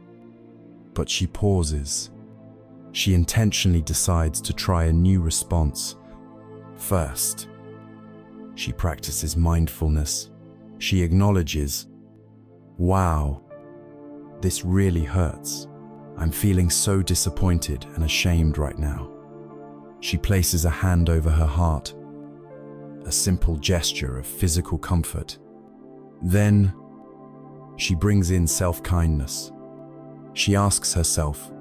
But she pauses. She intentionally decides to try a new response. First, she practices mindfulness. She acknowledges, wow, this really hurts. I'm feeling so disappointed and ashamed right now. She places a hand over her heart, a simple gesture of physical comfort. Then, she brings in self-kindness. She asks herself,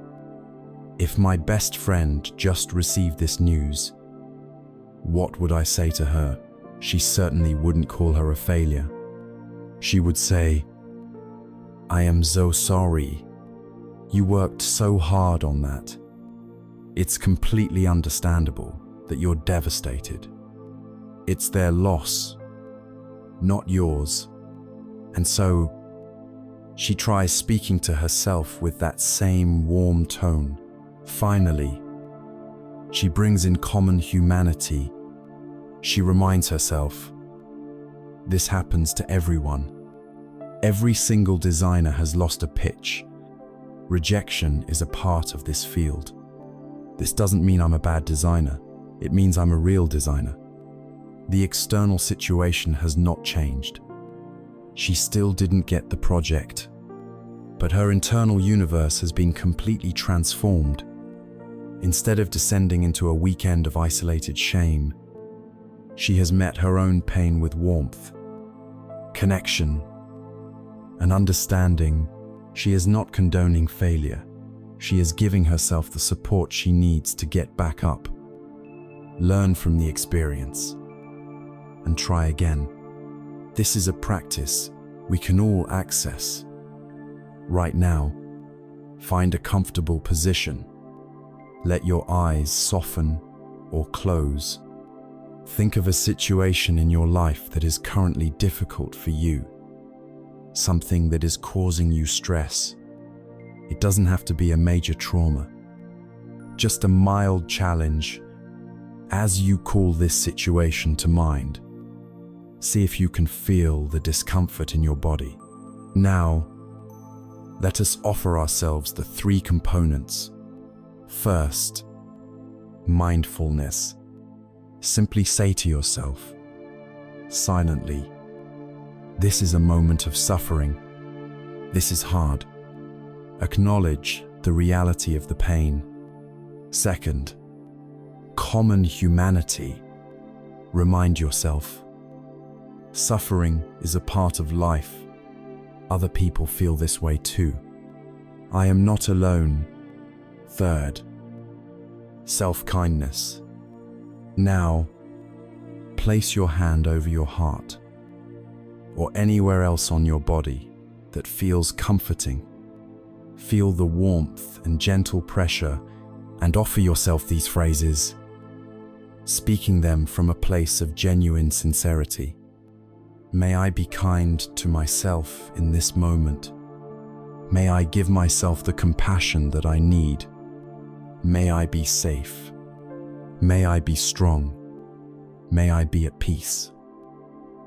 if my best friend just received this news, what would I say to her? She certainly wouldn't call her a failure. She would say, I am so sorry. You worked so hard on that. It's completely understandable that you're devastated. It's their loss, not yours. And so, she tries speaking to herself with that same warm tone. Finally, she brings in common humanity. She reminds herself, this happens to everyone. Every single designer has lost a pitch. Rejection is a part of this field. This doesn't mean I'm a bad designer. It means I'm a real designer. The external situation has not changed. She still didn't get the project, but her internal universe has been completely transformed. Instead of descending into a weekend of isolated shame, she has met her own pain with warmth, connection, and understanding. She is not condoning failure. She is giving herself the support she needs to get back up, learn from the experience, and try again. This is a practice we can all access. Right now, find a comfortable position. Let your eyes soften or close. Think of a situation in your life that is currently difficult for you, something that is causing you stress. It doesn't have to be a major trauma, just a mild challenge. As you call this situation to mind, see if you can feel the discomfort in your body. Now, let us offer ourselves the 3 components. First, mindfulness. Simply say to yourself, silently, this is a moment of suffering. This is hard. Acknowledge the reality of the pain. Second, common humanity. Remind yourself, suffering is a part of life. Other people feel this way too. I am not alone. Third, self-kindness. Now, place your hand over your heart or anywhere else on your body that feels comforting. Feel the warmth and gentle pressure and offer yourself these phrases, speaking them from a place of genuine sincerity. May I be kind to myself in this moment. May I give myself the compassion that I need. May I be safe. May I be strong. May I be at peace.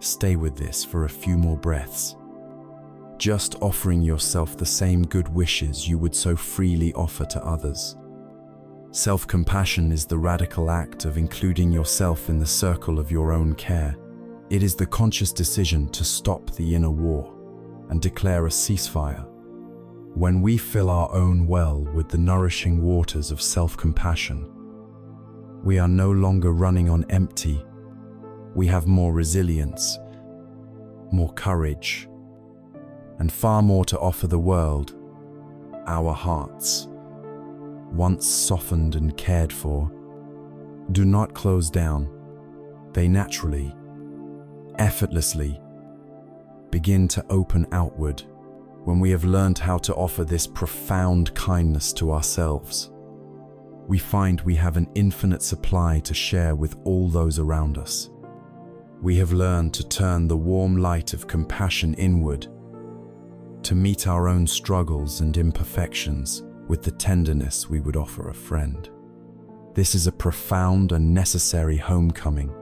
Stay with this for a few more breaths, just offering yourself the same good wishes you would so freely offer to others. Self-compassion is the radical act of including yourself in the circle of your own care. It is the conscious decision to stop the inner war and declare a ceasefire. When we fill our own well with the nourishing waters of self-compassion, we are no longer running on empty. We have more resilience, more courage, and far more to offer the world. Our hearts, once softened and cared for, do not close down. They naturally, effortlessly, begin to open outward when we have learned how to offer this profound kindness to ourselves. We find we have an infinite supply to share with all those around us. We have learned to turn the warm light of compassion inward, to meet our own struggles and imperfections with the tenderness we would offer a friend. This is a profound and necessary homecoming.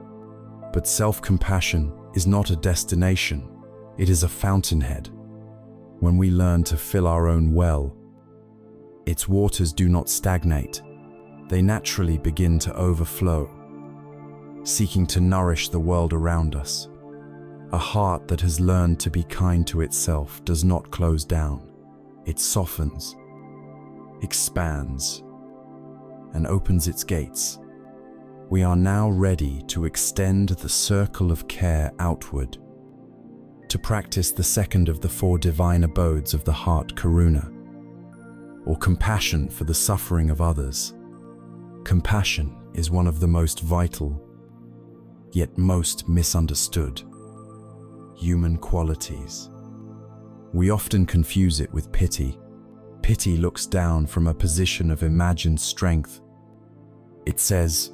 But self-compassion is not a destination, it is a fountainhead. When we learn to fill our own well, its waters do not stagnate. They naturally begin to overflow, seeking to nourish the world around us. A heart that has learned to be kind to itself does not close down. It softens, expands, and opens its gates. We are now ready to extend the circle of care outward, to practice the second of the 4 divine abodes of the heart, karuna, or compassion for the suffering of others. Compassion is one of the most vital, yet most misunderstood, human qualities. We often confuse it with pity. Pity looks down from a position of imagined strength. It says,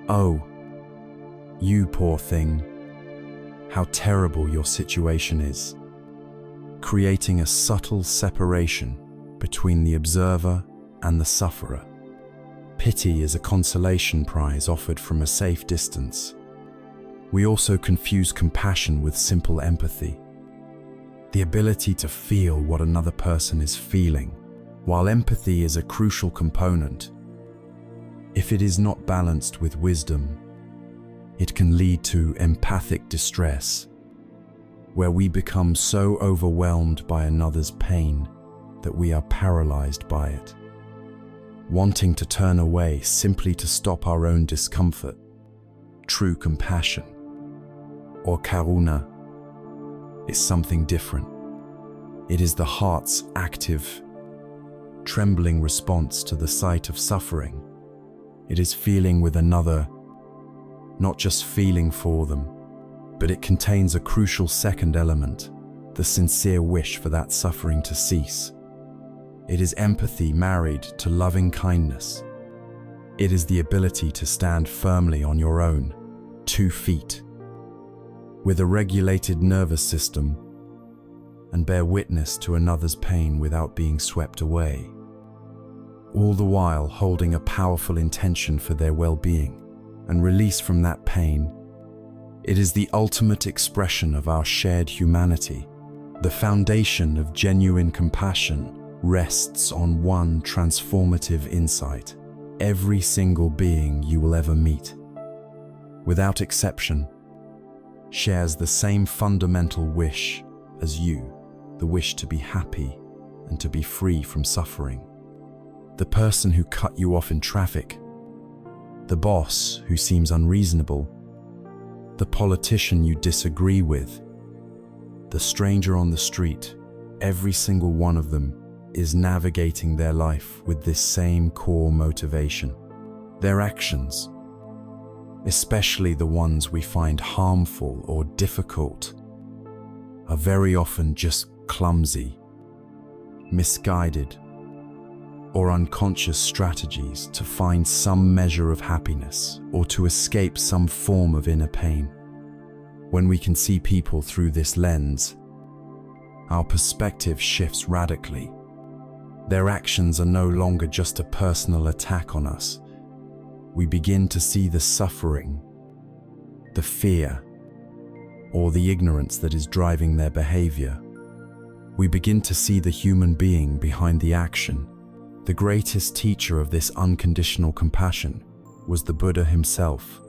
"Oh, you poor thing, how terrible your situation is," creating a subtle separation between the observer and the sufferer. Pity is a consolation prize offered from a safe distance. We also confuse compassion with simple empathy, the ability to feel what another person is feeling. While empathy is a crucial component, if it is not balanced with wisdom, it can lead to empathic distress, where we become so overwhelmed by another's pain that we are paralyzed by it, wanting to turn away simply to stop our own discomfort. True compassion, or karuna, is something different. It is the heart's active, trembling response to the sight of suffering. It is feeling with another, not just feeling for them, but it contains a crucial second element, the sincere wish for that suffering to cease. It is empathy married to loving kindness. It is the ability to stand firmly on your own 2 feet, with a regulated nervous system, and bear witness to another's pain without being swept away, all the while holding a powerful intention for their well-being and release from that pain. It is the ultimate expression of our shared humanity. The foundation of genuine compassion rests on one transformative insight. Every single being you will ever meet, without exception, shares the same fundamental wish as you, the wish to be happy and to be free from suffering. The person who cut you off in traffic, the boss who seems unreasonable, the politician you disagree with, the stranger on the street, every single one of them is navigating their life with this same core motivation. Their actions, especially the ones we find harmful or difficult, are very often just clumsy, misguided, or unconscious strategies to find some measure of happiness or to escape some form of inner pain. When we can see people through this lens, our perspective shifts radically. Their actions are no longer just a personal attack on us. We begin to see the suffering, the fear, or the ignorance that is driving their behavior. We begin to see the human being behind the action. The greatest teacher of this unconditional compassion was the Buddha himself.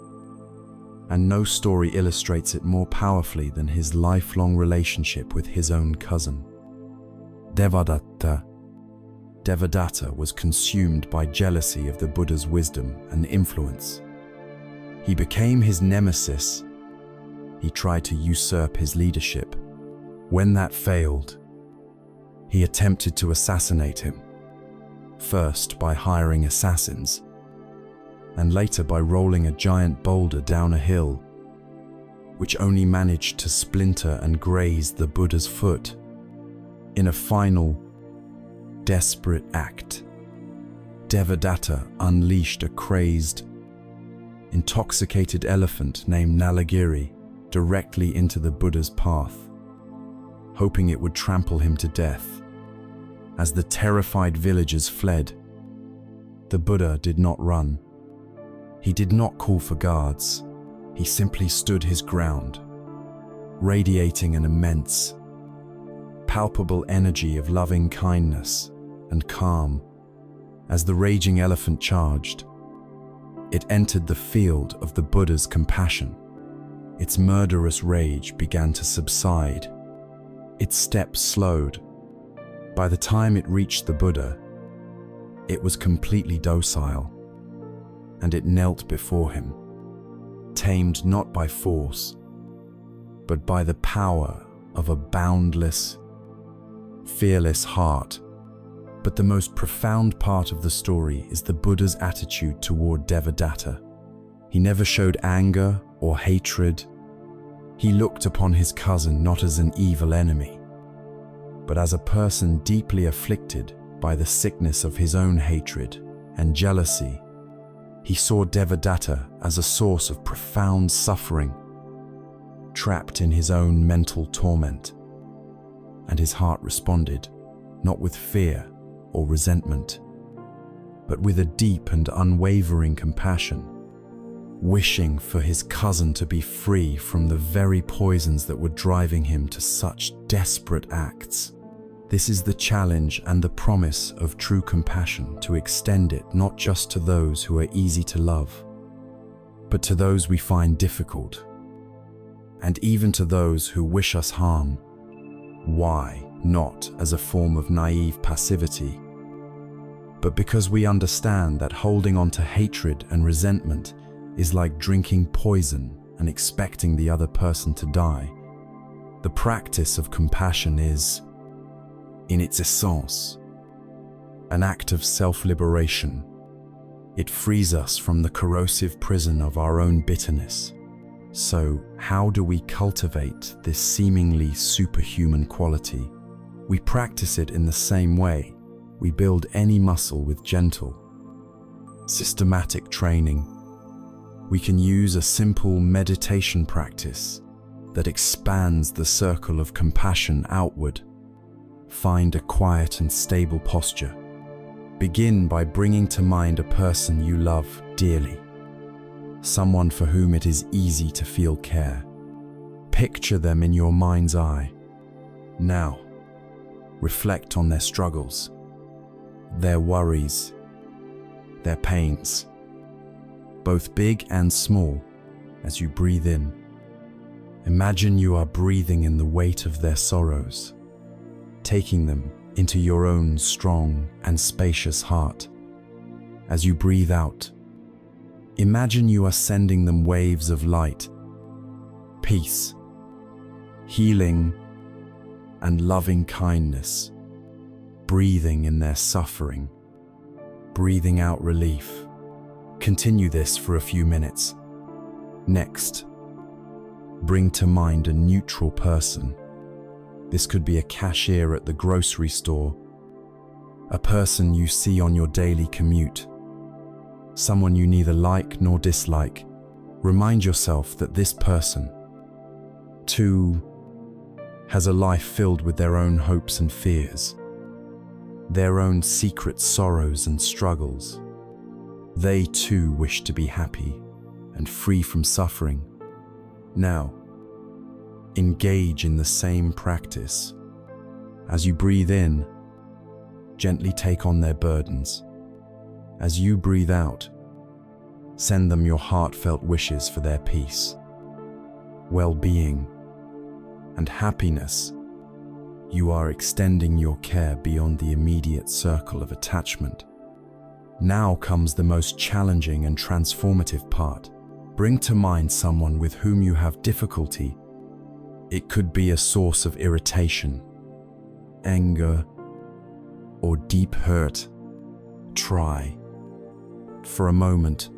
And no story illustrates it more powerfully than his lifelong relationship with his own cousin. Devadatta was consumed by jealousy of the Buddha's wisdom and influence. He became his nemesis. He tried to usurp his leadership. When that failed, he attempted to assassinate him, first by hiring assassins, and later by rolling a giant boulder down a hill, which only managed to splinter and graze the Buddha's foot. In a final, desperate act, Devadatta unleashed a crazed, intoxicated elephant named Nalagiri directly into the Buddha's path, hoping it would trample him to death. As the terrified villagers fled, the Buddha did not run. He did not call for guards. He simply stood his ground, radiating an immense, palpable energy of loving kindness and calm. As the raging elephant charged, it entered the field of the Buddha's compassion. Its murderous rage began to subside. Its steps slowed. By the time it reached the Buddha, it was completely docile, and it knelt before him, tamed not by force, but by the power of a boundless, fearless heart. But the most profound part of the story is the Buddha's attitude toward Devadatta. He never showed anger or hatred. He looked upon his cousin not as an evil enemy, but as a person deeply afflicted by the sickness of his own hatred and jealousy. He saw Devadatta as a source of profound suffering, trapped in his own mental torment, and his heart responded, not with fear or resentment, but with a deep and unwavering compassion, wishing for his cousin to be free from the very poisons that were driving him to such desperate acts. This is the challenge and the promise of true compassion, to extend it not just to those who are easy to love, but to those we find difficult, and even to those who wish us harm. Why? Not as a form of naive passivity, but because we understand that holding on to hatred and resentment is like drinking poison and expecting the other person to die. The practice of compassion is, in its essence, an act of self-liberation. It frees us from the corrosive prison of our own bitterness. So, how do we cultivate this seemingly superhuman quality? We practice it in the same way we build any muscle with gentle, systematic training. We can use a simple meditation practice that expands the circle of compassion outward. Find a quiet and stable posture. Begin by bringing to mind a person you love dearly, someone for whom it is easy to feel care. Picture them in your mind's eye. Now, reflect on their struggles, their worries, their pains, both big and small. As you breathe in, imagine you are breathing in the weight of their sorrows, taking them into your own strong and spacious heart. As you breathe out, imagine you are sending them waves of light, peace, healing, and loving kindness, breathing in their suffering, breathing out relief. Continue this for a few minutes. Next, bring to mind a neutral person. This could be a cashier at the grocery store, a person you see on your daily commute, someone you neither like nor dislike. Remind yourself that this person, too, has a life filled with their own hopes and fears, their own secret sorrows and struggles. They too wish to be happy and free from suffering. Now, engage in the same practice. As you breathe in, gently take on their burdens. As you breathe out, send them your heartfelt wishes for their peace, well-being, and happiness. You are extending your care beyond the immediate circle of attachment. Now comes the most challenging and transformative part. Bring to mind someone with whom you have difficulty. It could be a source of irritation, anger, or deep hurt. Try, for a moment,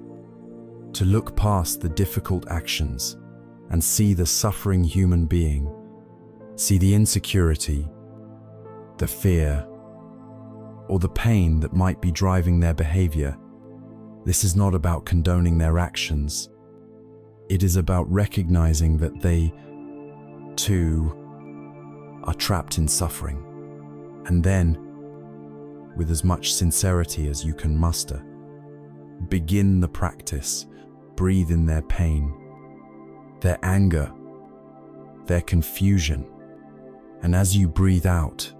to look past the difficult actions and see the suffering human being. See the insecurity, the fear, or the pain that might be driving their behavior. This is not about condoning their actions. It is about recognizing that they, too, are trapped in suffering. And then, with as much sincerity as you can muster, begin the practice. Breathe in their pain, their anger, their confusion. And as you breathe out,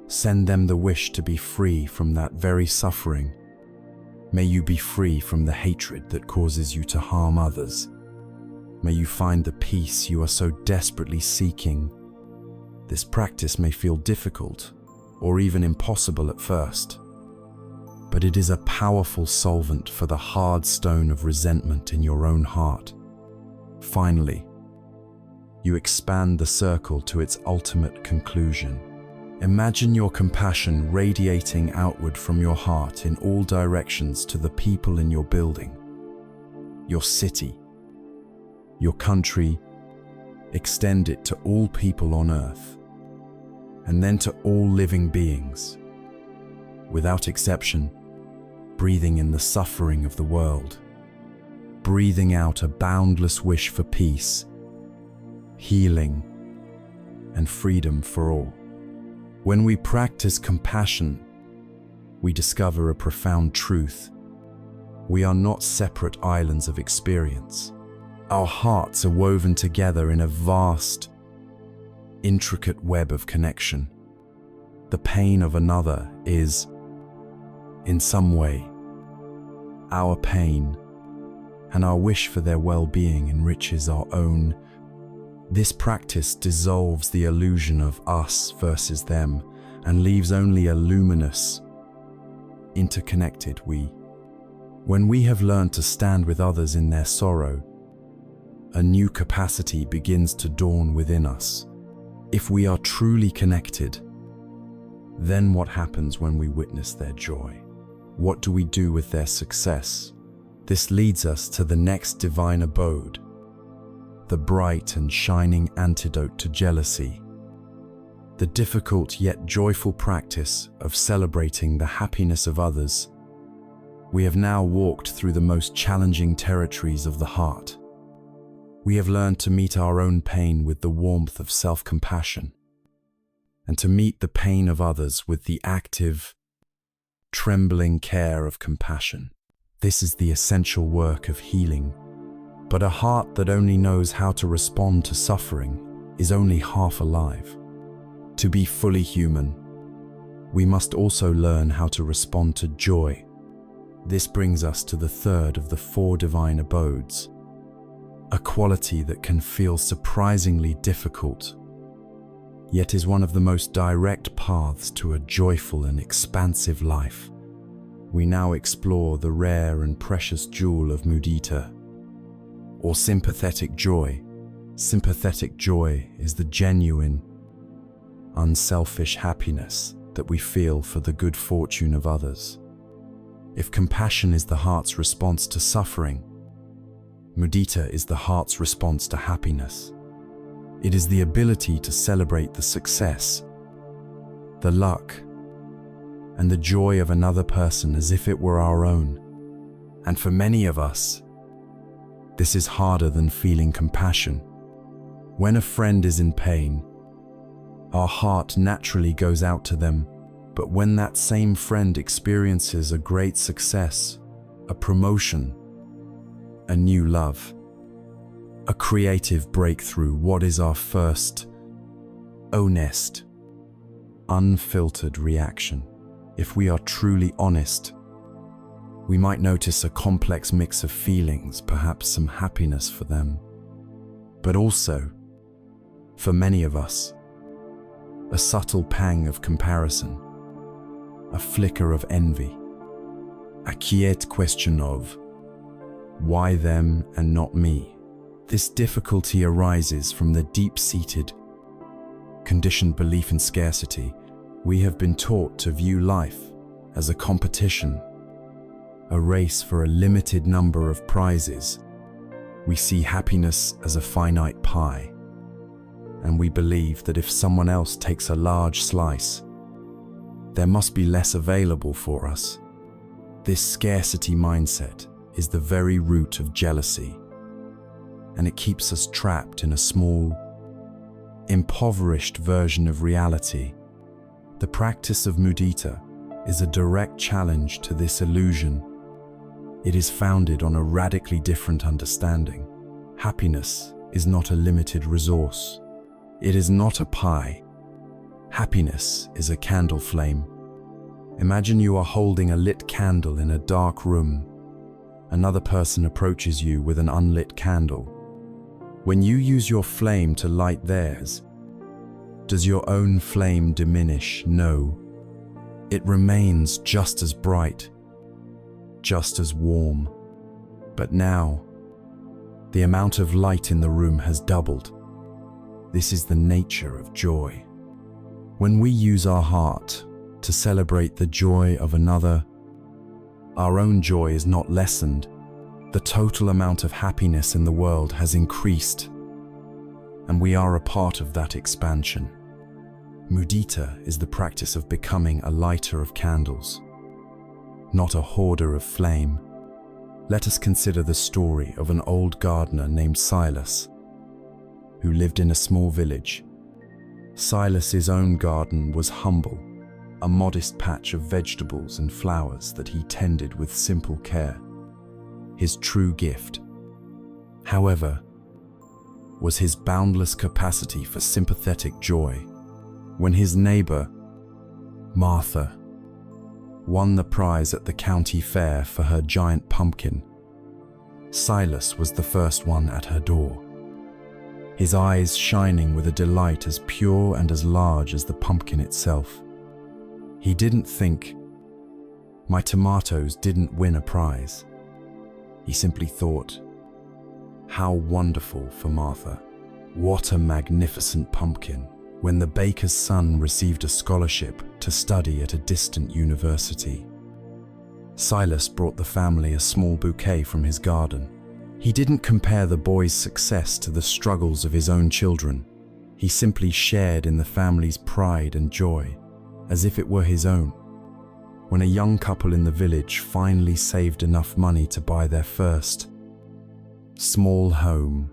send them the wish to be free from that very suffering. May you be free from the hatred that causes you to harm others. May you find the peace you are so desperately seeking. This practice may feel difficult or even impossible at first, but it is a powerful solvent for the hard stone of resentment in your own heart. Finally, you expand the circle to its ultimate conclusion. Imagine your compassion radiating outward from your heart in all directions to the people in your building, your city, your country. Extend it to all people on earth, and then to all living beings. Without exception, breathing in the suffering of the world, breathing out a boundless wish for peace, healing, and freedom for all. When we practice compassion, we discover a profound truth. We are not separate islands of experience. Our hearts are woven together in a vast, intricate web of connection. The pain of another is, in some way, our pain, and our wish for their well-being enriches our own. This practice dissolves the illusion of us versus them and leaves only a luminous, interconnected we. When we have learned to stand with others in their sorrow, a new capacity begins to dawn within us. If we are truly connected, then what happens when we witness their joy? What do we do with their success? This leads us to the next divine abode, the bright and shining antidote to jealousy, the difficult yet joyful practice of celebrating the happiness of others. We have now walked through the most challenging territories of the heart. We have learned to meet our own pain with the warmth of self-compassion, and to meet the pain of others with the active, trembling care of compassion. This is the essential work of healing. But a heart that only knows how to respond to suffering is only half alive. To be fully human, we must also learn how to respond to joy. This brings us to the third of the 4 divine abodes, a quality that can feel surprisingly difficult, yet is one of the most direct paths to a joyful and expansive life. We now explore the rare and precious jewel of mudita, or sympathetic joy. Sympathetic joy is the genuine, unselfish happiness that we feel for the good fortune of others. If compassion is the heart's response to suffering, mudita is the heart's response to happiness. It is the ability to celebrate the success, the luck, and the joy of another person as if it were our own. And for many of us, this is harder than feeling compassion. When a friend is in pain, our heart naturally goes out to them. But when that same friend experiences a great success, a promotion, a new love, a creative breakthrough. What is our first, honest, unfiltered reaction? If we are truly honest, we might notice a complex mix of feelings, perhaps some happiness for them, but also, for many of us, a subtle pang of comparison, a flicker of envy, a quiet question of, why them and not me? This difficulty arises from the deep-seated, conditioned belief in scarcity. We have been taught to view life as a competition, a race for a limited number of prizes. We see happiness as a finite pie, and we believe that if someone else takes a large slice, there must be less available for us. This scarcity mindset is the very root of jealousy, and it keeps us trapped in a small, impoverished version of reality. The practice of mudita is a direct challenge to this illusion. It is founded on a radically different understanding. Happiness is not a limited resource. It is not a pie. Happiness is a candle flame. Imagine you are holding a lit candle in a dark room. Another person approaches you with an unlit candle. When you use your flame to light theirs, does your own flame diminish? No. It remains just as bright, just as warm. But now, the amount of light in the room has doubled. This is the nature of joy. When we use our heart to celebrate the joy of another, our own joy is not lessened. The total amount of happiness in the world has increased, and we are a part of that expansion. Mudita is the practice of becoming a lighter of candles, not a hoarder of flame. Let us consider the story of an old gardener named Silas, who lived in a small village. Silas's own garden was humble, a modest patch of vegetables and flowers that he tended with simple care. His true gift, however, was his boundless capacity for sympathetic joy. When his neighbor, Martha, won the prize at the county fair for her giant pumpkin, Silas was the first one at her door, his eyes shining with a delight as pure and as large as the pumpkin itself. He didn't think, my tomatoes didn't win a prize. He simply thought, how wonderful for Martha. What a magnificent pumpkin. When the baker's son received a scholarship to study at a distant university, Silas brought the family a small bouquet from his garden. He didn't compare the boy's success to the struggles of his own children. He simply shared in the family's pride and joy, as if it were his own. When a young couple in the village finally saved enough money to buy their first small home,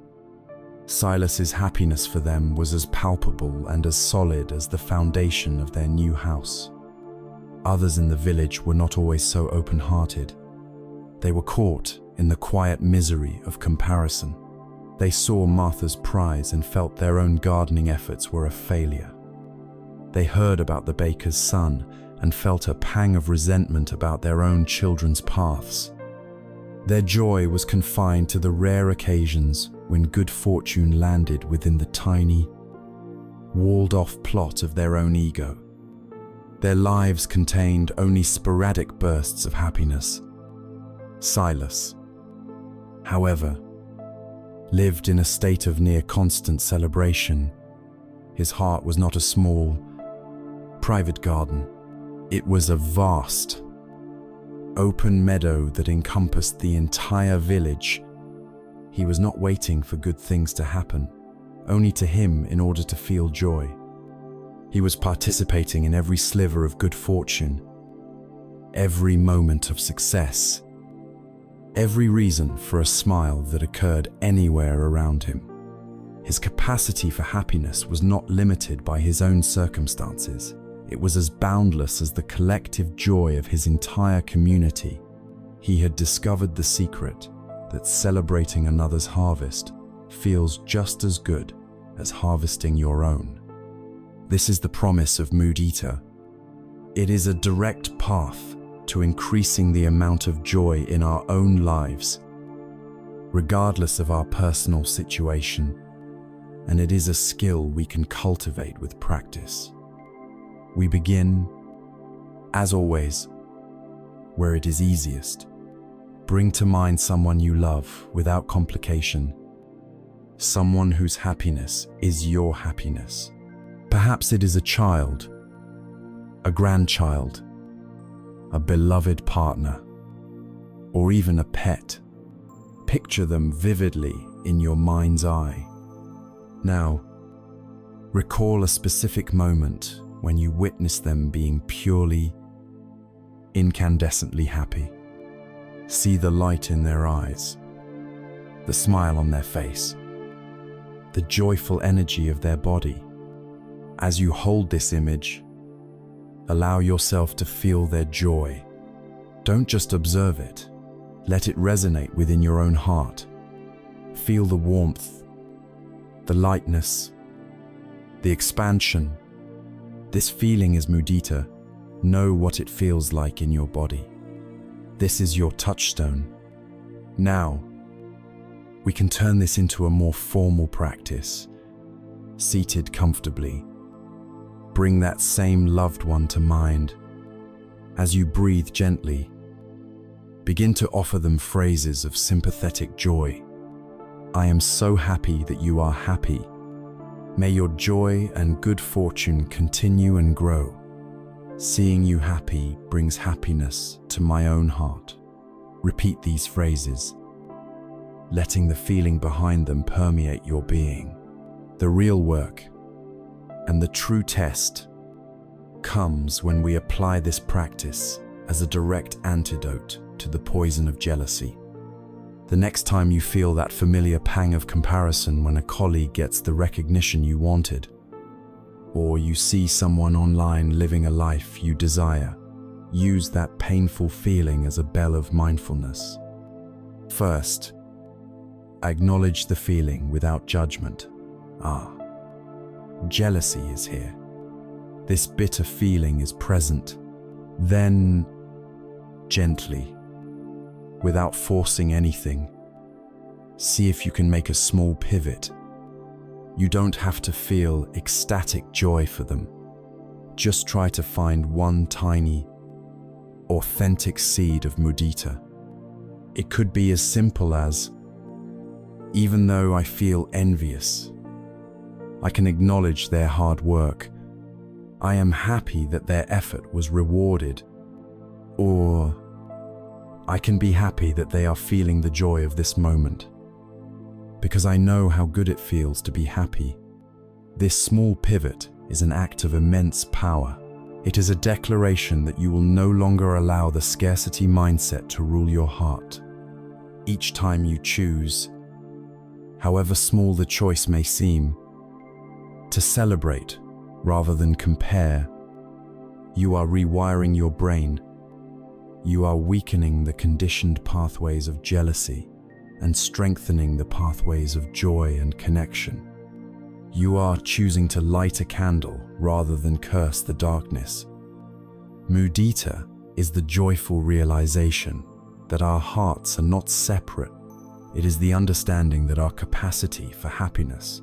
Silas's happiness for them was as palpable and as solid as the foundation of their new house. Others in the village were not always so open-hearted. They were caught in the quiet misery of comparison. They saw Martha's prize and felt their own gardening efforts were a failure. They heard about the baker's son and felt a pang of resentment about their own children's paths. Their joy was confined to the rare occasions when good fortune landed within the tiny, walled-off plot of their own ego. Their lives contained only sporadic bursts of happiness. Silas, however, lived in a state of near constant celebration. His heart was not a small, private garden. It was a vast, open meadow that encompassed the entire village. He was not waiting for good things to happen, only to him in order to feel joy. He was participating in every sliver of good fortune, every moment of success, every reason for a smile that occurred anywhere around him. His capacity for happiness was not limited by his own circumstances. It was as boundless as the collective joy of his entire community. He had discovered the secret that celebrating another's harvest feels just as good as harvesting your own. This is the promise of Mudita. It is a direct path to increasing the amount of joy in our own lives, regardless of our personal situation, and it is a skill we can cultivate with practice. We begin, as always, where it is easiest. Bring to mind someone you love without complication, someone whose happiness is your happiness. Perhaps it is a child, a grandchild, a beloved partner, or even a pet. Picture them vividly in your mind's eye. Now, recall a specific moment when you witnessed them being purely, incandescently happy. See the light in their eyes, the smile on their face, the joyful energy of their body. As you hold this image, allow yourself to feel their joy. Don't just observe it. Let it resonate within your own heart. Feel the warmth, the lightness, the expansion. This feeling is mudita. Know what it feels like in your body. This is your touchstone. Now, we can turn this into a more formal practice. Seated comfortably, bring that same loved one to mind. As you breathe gently, begin to offer them phrases of sympathetic joy. I am so happy that you are happy. May your joy and good fortune continue and grow. Seeing you happy brings happiness to my own heart. Repeat these phrases, letting the feeling behind them permeate your being. The real work and the true test comes when we apply this practice as a direct antidote to the poison of jealousy. The next time you feel that familiar pang of comparison when a colleague gets the recognition you wanted, or you see someone online living a life you desire, use that painful feeling as a bell of mindfulness. First, acknowledge the feeling without judgment. Jealousy is here. This bitter feeling is present. Then, gently, without forcing anything, see if you can make a small pivot. You don't have to feel ecstatic joy for them. Just try to find one tiny, authentic seed of mudita. It could be as simple as, even though I feel envious, I can acknowledge their hard work. I am happy that their effort was rewarded. Or, I can be happy that they are feeling the joy of this moment, because I know how good it feels to be happy. This small pivot is an act of immense power. It is a declaration that you will no longer allow the scarcity mindset to rule your heart. Each time you choose, however small the choice may seem, to celebrate rather than compare, you are rewiring your brain. You are weakening the conditioned pathways of jealousy and strengthening the pathways of joy and connection. You are choosing to light a candle rather than curse the darkness. Mudita is the joyful realization that our hearts are not separate. It is the understanding that our capacity for happiness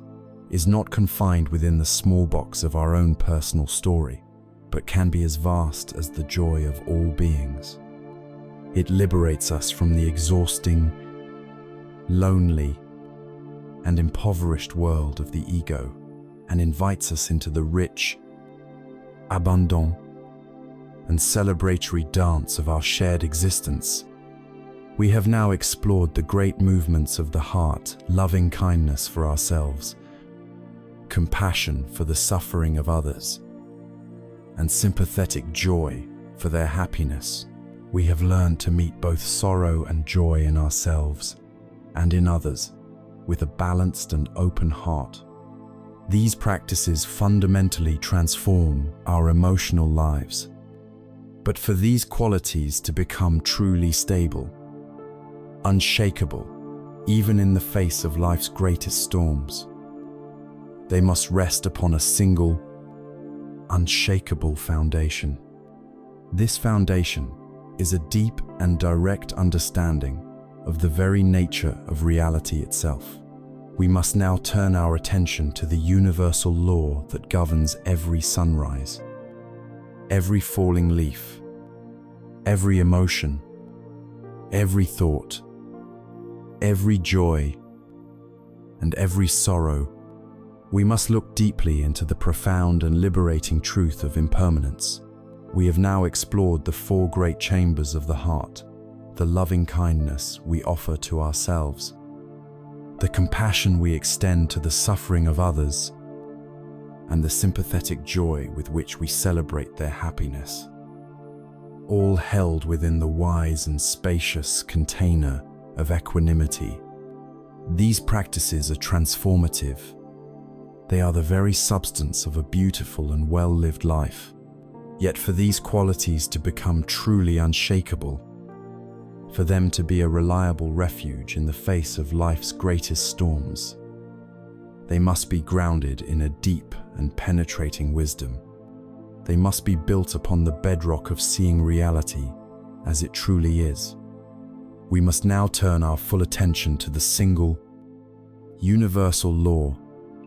is not confined within the small box of our own personal story, but can be as vast as the joy of all beings. It liberates us from the exhausting, lonely, and impoverished world of the ego and invites us into the rich, abundant, and celebratory dance of our shared existence. We have now explored the great movements of the heart, loving kindness for ourselves, compassion for the suffering of others, and sympathetic joy for their happiness. We have learned to meet both sorrow and joy in ourselves and in others with a balanced and open heart. These practices fundamentally transform our emotional lives. But for these qualities to become truly stable, unshakable, even in the face of life's greatest storms. They must rest upon a single, unshakable foundation. This foundation is a deep and direct understanding of the very nature of reality itself. We must now turn our attention to the universal law that governs every sunrise, every falling leaf, every emotion, every thought, every joy, and every sorrow. We must look deeply into the profound and liberating truth of impermanence. We have now explored the four great chambers of the heart, the loving kindness we offer to ourselves, the compassion we extend to the suffering of others, and the sympathetic joy with which we celebrate their happiness, all held within the wise and spacious container of equanimity. These practices are transformative. They are the very substance of a beautiful and well-lived life. Yet for these qualities to become truly unshakable, for them to be a reliable refuge in the face of life's greatest storms, they must be grounded in a deep and penetrating wisdom. They must be built upon the bedrock of seeing reality as it truly is. We must now turn our full attention to the single, universal law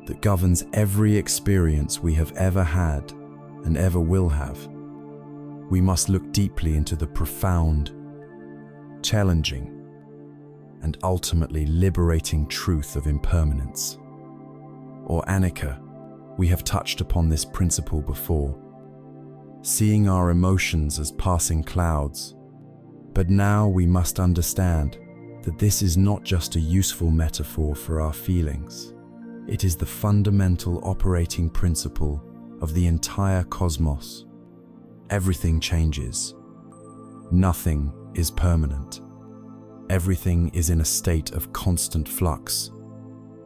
that governs every experience we have ever had and ever will have. We must look deeply into the profound, challenging, and ultimately liberating truth of impermanence, or anicca. We have touched upon this principle before, seeing our emotions as passing clouds. But now we must understand that this is not just a useful metaphor for our feelings. It is the fundamental operating principle of the entire cosmos. Everything changes. Nothing is permanent. Everything is in a state of constant flux.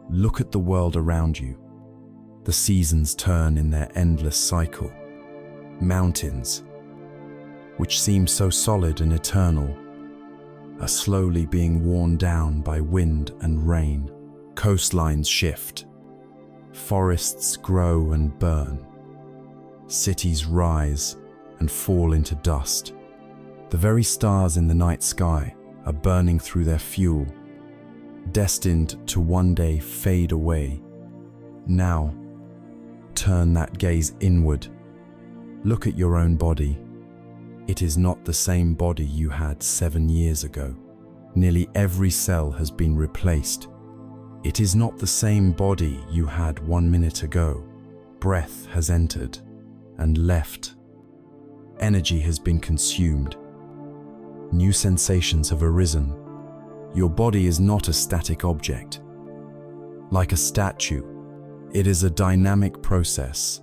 Look at the world around you. The seasons turn in their endless cycle. Mountains, which seem so solid and eternal, are slowly being worn down by wind and rain. Coastlines shift. Forests grow and burn. Cities rise and fall into dust. The very stars in the night sky are burning through their fuel, destined to one day fade away. Now, turn that gaze inward. Look at your own body. It is not the same body you had 7 years ago. Nearly every cell has been replaced. It is not the same body you had 1 minute ago. Breath has entered and left. Energy has been consumed. New sensations have arisen. Your body is not a static object. Like a statue, it is a dynamic process,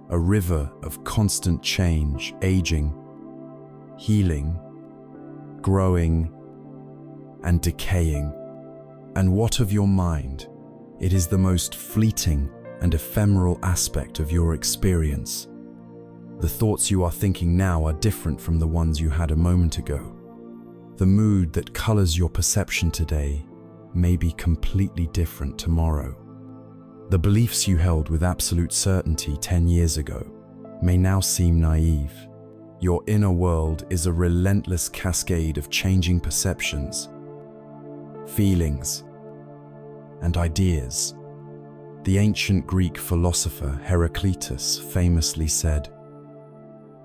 a river of constant change, aging, healing, growing, and decaying. And what of your mind? It is the most fleeting and ephemeral aspect of your experience. The thoughts you are thinking now are different from the ones you had a moment ago. The mood that colors your perception today may be completely different tomorrow. The beliefs you held with absolute certainty 10 years ago may now seem naive. Your inner world is a relentless cascade of changing perceptions, feelings, and ideas. The ancient Greek philosopher Heraclitus famously said,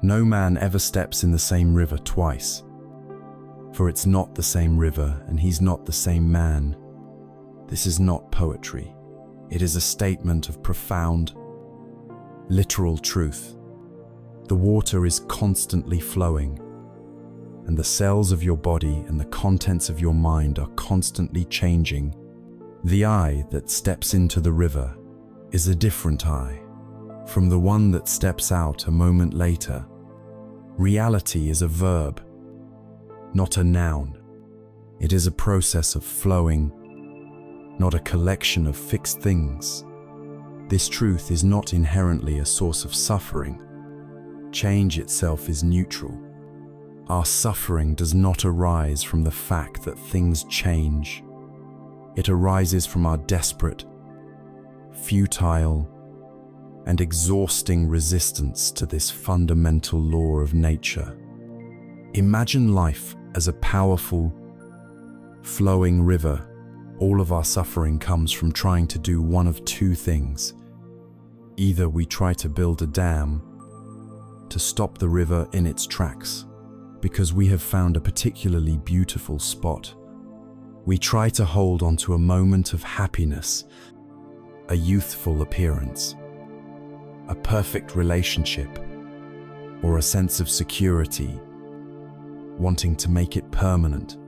"No man ever steps in the same river twice, for it's not the same river and he's not the same man." This is not poetry. It is a statement of profound, literal truth. The water is constantly flowing, and the cells of your body and the contents of your mind are constantly changing. The I that steps into the river is a different I from the one that steps out a moment later. Reality is a verb, not a noun. It is a process of flowing, not a collection of fixed things. This truth is not inherently a source of suffering. Change itself is neutral. Our suffering does not arise from the fact that things change, It arises from our desperate, futile, and exhausting resistance to this fundamental law of nature. Imagine life as a powerful, flowing river. All of our suffering comes from trying to do one of two things. Either we try to build a dam to stop the river in its tracks because we have found a particularly beautiful spot. We try to hold onto a moment of happiness, a youthful appearance, a perfect relationship, or a sense of security, wanting to make it permanent.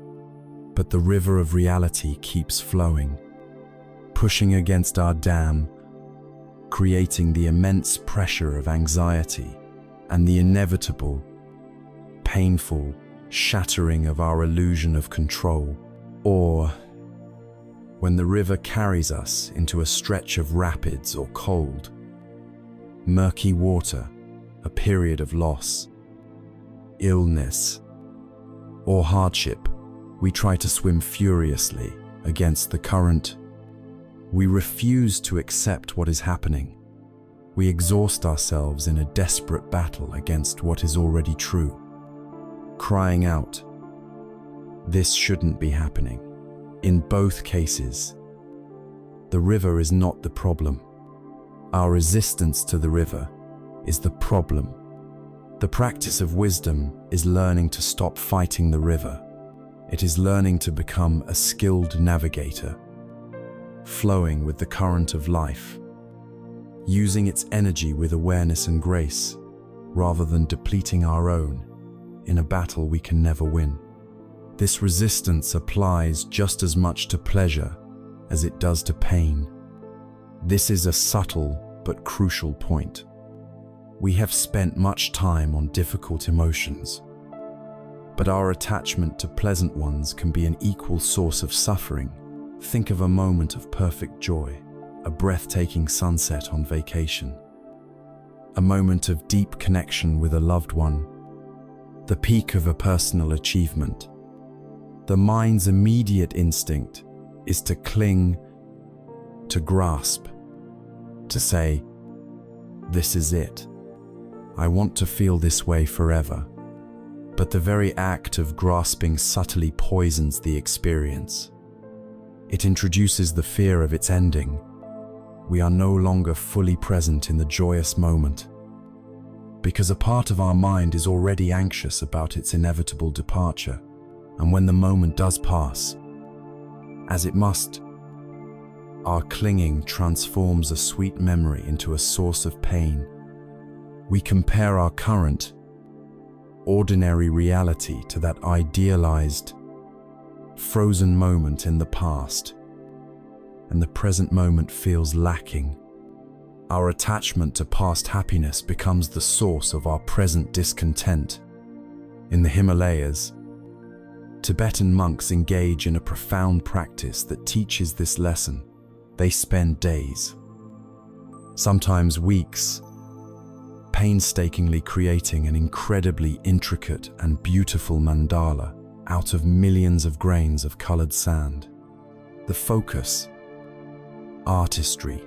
But the river of reality keeps flowing, pushing against our dam, creating the immense pressure of anxiety and the inevitable, painful shattering of our illusion of control. Or when the river carries us into a stretch of rapids or cold, murky water, a period of loss, illness, or hardship, we try to swim furiously against the current. We refuse to accept what is happening. We exhaust ourselves in a desperate battle against what is already true, crying out, "This shouldn't be happening." In both cases, the river is not the problem. Our resistance to the river is the problem. The practice of wisdom is learning to stop fighting the river. It is learning to become a skilled navigator, flowing with the current of life, using its energy with awareness and grace, rather than depleting our own in a battle we can never win. This resistance applies just as much to pleasure as it does to pain. This is a subtle but crucial point. We have spent much time on difficult emotions, but our attachment to pleasant ones can be an equal source of suffering. Think of a moment of perfect joy, a breathtaking sunset on vacation, a moment of deep connection with a loved one, the peak of a personal achievement. The mind's immediate instinct is to cling, to grasp, to say, "This is it. I want to feel this way forever." But the very act of grasping subtly poisons the experience. It introduces the fear of its ending. We are no longer fully present in the joyous moment, because a part of our mind is already anxious about its inevitable departure. And when the moment does pass, as it must, our clinging transforms a sweet memory into a source of pain. We compare our current, ordinary reality to that idealized, frozen moment in the past, and the present moment feels lacking. Our attachment to past happiness becomes the source of our present discontent. In the Himalayas, Tibetan monks engage in a profound practice that teaches this lesson. They spend days, sometimes weeks, painstakingly creating an incredibly intricate and beautiful mandala out of millions of grains of colored sand. The focus, artistry,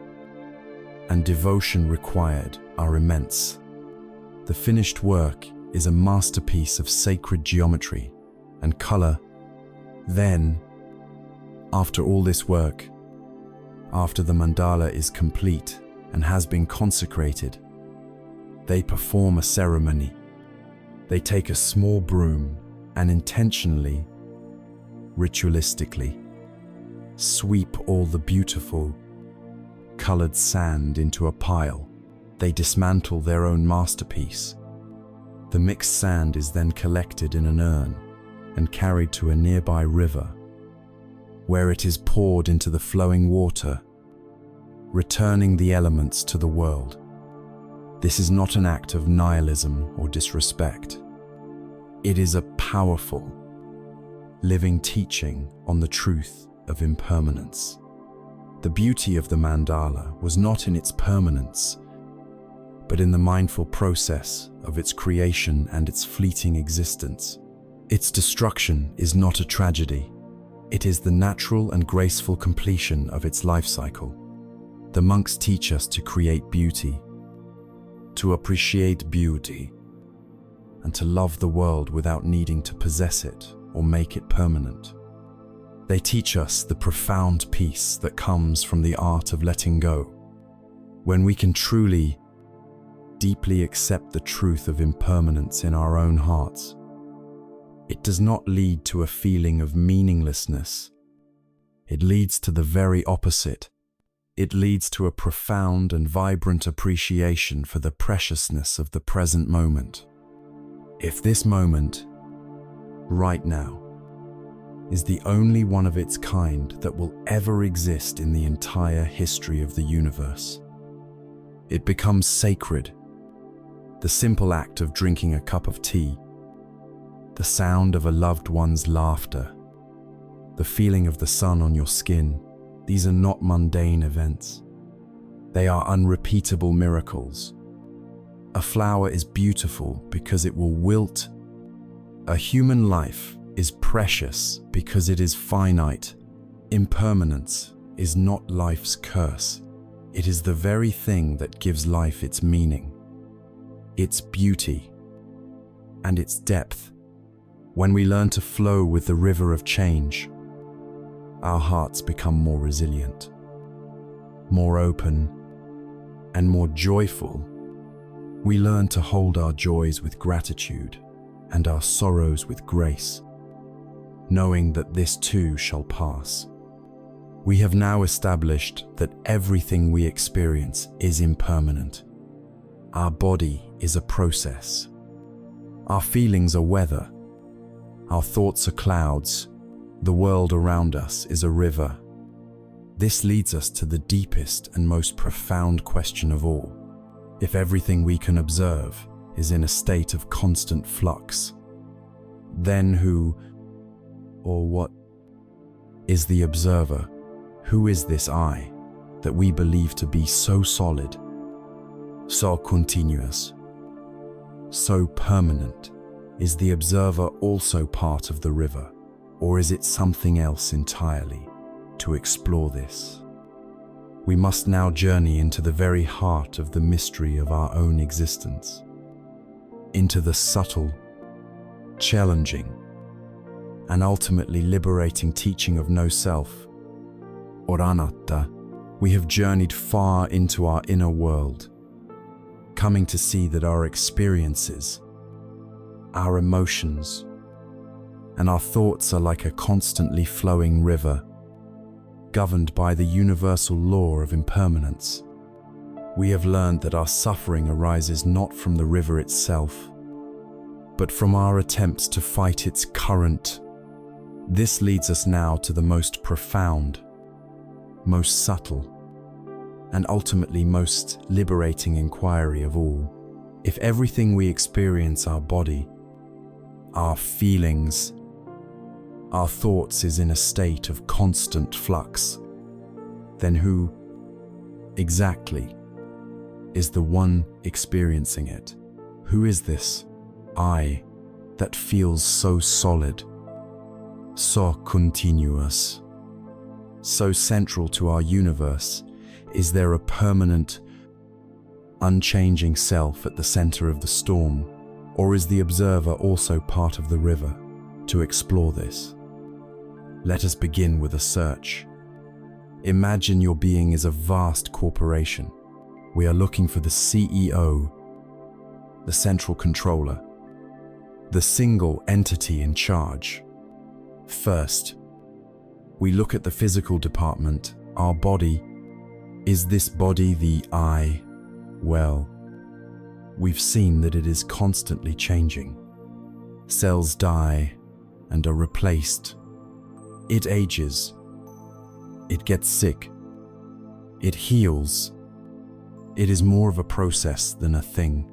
and devotion required are immense. The finished work is a masterpiece of sacred geometry and color. Then, after all this work, after the mandala is complete and has been consecrated, they perform a ceremony. They take a small broom and intentionally, ritualistically, sweep all the beautiful, colored sand into a pile. They dismantle their own masterpiece. The mixed sand is then collected in an urn and carried to a nearby river, where it is poured into the flowing water, returning the elements to the world. This is not an act of nihilism or disrespect. It is a powerful, living teaching on the truth of impermanence. The beauty of the mandala was not in its permanence, but in the mindful process of its creation and its fleeting existence. Its destruction is not a tragedy, It is the natural and graceful completion of its life cycle. The monks teach us to create beauty, to appreciate beauty, and to love the world without needing to possess it or make it permanent. They teach us the profound peace that comes from the art of letting go. When we can truly, deeply accept the truth of impermanence in our own hearts, it does not lead to a feeling of meaninglessness. It leads to the very opposite. It leads to a profound and vibrant appreciation for the preciousness of the present moment. If this moment, right now, is the only one of its kind that will ever exist in the entire history of the universe, it becomes sacred. The simple act of drinking a cup of tea, the sound of a loved one's laughter, the feeling of the sun on your skin, these are not mundane events. They are unrepeatable miracles. A flower is beautiful because it will wilt. A human life is precious because it is finite. Impermanence is not life's curse. It is the very thing that gives life its meaning, its beauty, and its depth. When we learn to flow with the river of change, our hearts become more resilient, more open, and more joyful. We learn to hold our joys with gratitude and our sorrows with grace, knowing that this too shall pass. We have now established that everything we experience is impermanent. Our body is a process. Our feelings are weather. Our thoughts are clouds. The world around us is a river. This leads us to the deepest and most profound question of all. If everything we can observe is in a state of constant flux, then who or what is the observer? Who is this I that we believe to be so solid, so continuous, so permanent? Is the observer also part of the river, or is it something else entirely? To explore this, we must now journey into the very heart of the mystery of our own existence, into the subtle, challenging, and ultimately liberating teaching of no self, or anatta. We have journeyed far into our inner world, coming to see that our experiences, our emotions, and our thoughts are like a constantly flowing river, governed by the universal law of impermanence. We have learned that our suffering arises not from the river itself, but from our attempts to fight its current. This leads us now to the most profound, most subtle, and ultimately most liberating inquiry of all. If everything we experience, our body, our feelings, our thoughts, is in a state of constant flux, then who exactly is the one experiencing it? Who is this I that feels so solid, so continuous, so central to our universe? Is there a permanent, unchanging self at the center of the storm, or is the observer also part of the river? To explore this, let us begin with a search. Imagine your being is a vast corporation. We are looking for the CEO, the central controller, the single entity in charge. First, we look at the physical department, our body. Is this body the I? Well, we've seen that it is constantly changing. Cells die and are replaced. It ages. It gets sick. It heals. It is more of a process than a thing.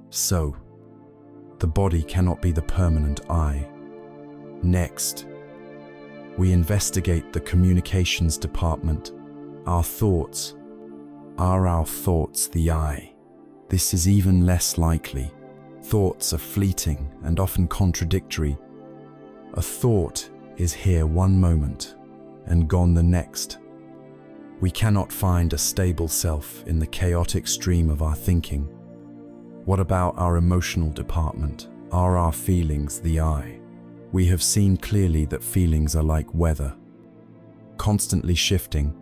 So, the body cannot be the permanent I. Next, we investigate the communications department. Our thoughts. Are our thoughts the I? This is even less likely. Thoughts are fleeting and often contradictory. A thought is here one moment and gone the next. We cannot find a stable self in the chaotic stream of our thinking. What about our emotional department? Are our feelings the I? We have seen clearly that feelings are like weather, constantly shifting.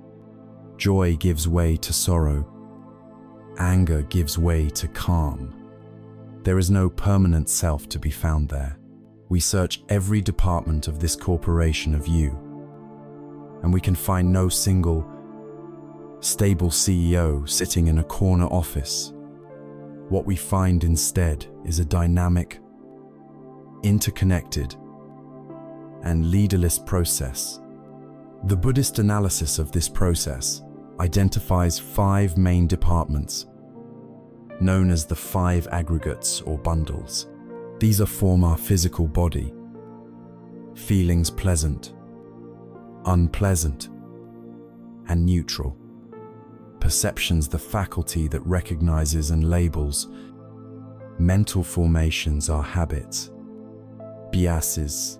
Joy gives way to sorrow. Anger gives way to calm. There is no permanent self to be found there. We search every department of this corporation of you, and we can find no single stable CEO sitting in a corner office. What we find instead is a dynamic, interconnected, and leaderless process. The Buddhist analysis of this process identifies 5 main departments, known as the 5 aggregates or bundles. These form our physical body: feelings pleasant, unpleasant, and neutral. Perceptions, the faculty that recognizes and labels. Mental formations are habits, biases,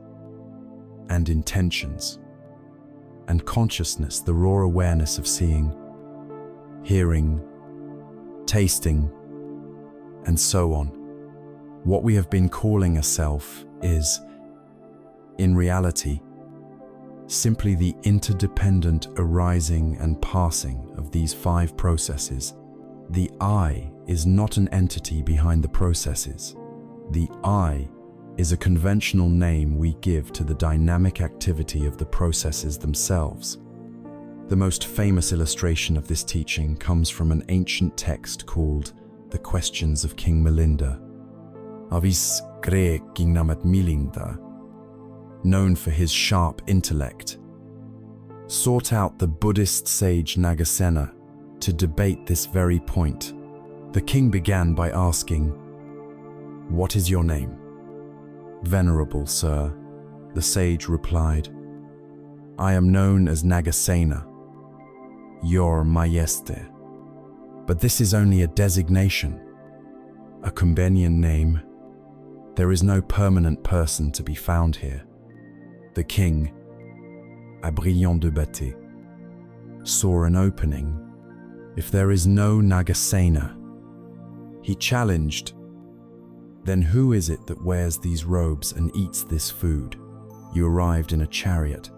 and intentions. And consciousness, the raw awareness of seeing, hearing, tasting, and so on. What we have been calling a self is, in reality, simply the interdependent arising and passing of these 5 processes. The I is not an entity behind the processes. The I is a conventional name we give to the dynamic activity of the processes themselves. The most famous illustration of this teaching comes from an ancient text called The Questions of King Milinda. Avis gre gingnamet Milinda, known for his sharp intellect, sought out the Buddhist sage Nagasena to debate this very point. The king began by asking, "What is your name?" "Venerable sir," the sage replied, "I am known as Nagasena, your Majesty." But this is only a designation, a convenient name. There is no permanent person to be found here. The king, à brillant de bâté, saw an opening. If there is no Nagasena, he challenged, then who is it that wears these robes and eats this food? You arrived in a chariot.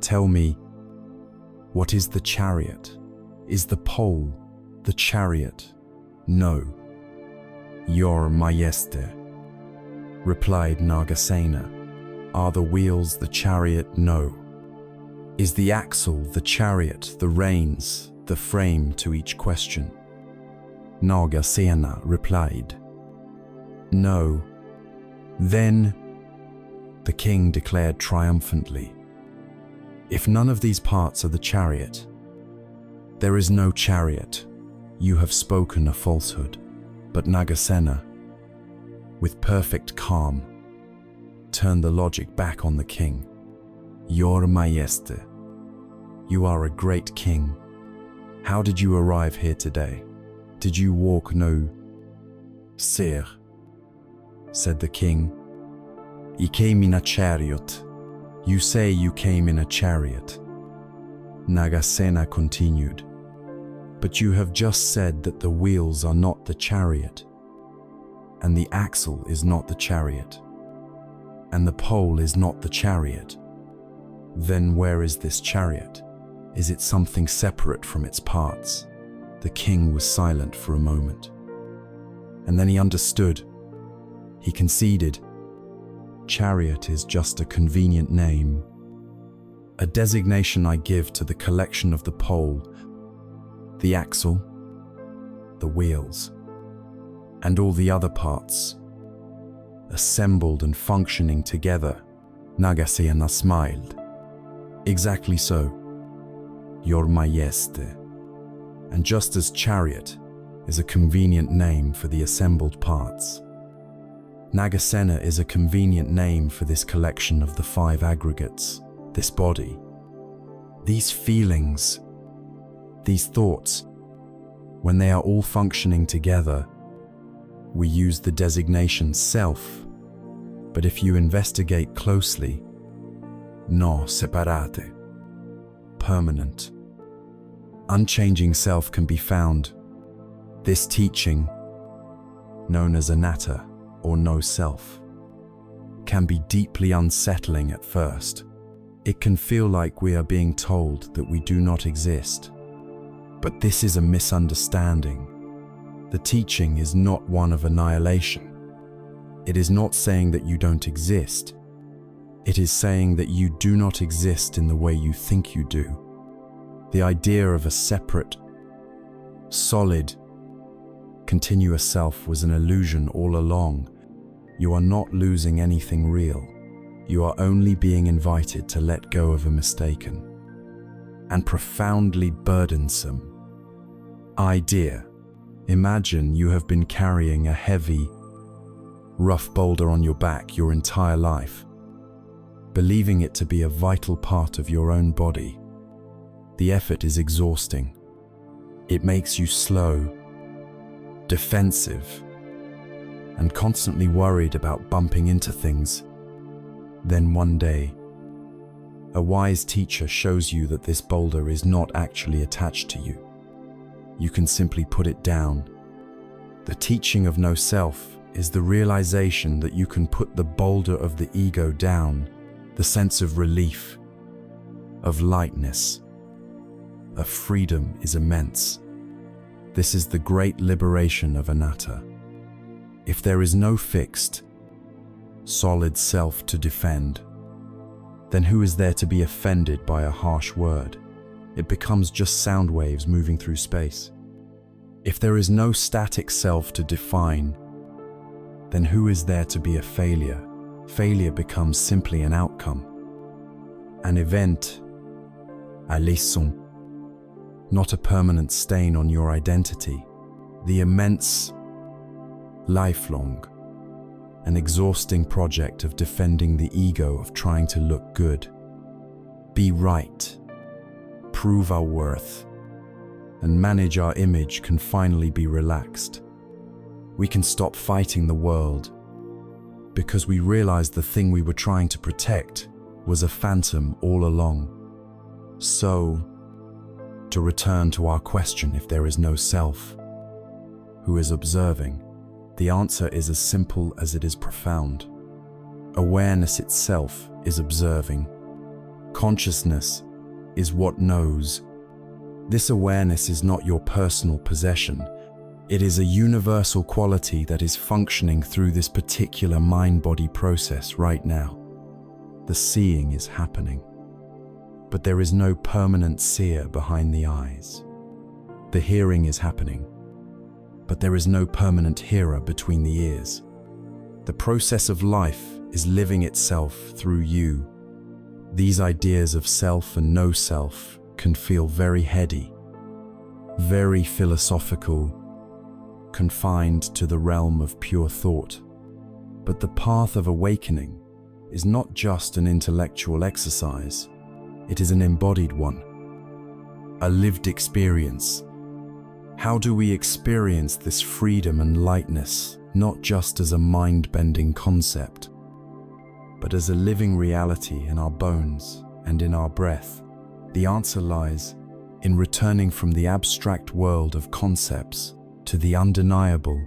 Tell me, what is the chariot? Is the pole the chariot? No. Your Majesty, replied Nagasena. Are the wheels the chariot? No. Is the axle the chariot, the reins, the frame to each question? Nagasena replied, no. Then the king declared triumphantly, if none of these parts are the chariot, there is no chariot. You have spoken a falsehood. But Nagasena, with perfect calm, turned the logic back on the king. Your Majesty, you are a great king. How did you arrive here today? Did you walk? No, sire, said the king. He came in a chariot. You say you came in a chariot. Nagasena continued. But you have just said that the wheels are not the chariot, and the axle is not the chariot, and the pole is not the chariot. Then where is this chariot? Is it something separate from its parts? The king was silent for a moment, and then he understood. He conceded. Chariot is just a convenient name, a designation I give to the collection of the pole, the axle, the wheels, and all the other parts, assembled and functioning together. Nagasena smiled. Exactly so, Your Majesty. And just as chariot is a convenient name for the assembled parts, Nagasena is a convenient name for this collection of the 5 aggregates, this body. These feelings, these thoughts, when they are all functioning together, we use the designation self. But if you investigate closely, no separate. Permanent, unchanging self can be found. This teaching, known as anatta or no self, can be deeply unsettling at first. It can feel like we are being told that we do not exist. But this is a misunderstanding. The teaching is not one of annihilation. It is not saying that you don't exist. It is saying that you do not exist in the way you think you do. The idea of a separate, solid, continuous self was an illusion all along. You are not losing anything real. You are only being invited to let go of a mistaken and profoundly burdensome idea. Imagine you have been carrying a heavy, rough boulder on your back your entire life, believing it to be a vital part of your own body. The effort is exhausting. It makes you slow, defensive, and constantly worried about bumping into things. Then one day, a wise teacher shows you that this boulder is not actually attached to you. You can simply put it down. The teaching of no self is the realization that you can put the boulder of the ego down, the sense of relief, of lightness, of freedom is immense. This is the great liberation of anatta. If there is no fixed, solid self to defend, then who is there to be offended by a harsh word? It becomes just sound waves moving through space. If there is no static self to define, then who is there to be a failure? Failure becomes simply an outcome, an event, a leçon, not a permanent stain on your identity. The immense, lifelong, an exhausting project of defending the ego, of trying to look good, be right, prove our worth, and manage our image can finally be relaxed. We can stop fighting the world because we realized the thing we were trying to protect was a phantom all along. So, to return to our question, if there is no self, who is observing? The answer is as simple as it is profound. Awareness itself is observing. Consciousness is what knows. This awareness is not your personal possession. It is a universal quality that is functioning through this particular mind-body process right now. The seeing is happening, but there is no permanent seer behind the eyes. The hearing is happening, but there is no permanent hearer between the ears. The process of life is living itself through you. These ideas of self and no self can feel very heady, very philosophical, confined to the realm of pure thought. But the path of awakening is not just an intellectual exercise, it is an embodied one, a lived experience. How do we experience this freedom and lightness, not just as a mind-bending concept, but as a living reality in our bones and in our breath? The answer lies in returning from the abstract world of concepts to the undeniable,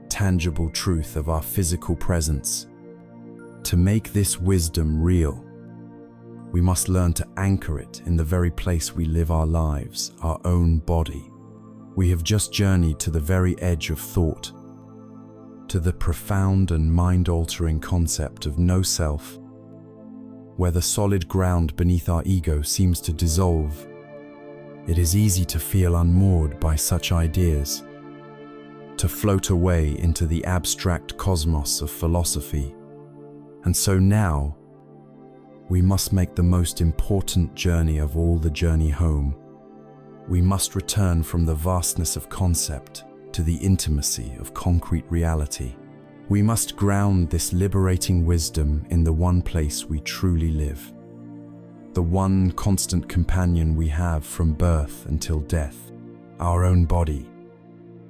tangible truth of our physical presence. To make this wisdom real, we must learn to anchor it in the very place we live our lives, our own body. We have just journeyed to the very edge of thought, to the profound and mind-altering concept of no self, where the solid ground beneath our ego seems to dissolve. It is easy to feel unmoored by such ideas, to float away into the abstract cosmos of philosophy. And so now, we must make the most important journey of all the journey home. We must return from the vastness of concept to the intimacy of concrete reality. We must ground this liberating wisdom in the one place we truly live, the one constant companion we have from birth until death, our own body.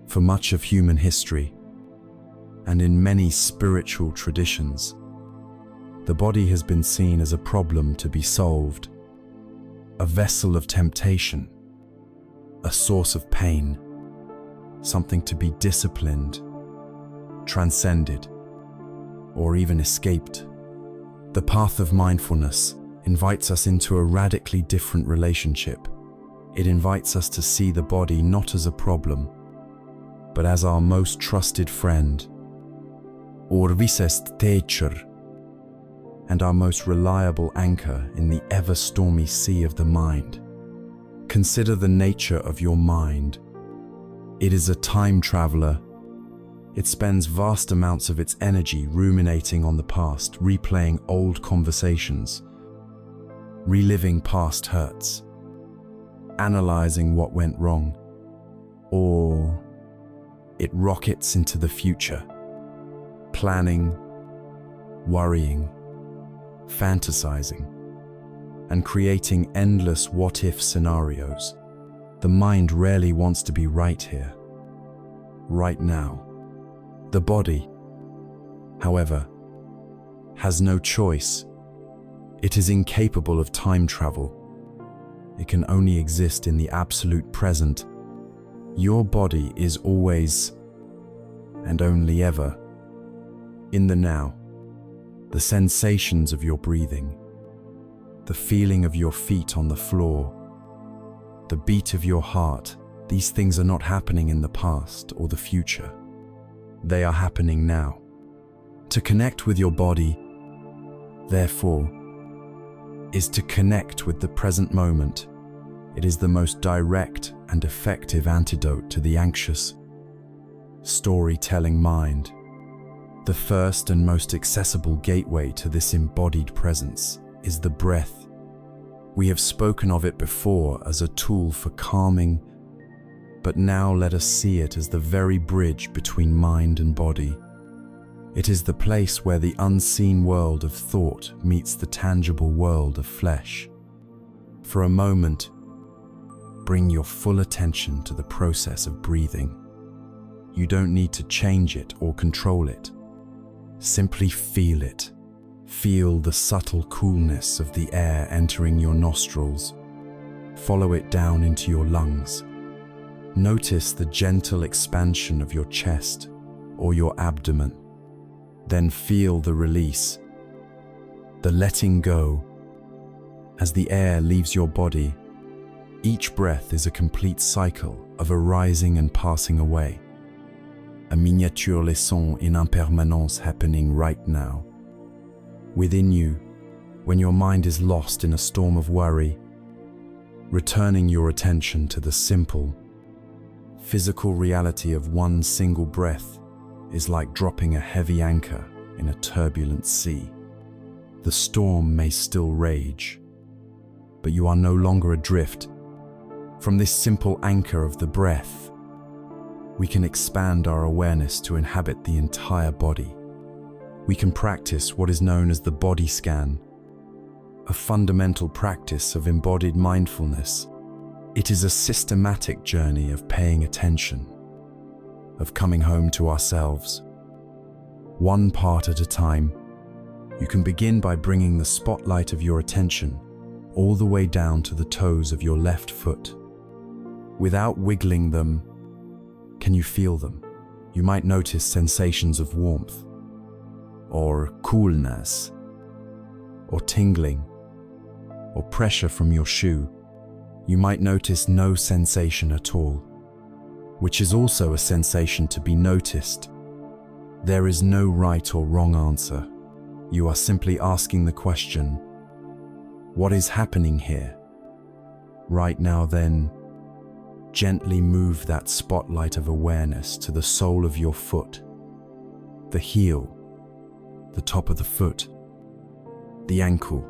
For much of human history, and in many spiritual traditions, The body has been seen as a problem to be solved, a vessel of temptation, a source of pain, something to be disciplined, transcended, or even escaped. The path of mindfulness invites us into a radically different relationship. It invites us to see the body not as a problem, but as our most trusted friend, or wisest teacher, and our most reliable anchor in the ever-stormy sea of the mind. Consider the nature of your mind. It is a time traveler. It spends vast amounts of its energy ruminating on the past, replaying old conversations, reliving past hurts, analyzing what went wrong, or it rockets into the future, planning, worrying, fantasizing, and creating endless what-if scenarios. The mind rarely wants to be right here, right now. The body, however, has no choice. It is incapable of time travel. It can only exist in the absolute present. Your body is always, and only ever, in the now. The sensations of your breathing, the feeling of your feet on the floor, the beat of your heart, these things are not happening in the past or the future. They are happening now. To connect with your body, therefore, is to connect with the present moment. It is the most direct and effective antidote to the anxious, storytelling mind. The first and most accessible gateway to this embodied presence is the breath. We have spoken of it before as a tool for calming, but now let us see it as the very bridge between mind and body. It is the place where the unseen world of thought meets the tangible world of flesh. For a moment, bring your full attention to the process of breathing. You don't need to change it or control it. Simply feel it. Feel the subtle coolness of the air entering your nostrils. Follow it down into your lungs. Notice the gentle expansion of your chest or your abdomen. Then feel the release, the letting go. As the air leaves your body, each breath is a complete cycle of arising and passing away. A miniature leçon in impermanence happening right now. Within you, when your mind is lost in a storm of worry, returning your attention to the simple, physical reality of one single breath is like dropping a heavy anchor in a turbulent sea. The storm may still rage, but you are no longer adrift. From this simple anchor of the breath, we can expand our awareness to inhabit the entire body. We can practice what is known as the body scan, a fundamental practice of embodied mindfulness. It is a systematic journey of paying attention, of coming home to ourselves. One part at a time, you can begin by bringing the spotlight of your attention all the way down to the toes of your left foot. Without wiggling them, can you feel them? You might notice sensations of warmth, or coolness, or tingling, or pressure from your shoe. You might notice no sensation at all, which is also a sensation to be noticed. There is no right or wrong answer. You are simply asking the question, what is happening here? Right now then, gently move that spotlight of awareness to the sole of your foot, the heel, the top of the foot, the ankle.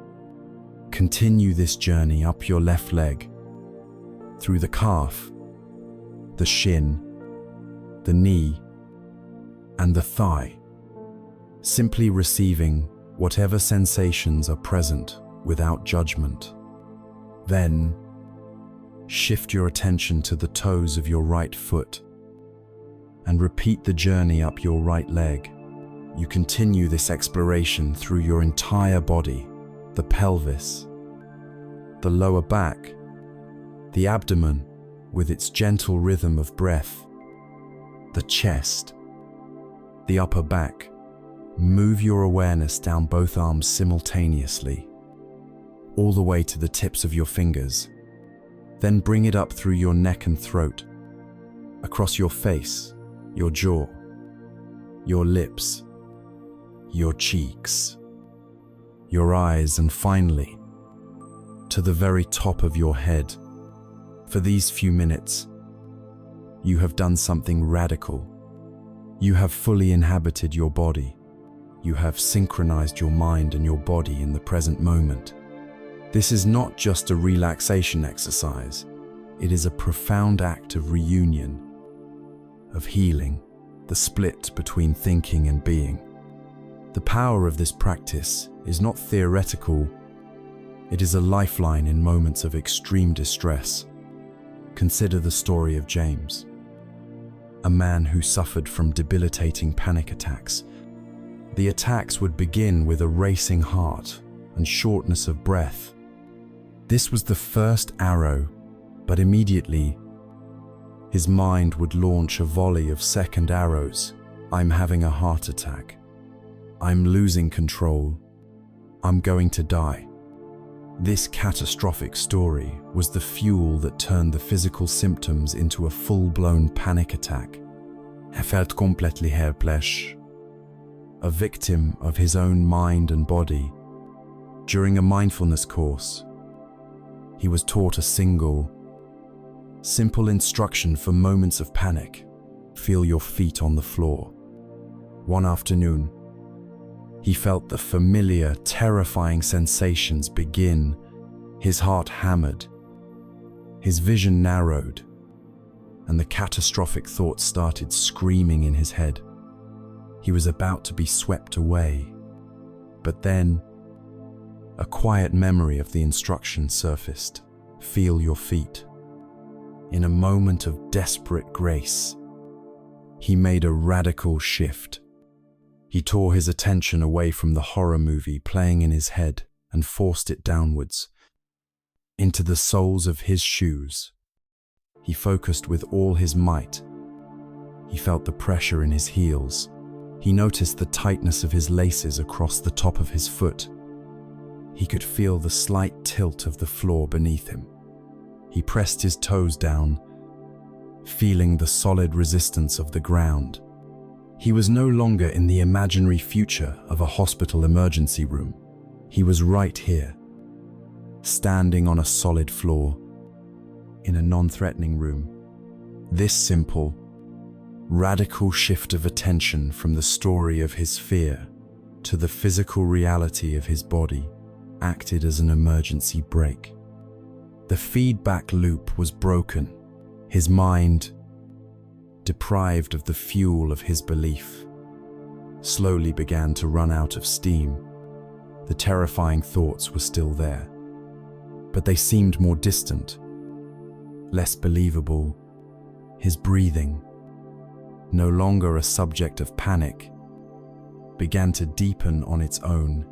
Continue this journey up your left leg, through the calf, the shin, the knee, and the thigh, simply receiving whatever sensations are present without judgment. Then, shift your attention to the toes of your right foot and repeat the journey up your right leg. you continue this exploration through your entire body, the pelvis, the lower back, the abdomen with its gentle rhythm of breath, the chest, the upper back. Move your awareness down both arms simultaneously, all the way to the tips of your fingers. Then bring it up through your neck and throat, across your face, your jaw, your lips, your cheeks, your eyes, and finally, to the very top of your head. For these few minutes, you have done something radical. You have fully inhabited your body. You have synchronized your mind and your body in the present moment. This is not just a relaxation exercise. It is a profound act of reunion, of healing, the split between thinking and being. The power of this practice is not theoretical. It is a lifeline in moments of extreme distress. Consider the story of James, a man who suffered from debilitating panic attacks. The attacks would begin with a racing heart and shortness of breath. This was the first arrow, but immediately his mind would launch a volley of second arrows. I'm having a heart attack. I'm losing control. I'm going to die. This catastrophic story was the fuel that turned the physical symptoms into a full-blown panic attack. Felt completely helpless, a victim of his own mind and body. During a mindfulness course, he was taught a simple instruction for moments of panic. Feel your feet on the floor. One afternoon, he felt the familiar, terrifying sensations begin. His heart hammered, his vision narrowed, and the catastrophic thoughts started screaming in his head. He was about to be swept away, but then a quiet memory of the instruction surfaced. Feel your feet. In a moment of desperate grace, he made a radical shift. He tore his attention away from the horror movie playing in his head and forced it downwards, into the soles of his shoes. He focused with all his might. He felt the pressure in his heels. He noticed the tightness of his laces across the top of his foot. He could feel the slight tilt of the floor beneath him. He pressed his toes down, feeling the solid resistance of the ground. He was no longer in the imaginary future of a hospital emergency room. He was right here, standing on a solid floor, in a non-threatening room. This simple, radical shift of attention from the story of his fear to the physical reality of his body acted as an emergency brake. The feedback loop was broken. His mind, deprived of the fuel of his belief, slowly began to run out of steam. The terrifying thoughts were still there, but they seemed more distant, less believable. His breathing, no longer a subject of panic, began to deepen on its own.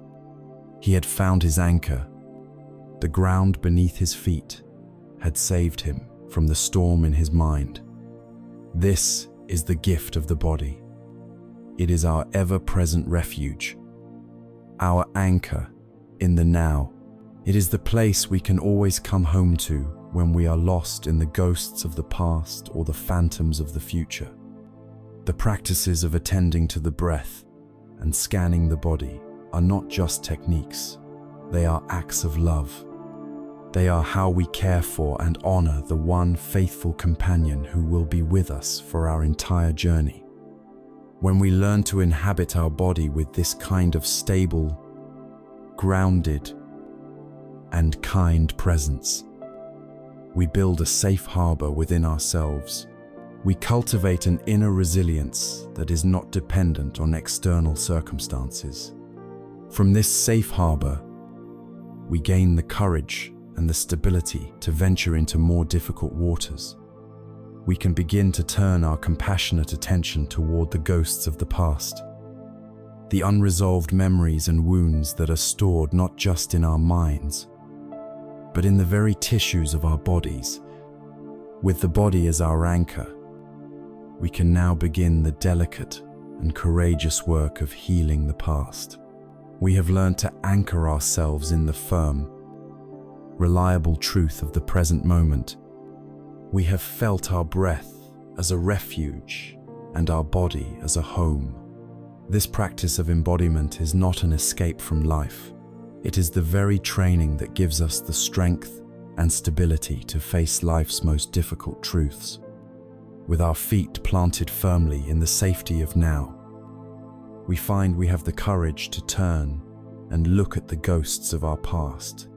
He had found his anchor. The ground beneath his feet had saved him from the storm in his mind. This is the gift of the body. It is our ever-present refuge, our anchor in the now. It is the place we can always come home to when we are lost in the ghosts of the past or the phantoms of the future. The practices of attending to the breath and scanning the body are not just techniques. They are acts of love. They are how we care for and honor the one faithful companion who will be with us for our entire journey. When we learn to inhabit our body with this kind of stable, grounded, and kind presence, we build a safe harbor within ourselves. We cultivate an inner resilience that is not dependent on external circumstances. From this safe harbor, we gain the courage and the stability to venture into more difficult waters. We can begin to turn our compassionate attention toward the ghosts of the past, the unresolved memories and wounds that are stored not just in our minds, but in the very tissues of our bodies. With the body as our anchor, we can now begin the delicate and courageous work of healing the past. We have learned to anchor ourselves in the firm, reliable truth of the present moment. We have felt our breath as a refuge and our body as a home. This practice of embodiment is not an escape from life. It is the very training that gives us the strength and stability to face life's most difficult truths. With our feet planted firmly in the safety of now, we find we have the courage to turn and look at the ghosts of our past.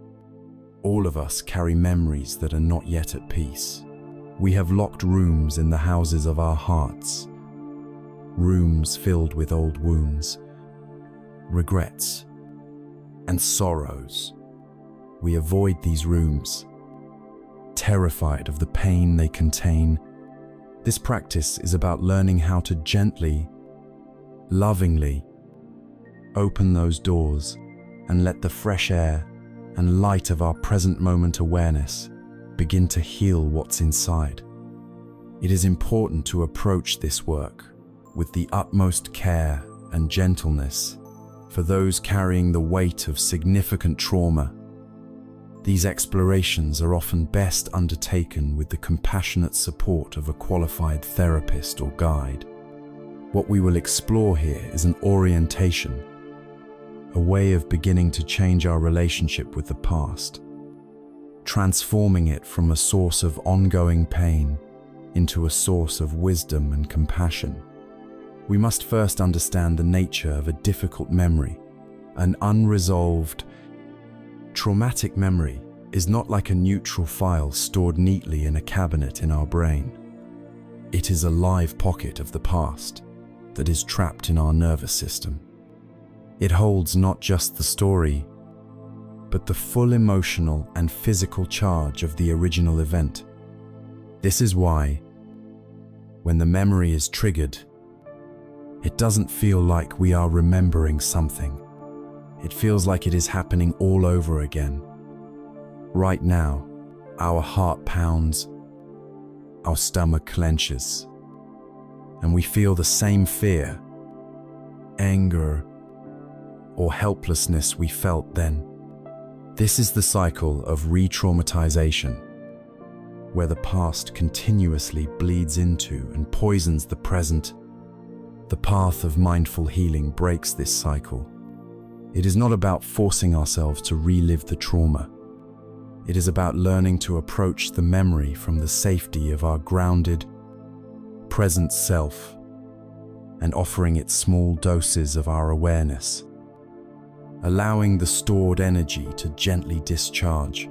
All of us carry memories that are not yet at peace. We have locked rooms in the houses of our hearts, rooms filled with old wounds, regrets, and sorrows. We avoid these rooms, terrified of the pain they contain. This practice is about learning how to gently, lovingly open those doors and let the fresh air and light of our present moment awareness begin to heal what's inside. It is important to approach this work with the utmost care and gentleness for those carrying the weight of significant trauma. These explorations are often best undertaken with the compassionate support of a qualified therapist or guide. What we will explore here is an orientation, a way of beginning to change our relationship with the past, transforming it from a source of ongoing pain into a source of wisdom and compassion. We must first understand the nature of a difficult memory. An unresolved, traumatic memory is not like a neutral file stored neatly in a cabinet in our brain. It is a live pocket of the past that is trapped in our nervous system. It holds not just the story, but the full emotional and physical charge of the original event. This is why, when the memory is triggered, it doesn't feel like we are remembering something. It feels like it is happening all over again. Right now, our heart pounds, our stomach clenches, and we feel the same fear, anger, or helplessness we felt then. This is the cycle of re-traumatization, where the past continuously bleeds into and poisons the present. The path of mindful healing breaks this cycle. It is not about forcing ourselves to relive the trauma. It is about learning to approach the memory from the safety of our grounded, present self and offering it small doses of our awareness, allowing the stored energy to gently discharge.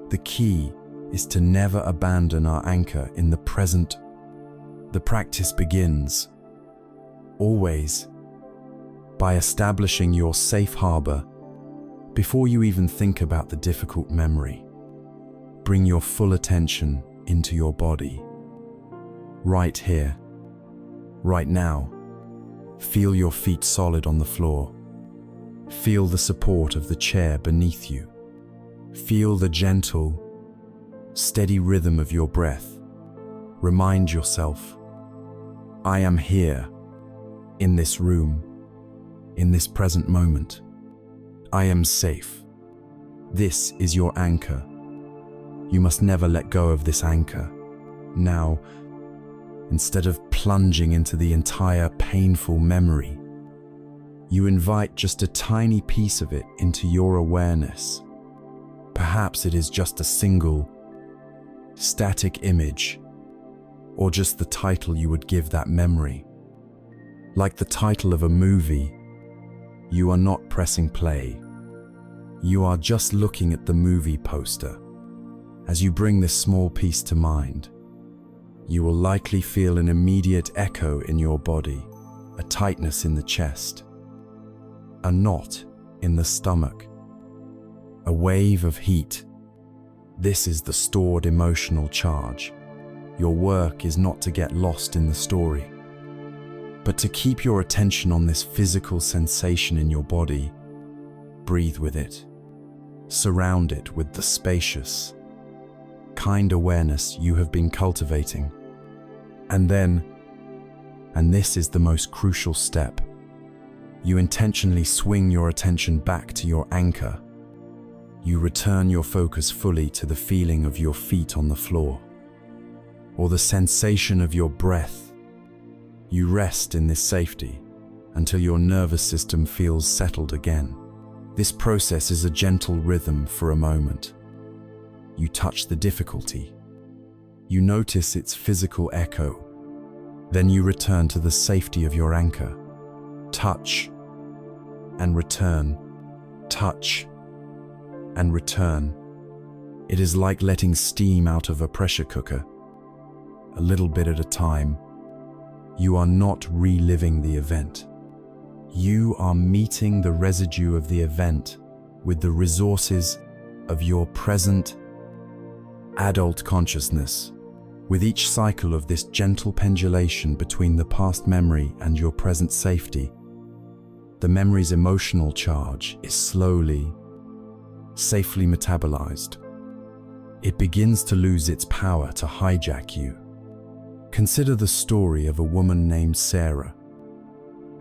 The key is to never abandon our anchor in the present. The practice begins, always, by establishing your safe harbor before you even think about the difficult memory. Bring your full attention into your body. Right here, right now. Feel your feet solid on the floor. Feel the support of the chair beneath you. Feel the gentle, steady rhythm of your breath. Remind yourself, I am here, in this room, in this present moment. I am safe. This is your anchor. You must never let go of this anchor. Now, instead of plunging into the entire painful memory, you invite just a tiny piece of it into your awareness. Perhaps it is just a single, static image, or just the title you would give that memory. Like the title of a movie, you are not pressing play. You are just looking at the movie poster. As you bring this small piece to mind, you will likely feel an immediate echo in your body, a tightness in the chest, a knot in the stomach, a wave of heat. This is the stored emotional charge. Your work is not to get lost in the story. But to keep your attention on this physical sensation in your body, breathe with it. Surround it with the spacious, kind awareness you have been cultivating. And then, and this is the most crucial step, you intentionally swing your attention back to your anchor. You return your focus fully to the feeling of your feet on the floor, or the sensation of your breath. You rest in this safety until your nervous system feels settled again. This process is a gentle rhythm for a moment. You touch the difficulty. You notice its physical echo. Then you return to the safety of your anchor. Touch and return. Touch and return. It is like letting steam out of a pressure cooker, a little bit at a time. You are not reliving the event. You are meeting the residue of the event with the resources of your present adult consciousness. With each cycle of this gentle pendulation between the past memory and your present safety, the memory's emotional charge is slowly, safely metabolized. It begins to lose its power to hijack you. Consider the story of a woman named Sarah,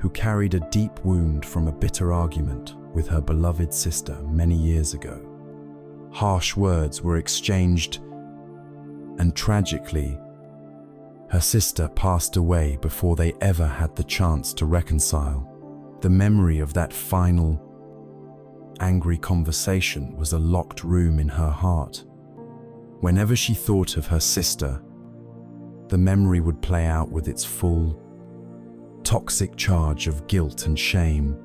who carried a deep wound from a bitter argument with her beloved sister many years ago. Harsh words were exchanged, and tragically, her sister passed away before they ever had the chance to reconcile. The memory of that final, angry conversation was a locked room in her heart. Whenever she thought of her sister, the memory would play out with its full, toxic charge of guilt and shame,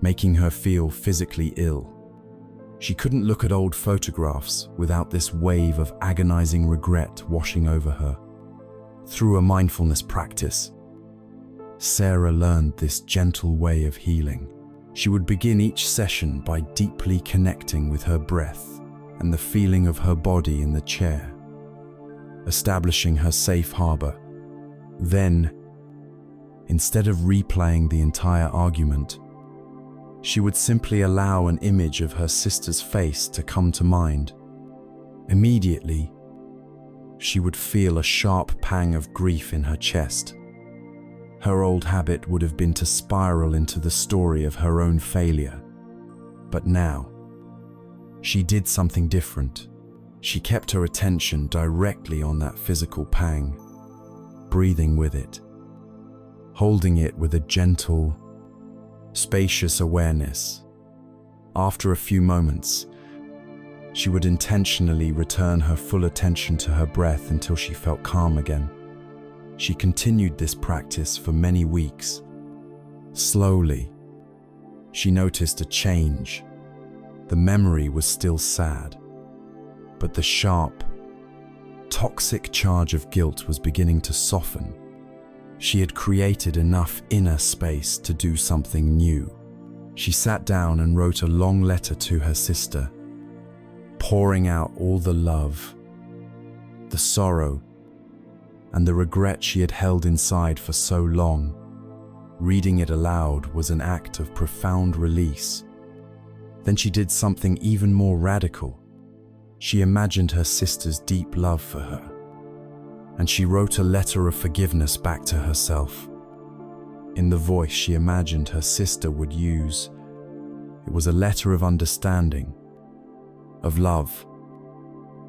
making her feel physically ill. She couldn't look at old photographs without this wave of agonizing regret washing over her. Through a mindfulness practice, Sarah learned this gentle way of healing. She would begin each session by deeply connecting with her breath and the feeling of her body in the chair, establishing her safe harbor. Then, instead of replaying the entire argument, she would simply allow an image of her sister's face to come to mind. Immediately, she would feel a sharp pang of grief in her chest. Her old habit would have been to spiral into the story of her own failure. But now, she did something different. She kept her attention directly on that physical pang, breathing with it, holding it with a gentle, spacious awareness. After a few moments, she would intentionally return her full attention to her breath until she felt calm again. She continued this practice for many weeks. Slowly, she noticed a change. The memory was still sad, but the sharp, toxic charge of guilt was beginning to soften. She had created enough inner space to do something new. She sat down and wrote a long letter to her sister, pouring out all the love, the sorrow, and the regret she had held inside for so long. Reading it aloud was an act of profound release. Then she did something even more radical. She imagined her sister's deep love for her, and she wrote a letter of forgiveness back to herself. In the voice she imagined her sister would use, it was a letter of understanding, of love,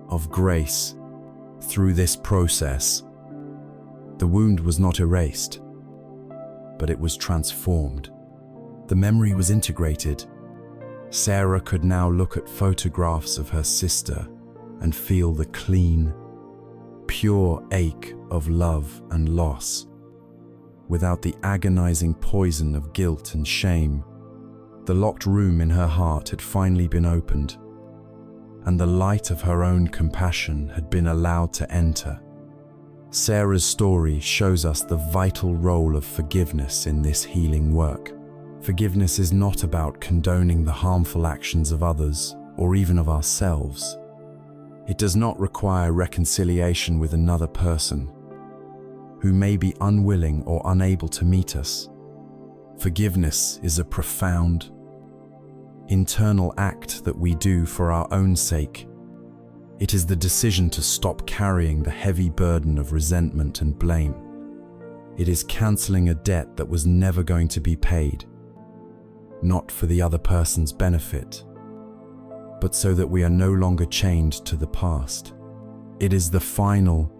of grace. Through this process, the wound was not erased, but it was transformed. The memory was integrated. Sarah could now look at photographs of her sister and feel the clean, pure ache of love and loss, without the agonizing poison of guilt and shame. The locked room in her heart had finally been opened, and the light of her own compassion had been allowed to enter. Sarah's story shows us the vital role of forgiveness in this healing work. Forgiveness is not about condoning the harmful actions of others or even of ourselves. It does not require reconciliation with another person. who may be unwilling or unable to meet us. Forgiveness is a profound, internal act that we do for our own sake. It is the decision to stop carrying the heavy burden of resentment and blame. It is canceling a debt that was never going to be paid, not for the other person's benefit, but so that we are no longer chained to the past. It is the final,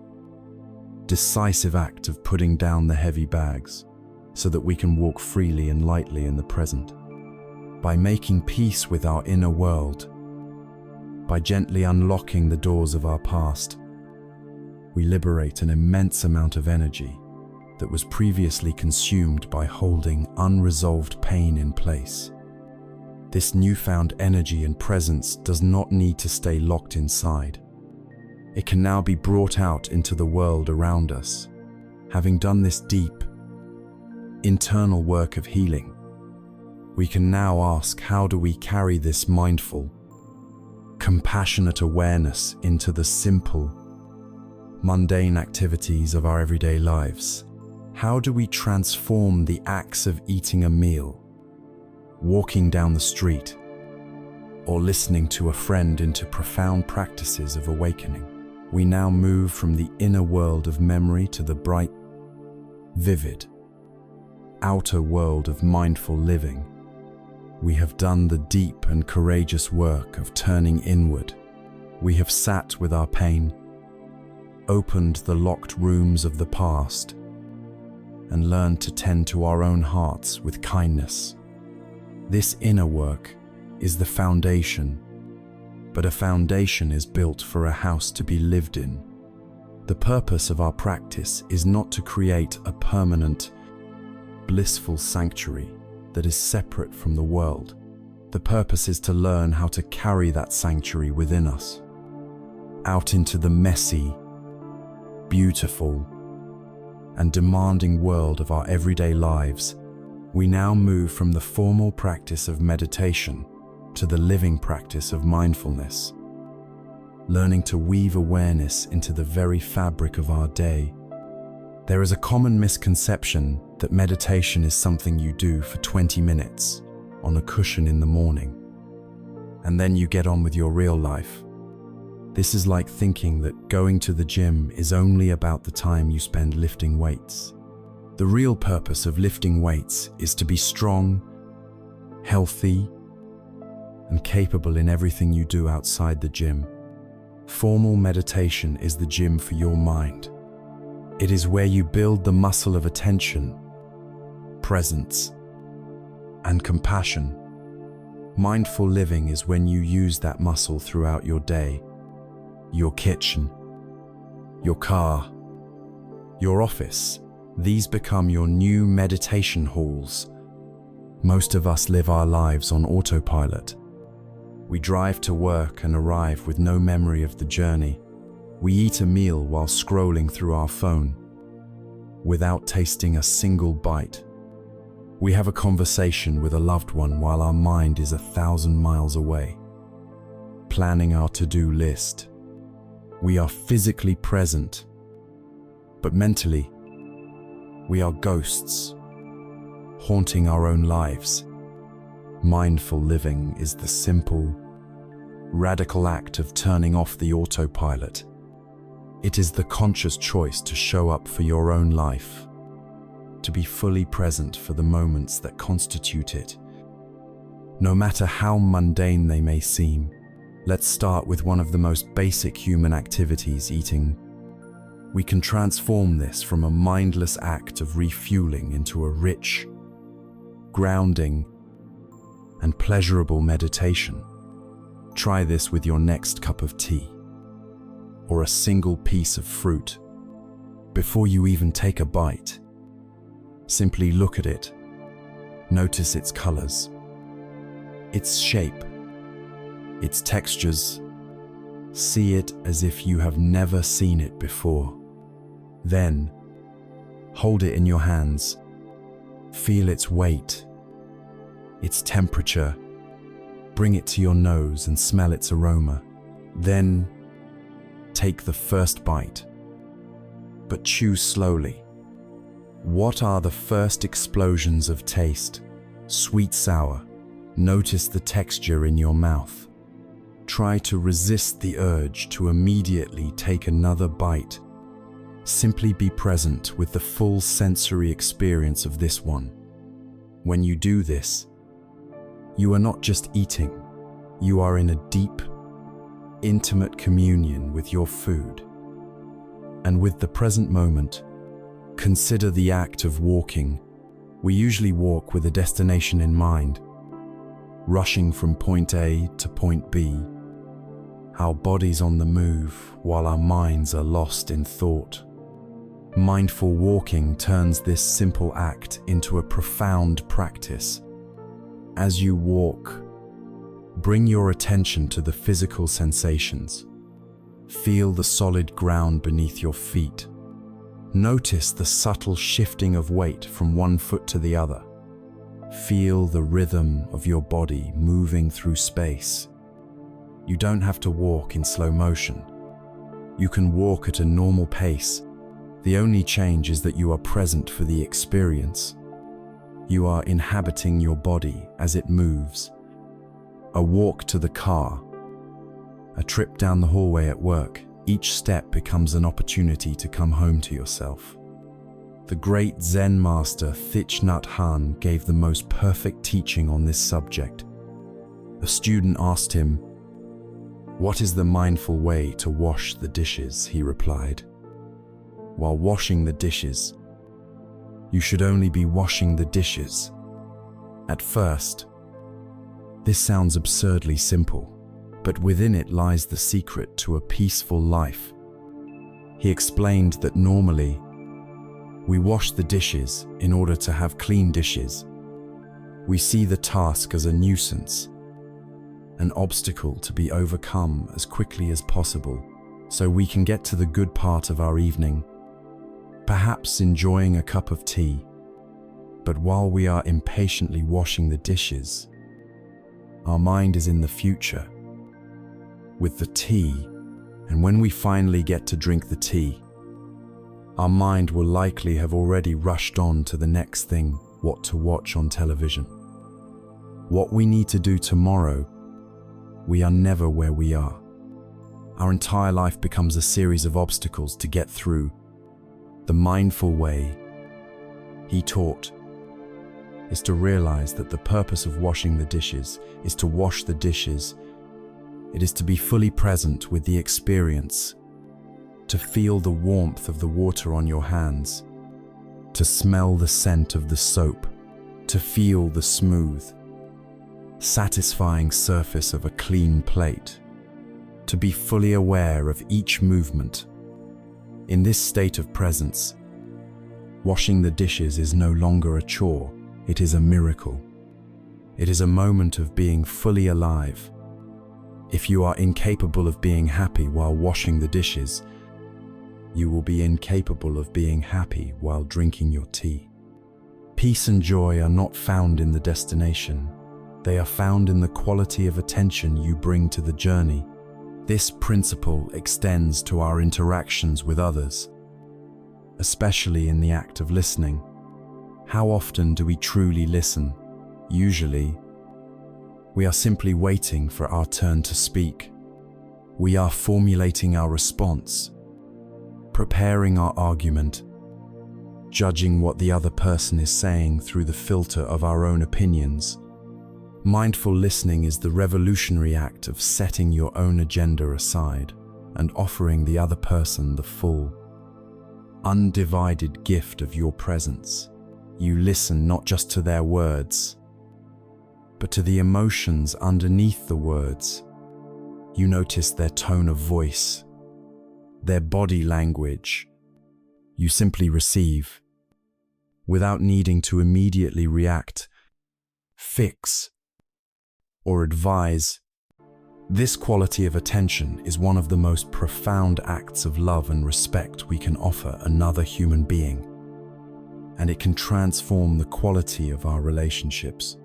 decisive act of putting down the heavy bags so that we can walk freely and lightly in the present. By making peace with our inner world, by gently unlocking the doors of our past, we liberate an immense amount of energy that was previously consumed by holding unresolved pain in place. This newfound energy and presence does not need to stay locked inside. It can now be brought out into the world around us. Having done this deep, internal work of healing, we can now ask, how do we carry this mindful, compassionate awareness into the simple, mundane activities of our everyday lives? How do we transform the acts of eating a meal, walking down the street, or listening to a friend into profound practices of awakening? We now move from the inner world of memory to the bright, vivid, outer world of mindful living. We have done the deep and courageous work of turning inward. We have sat with our pain, opened the locked rooms of the past, and learned to tend to our own hearts with kindness. This inner work is the foundation, but a foundation is built for a house to be lived in. The purpose of our practice is not to create a permanent, blissful sanctuary that is separate from the world. The purpose is to learn how to carry that sanctuary within us, out into the messy, beautiful, and demanding world of our everyday lives. We now move from the formal practice of meditation to the living practice of mindfulness, learning to weave awareness into the very fabric of our day. There is a common misconception that meditation is something you do for 20 minutes on a cushion in the morning, and then you get on with your real life. This is like thinking that going to the gym is only about the time you spend lifting weights. The real purpose of lifting weights is to be strong, healthy, and capable in everything you do outside the gym. Formal meditation is the gym for your mind. It is where you build the muscle of attention, presence, and compassion. Mindful living is when you use that muscle throughout your day, your kitchen, your car, your office. These become your new meditation halls. Most of us live our lives on autopilot. We drive to work and arrive with no memory of the journey. We eat a meal while scrolling through our phone, without tasting a single bite. We have a conversation with a loved one while our mind is 1,000 miles away, planning our to-do list. We are physically present, but mentally, we are ghosts, haunting our own lives. Mindful living is the simple, radical act of turning off the autopilot. It is the conscious choice to show up for your own life, to be fully present for the moments that constitute it, no matter how mundane they may seem. Let's start with one of the most basic human activities, eating. We can transform this from a mindless act of refueling into a rich, grounding, and pleasurable meditation. Try this with your next cup of tea, or a single piece of fruit. Before you even take a bite, simply look at it. Notice its colors, its shape, its textures. See it as if you have never seen it before. Then, hold it in your hands. Feel its weight, its temperature. Bring it to your nose and smell its aroma. Then, take the first bite, but chew slowly. What are the first explosions of taste? Sweet, sour. Notice the texture in your mouth. Try to resist the urge to immediately take another bite. Simply be present with the full sensory experience of this one. When you do this, you are not just eating, you are in a deep, intimate communion with your food. And with the present moment, consider the act of walking. We usually walk with a destination in mind, rushing from point A to point B, our bodies on the move while our minds are lost in thought. Mindful walking turns this simple act into a profound practice. As you walk, bring your attention to the physical sensations. Feel the solid ground beneath your feet. Notice the subtle shifting of weight from one foot to the other. Feel the rhythm of your body moving through space. You don't have to walk in slow motion. You can walk at a normal pace. The only change is that you are present for the experience. You are inhabiting your body as it moves. A walk to the car, a trip down the hallway at work, each step becomes an opportunity to come home to yourself. The great Zen master Thich Nhat Hanh gave the most perfect teaching on this subject. A student asked him, "What is the mindful way to wash the dishes?" He replied, "While washing the dishes, you should only be washing the dishes." At first, this sounds absurdly simple, but within it lies the secret to a peaceful life. He explained that normally, we wash the dishes in order to have clean dishes. We see the task as a nuisance, an obstacle to be overcome as quickly as possible, so we can get to the good part of our evening, perhaps enjoying a cup of tea. But while we are impatiently washing the dishes, our mind is in the future, with the tea, and when we finally get to drink the tea, our mind will likely have already rushed on to the next thing, what to watch on television. What we need to do tomorrow, we are never where we are. Our entire life becomes a series of obstacles to get through. The mindful way, he taught, is to realize that the purpose of washing the dishes is to wash the dishes. It is to be fully present with the experience, to feel the warmth of the water on your hands, to smell the scent of the soap, to feel the smooth, satisfying surface of a clean plate, to be fully aware of each movement. In this state of presence, washing the dishes is no longer a chore, it is a miracle. It is a moment of being fully alive. If you are incapable of being happy while washing the dishes, you will be incapable of being happy while drinking your tea. Peace and joy are not found in the destination. They are found in the quality of attention you bring to the journey. This principle extends to our interactions with others, especially in the act of listening. How often do we truly listen? Usually, we are simply waiting for our turn to speak. We are formulating our response, preparing our argument, judging what the other person is saying through the filter of our own opinions. Mindful listening is the revolutionary act of setting your own agenda aside and offering the other person the full, undivided gift of your presence. You listen not just to their words, but to the emotions underneath the words. You notice their tone of voice, their body language. You simply receive, without needing to immediately react, fix, or advise. This quality of attention is one of the most profound acts of love and respect we can offer another human being, and it can transform the quality of our relationships.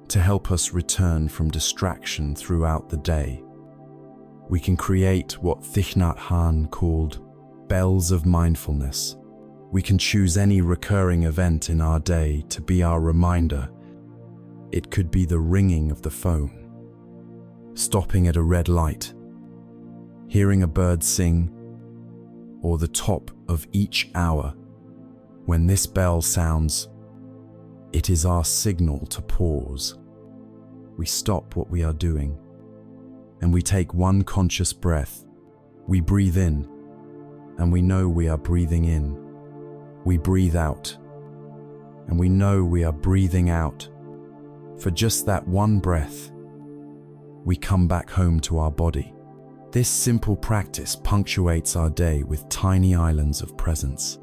To help us return from distraction throughout the day, we can create what Thich Nhat Hanh called bells of mindfulness. We can choose any recurring event in our day to be our reminder. It could be the ringing of the phone, stopping at a red light, hearing a bird sing, or the top of each hour. When this bell sounds, it is our signal to pause. We stop what we are doing, and we take one conscious breath. We breathe in, and we know we are breathing in. We breathe out, and we know we are breathing out. For just that one breath, we come back home to our body. This simple practice punctuates our day with tiny islands of presence,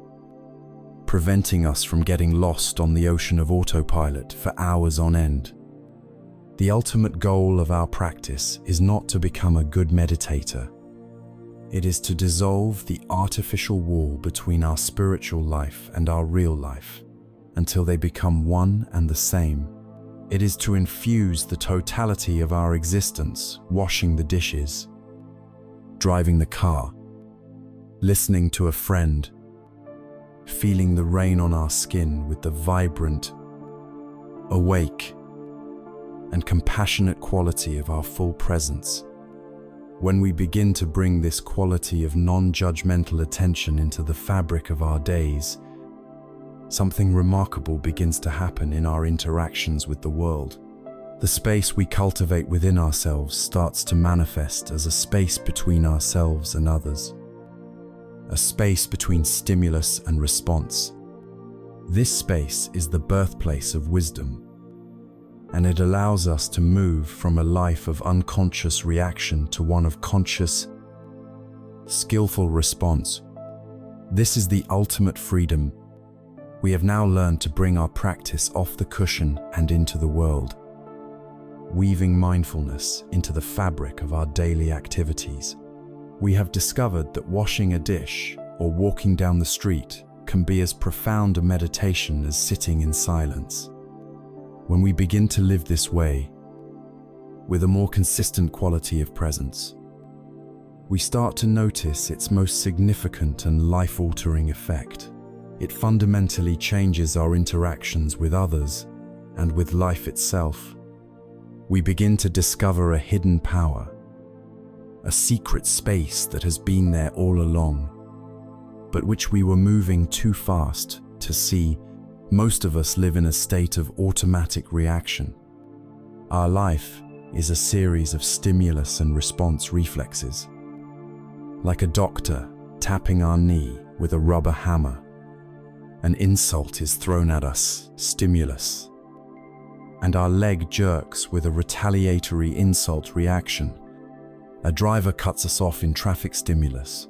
preventing us from getting lost on the ocean of autopilot for hours on end. The ultimate goal of our practice is not to become a good meditator. It is to dissolve the artificial wall between our spiritual life and our real life, until they become one and the same. It is to infuse the totality of our existence, washing the dishes, driving the car, listening to a friend, feeling the rain on our skin with the vibrant, awake, and compassionate quality of our full presence. When we begin to bring this quality of non-judgmental attention into the fabric of our days, something remarkable begins to happen in our interactions with the world. The space we cultivate within ourselves starts to manifest as a space between ourselves and others, a space between stimulus and response. This space is the birthplace of wisdom, and it allows us to move from a life of unconscious reaction to one of conscious, skillful response. This is the ultimate freedom. We have now learned to bring our practice off the cushion and into the world, weaving mindfulness into the fabric of our daily activities. We have discovered that washing a dish or walking down the street can be as profound a meditation as sitting in silence. When we begin to live this way, with a more consistent quality of presence, we start to notice its most significant and life-altering effect. It fundamentally changes our interactions with others and with life itself. We begin to discover a hidden power, a secret space that has been there all along, but which we were moving too fast to see. Most of us live in a state of automatic reaction. Our life is a series of stimulus and response reflexes. Like a doctor tapping our knee with a rubber hammer, an insult is thrown at us, stimulus, and our leg jerks with a retaliatory insult reaction. A driver cuts us off in traffic, stimulus,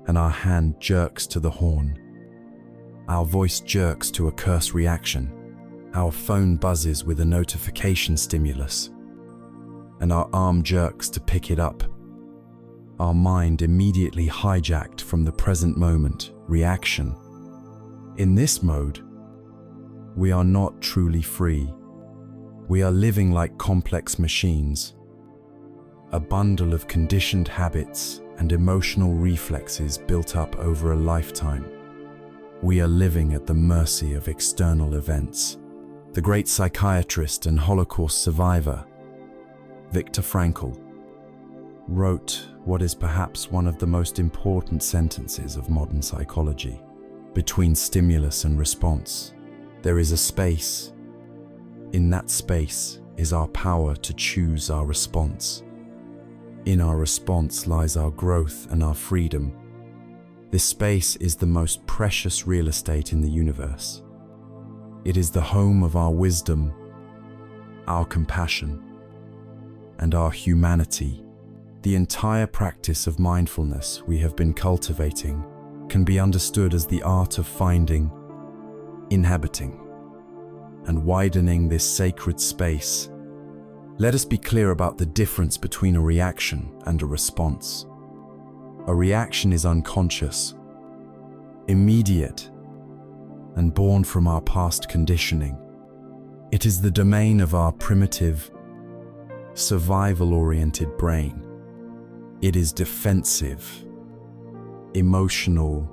and our hand jerks to the horn. Our voice jerks to a curse, reaction. Our phone buzzes with a notification, stimulus, and our arm jerks to pick it up. Our mind immediately hijacked from the present moment, reaction. In this mode, we are not truly free. We are living like complex machines, a bundle of conditioned habits and emotional reflexes built up over a lifetime. We are living at the mercy of external events. The great psychiatrist and Holocaust survivor, Viktor Frankl, wrote what is perhaps one of the most important sentences of modern psychology. Between stimulus and response, there is a space. In that space is our power to choose our response. In our response lies our growth and our freedom. This space is the most precious real estate in the universe. It is the home of our wisdom, our compassion, and our humanity. The entire practice of mindfulness we have been cultivating can be understood as the art of finding, inhabiting, and widening this sacred space. Let us be clear about the difference between a reaction and a response. A reaction is unconscious, immediate, and born from our past conditioning. It is the domain of our primitive, survival-oriented brain. It is defensive, emotional,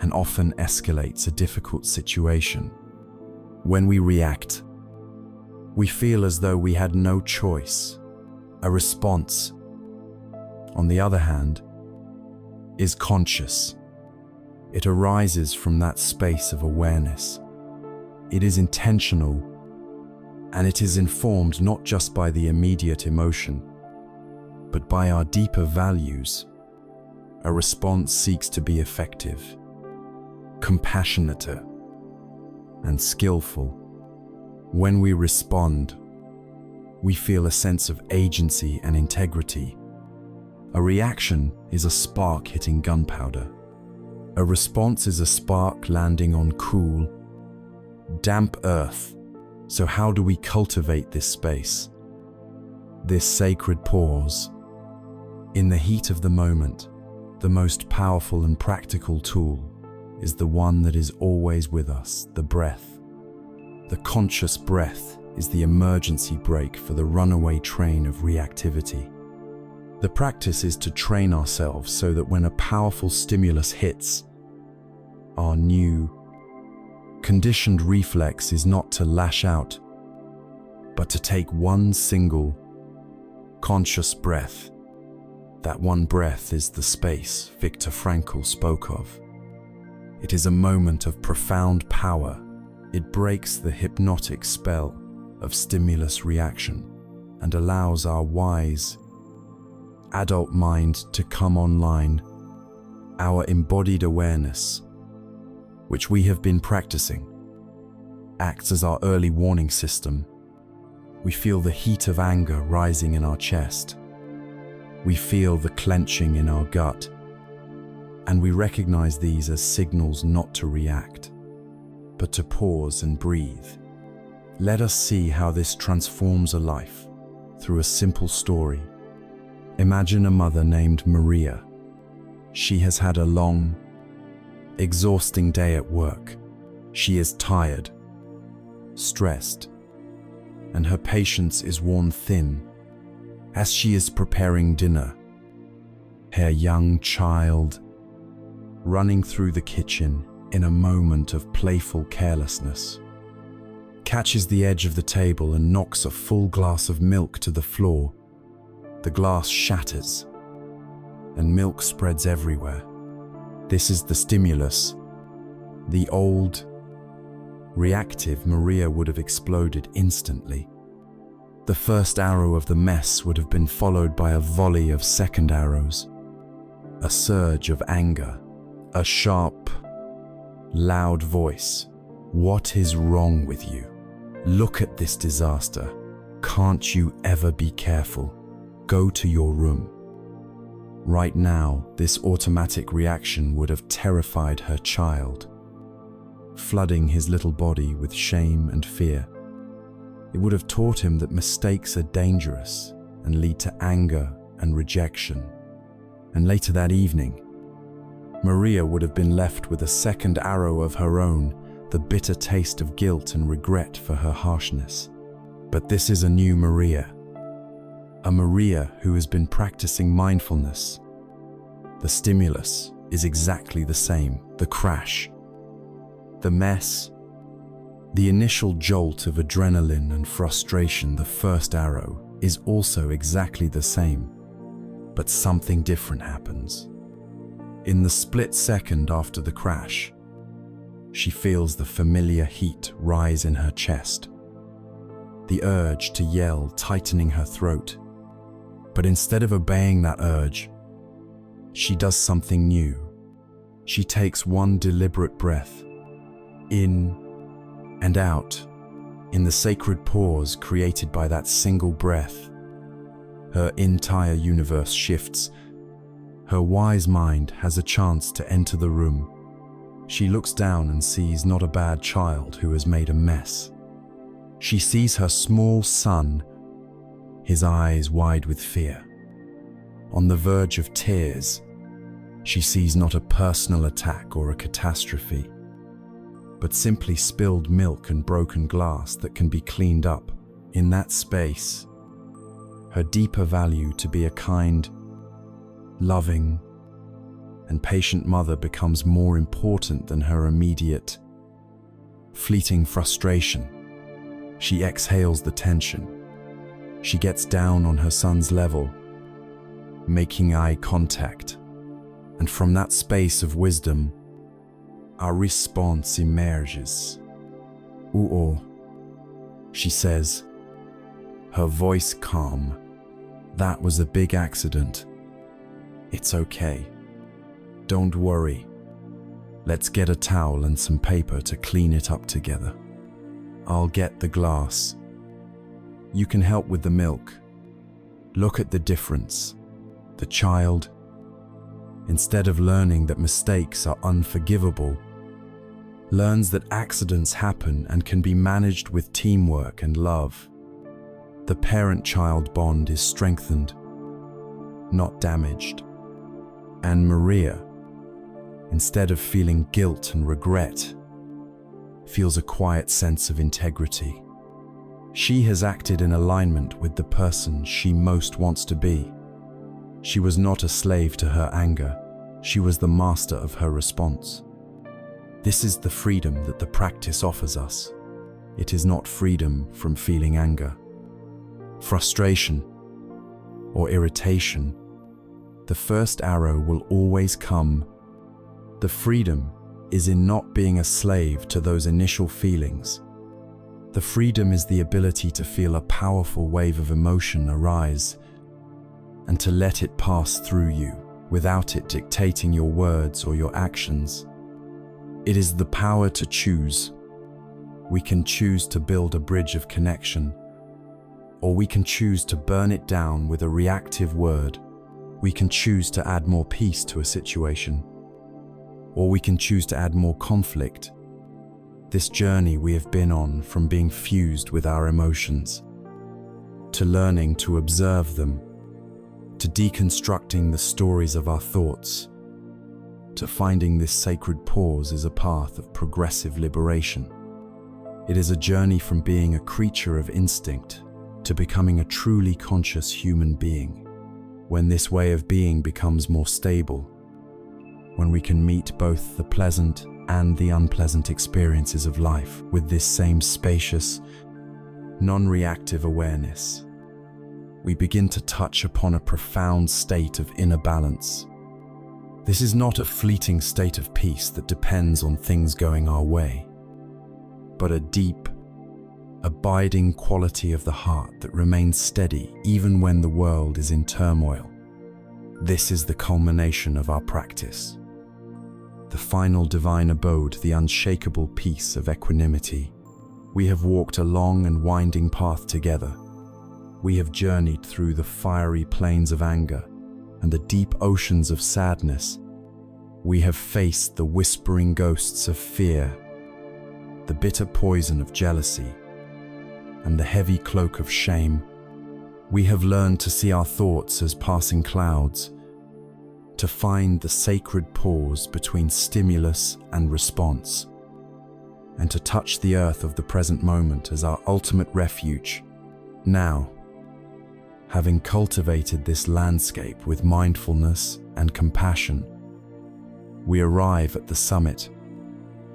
and often escalates a difficult situation. When we react, we feel as though we had no choice. A response, on the other hand, is conscious. It arises from that space of awareness. It is intentional, and it is informed not just by the immediate emotion, but by our deeper values. A response seeks to be effective, compassionate, and skillful. When we respond, we feel a sense of agency and integrity. A reaction is a spark hitting gunpowder. A response is a spark landing on cool, damp earth. So how do we cultivate this space? This sacred pause. In the heat of the moment, the most powerful and practical tool is the one that is always with us, the breath. The conscious breath is the emergency brake for the runaway train of reactivity. The practice is to train ourselves so that when a powerful stimulus hits, our new, conditioned reflex is not to lash out, but to take one single, conscious breath. That one breath is the space Viktor Frankl spoke of. It is a moment of profound power. It breaks the hypnotic spell of stimulus reaction and allows our wise, adult mind to come online. Our embodied awareness, which we have been practicing, acts as our early warning system. We feel the heat of anger rising in our chest. We feel the clenching in our gut, and we recognize these as signals not to react, but to pause and breathe. Let us see how this transforms a life through a simple story. Imagine a mother named Maria. She has had a long, exhausting day at work. She is tired, stressed, and her patience is worn thin. As she is preparing dinner, her young child, running through the kitchen in a moment of playful carelessness, catches the edge of the table and knocks a full glass of milk to the floor. The glass shatters, and milk spreads everywhere. This is the stimulus. The old, reactive Maria would have exploded instantly. The first arrow of the mess would have been followed by a volley of second arrows, a surge of anger, a sharp, loud voice. What is wrong with you? Look at this disaster. Can't you ever be careful? Go to your room. Right now, this automatic reaction would have terrified her child, flooding his little body with shame and fear. It would have taught him that mistakes are dangerous and lead to anger and rejection. And later that evening, Maria would have been left with a second arrow of her own, the bitter taste of guilt and regret for her harshness. But this is a new Maria, a Maria who has been practicing mindfulness. The stimulus is exactly the same, the crash, the mess, the initial jolt of adrenaline and frustration. The first arrow is also exactly the same, but something different happens. In the split second after the crash, she feels the familiar heat rise in her chest, the urge to yell tightening her throat. But instead of obeying that urge, she does something new. She takes one deliberate breath, in and out. In the sacred pause created by that single breath, her entire universe shifts. Her wise mind has a chance to enter the room. She looks down and sees not a bad child who has made a mess. She sees her small son, his eyes wide with fear. On the verge of tears, she sees not a personal attack or a catastrophe, but simply spilled milk and broken glass that can be cleaned up. In that space, her deeper value to be a kind, loving, and patient mother becomes more important than her immediate, fleeting frustration. She exhales the tension. She gets down on her son's level, making eye contact. And from that space of wisdom, our response emerges. "Oo," she says, her voice calm. "That was a big accident. It's okay. Don't worry. Let's get a towel and some paper to clean it up together. I'll get the glass. You can help with the milk." Look at the difference. The child, instead of learning that mistakes are unforgivable, learns that accidents happen and can be managed with teamwork and love. The parent-child bond is strengthened, not damaged. And Maria, instead of feeling guilt and regret, feels a quiet sense of integrity. She has acted in alignment with the person she most wants to be. She was not a slave to her anger. She was the master of her response. This is the freedom that the practice offers us. It is not freedom from feeling anger, frustration, or irritation. The first arrow will always come. The freedom is in not being a slave to those initial feelings. The freedom is the ability to feel a powerful wave of emotion arise and to let it pass through you without it dictating your words or your actions. It is the power to choose. We can choose to build a bridge of connection, or we can choose to burn it down with a reactive word. We can choose to add more peace to a situation, or we can choose to add more conflict. This journey we have been on, from being fused with our emotions, to learning to observe them, to deconstructing the stories of our thoughts, to finding this sacred pause, is a path of progressive liberation. It is a journey from being a creature of instinct to becoming a truly conscious human being. When this way of being becomes more stable, when we can meet both the pleasant and the unpleasant experiences of life with this same spacious, non-reactive awareness, we begin to touch upon a profound state of inner balance. This is not a fleeting state of peace that depends on things going our way, but a deep, abiding quality of the heart that remains steady even when the world is in turmoil. This is the culmination of our practice, the final divine abode, the unshakable peace of equanimity. We have walked a long and winding path together. We have journeyed through the fiery plains of anger and the deep oceans of sadness. We have faced the whispering ghosts of fear, the bitter poison of jealousy, and the heavy cloak of shame. We have learned to see our thoughts as passing clouds, to find the sacred pause between stimulus and response, and to touch the earth of the present moment as our ultimate refuge. Now, having cultivated this landscape with mindfulness and compassion, we arrive at the summit.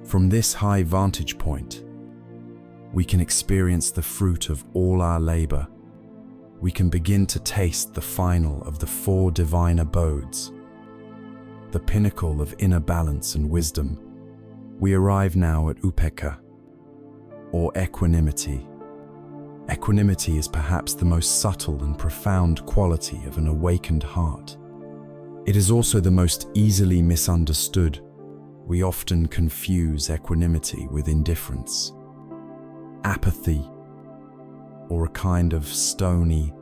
From this high vantage point, we can experience the fruit of all our labor. We can begin to taste the final of the 4 divine abodes, the pinnacle of inner balance and wisdom. We arrive now at upekkha, or equanimity. Equanimity is perhaps the most subtle and profound quality of an awakened heart. It is also the most easily misunderstood. We often confuse equanimity with indifference, apathy, or a kind of stony,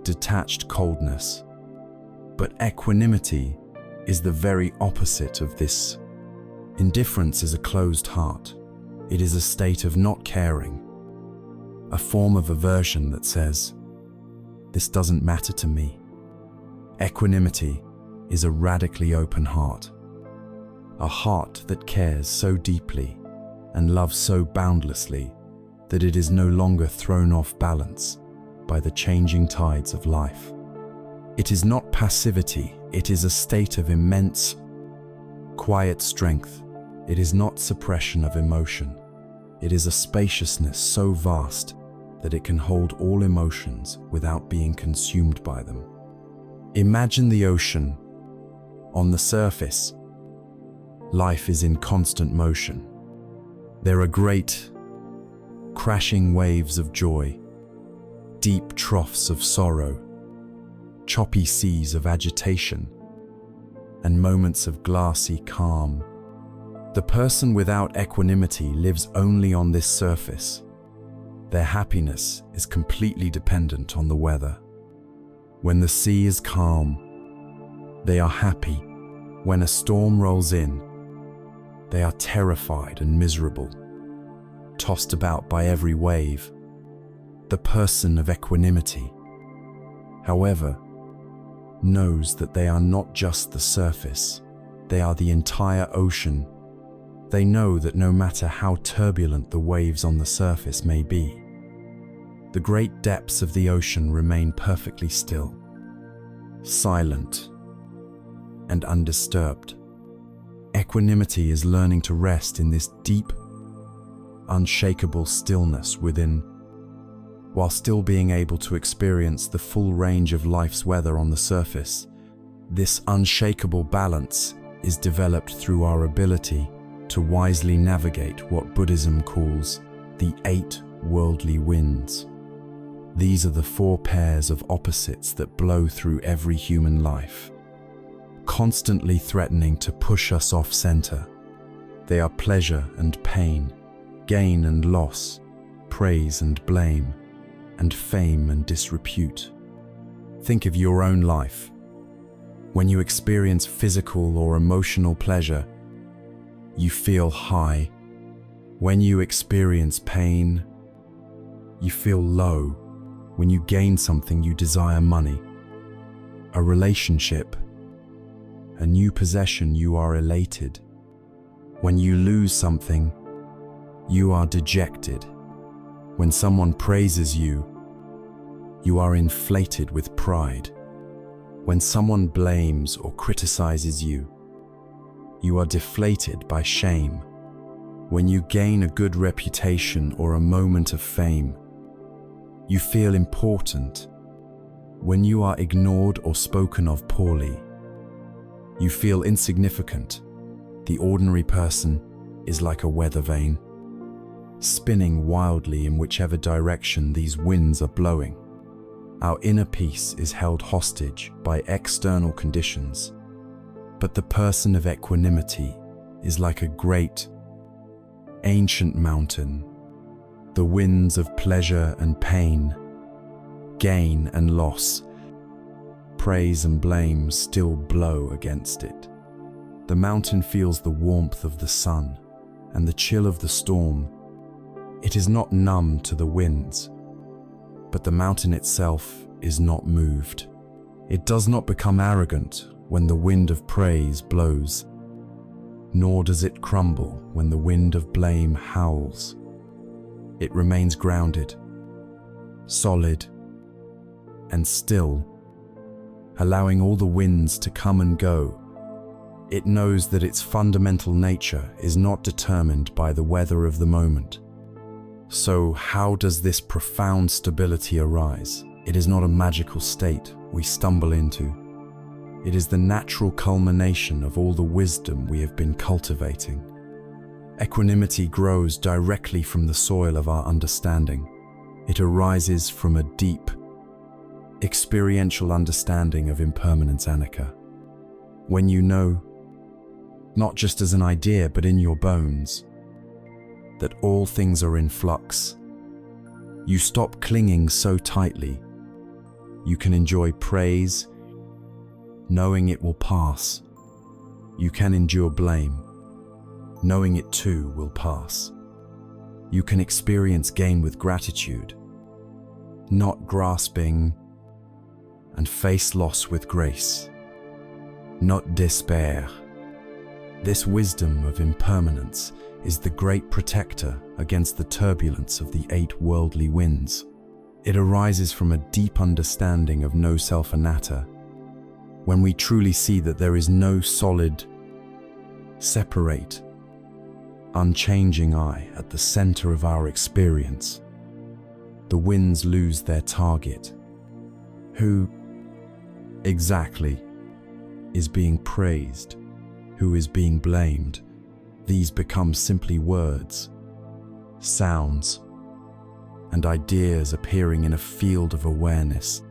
detached coldness. But equanimity is the very opposite of this. Indifference is a closed heart. It is a state of not caring, a form of aversion that says, "This doesn't matter to me." Equanimity is a radically open heart, a heart that cares so deeply and loves so boundlessly that it is no longer thrown off balance by the changing tides of life. It is not passivity It is a state of immense, quiet strength. It is not suppression of emotion. It is a spaciousness so vast that it can hold all emotions without being consumed by them. Imagine the ocean. On the surface, life is in constant motion. There are great, crashing waves of joy, deep troughs of sorrow, choppy seas of agitation, and moments of glassy calm. The person without equanimity lives only on this surface. Their happiness is completely dependent on the weather. When the sea is calm, they are happy. When a storm rolls in, they are terrified and miserable, tossed about by every wave. The person of equanimity, however, knows that they are not just the surface, they are the entire ocean. They know that no matter how turbulent the waves on the surface may be, the great depths of the ocean remain perfectly still, silent, and undisturbed. Equanimity is learning to rest in this deep, unshakable stillness within, while still being able to experience the full range of life's weather on the surface. This unshakable balance is developed through our ability to wisely navigate what Buddhism calls the 8 worldly winds. These are the 4 pairs of opposites that blow through every human life, constantly threatening to push us off center. They are pleasure and pain, gain and loss, praise and blame, and fame and disrepute. Think of your own life. When you experience physical or emotional pleasure, you feel high. When you experience pain, you feel low. When you gain something, you desire money, a relationship, a new possession, you are elated. When you lose something, you are dejected. When someone praises you, you are inflated with pride. When someone blames or criticizes you, you are deflated by shame. When you gain a good reputation or a moment of fame, you feel important. When you are ignored or spoken of poorly, you feel insignificant. The ordinary person is like a weather vane, spinning wildly in whichever direction these winds are blowing. Our inner peace is held hostage by external conditions, but the person of equanimity is like a great, ancient mountain. The winds of pleasure and pain, gain and loss, praise and blame still blow against it. The mountain feels the warmth of the sun and the chill of the storm. It is not numb to the winds, but the mountain itself is not moved. It does not become arrogant when the wind of praise blows, nor does it crumble when the wind of blame howls. It remains grounded, solid, and still, allowing all the winds to come and go. It knows that its fundamental nature is not determined by the weather of the moment. So how does this profound stability arise? It is not a magical state we stumble into. It is the natural culmination of all the wisdom we have been cultivating. Equanimity grows directly from the soil of our understanding. It arises from a deep, experiential understanding of impermanence anicca. When you know, not just as an idea but in your bones, that all things are in flux, you stop clinging so tightly. You can enjoy praise, knowing it will pass. You can endure blame, knowing it too will pass. You can experience gain with gratitude, not grasping, and face loss with grace, not despair. This wisdom of impermanence is the great protector against the turbulence of the 8 worldly winds. It arises from a deep understanding of no self anatta. when we truly see that there is no solid, separate, unchanging I at the center of our experience, the winds lose their target. Who exactly is being praised? Who is being blamed? These become simply words, sounds, and ideas appearing in a field of awareness.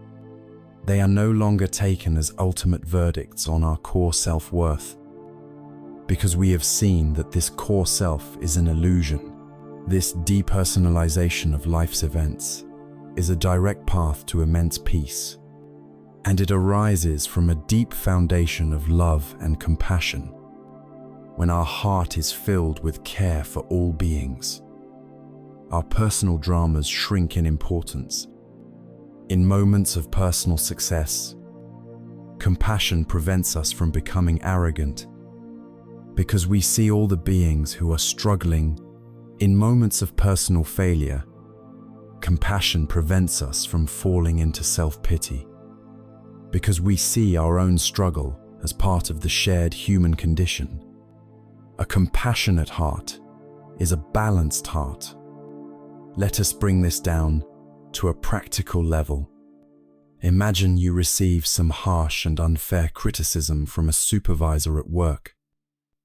They are no longer taken as ultimate verdicts on our core self-worth, because we have seen that this core self is an illusion. This depersonalization of life's events is a direct path to immense peace, and it arises from a deep foundation of love and compassion. When our heart is filled with care for all beings, our personal dramas shrink in importance. In moments of personal success, compassion prevents us from becoming arrogant, because we see all the beings who are struggling. In moments of personal failure, compassion prevents us from falling into self-pity, because we see our own struggle as part of the shared human condition. A compassionate heart is a balanced heart. Let us bring this down to a practical level. Imagine you receive some harsh and unfair criticism from a supervisor at work.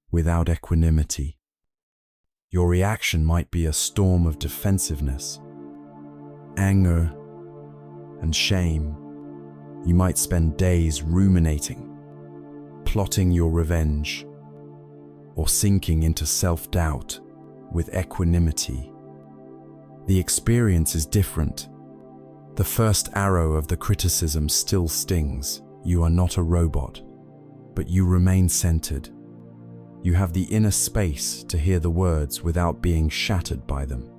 Without equanimity, your reaction might be a storm of defensiveness, anger, and shame. You might spend days ruminating, plotting your revenge, or sinking into self-doubt. With equanimity, the experience is different. The first arrow of the criticism still stings. You are not a robot, but you remain centered. You have the inner space to hear the words without being shattered by them.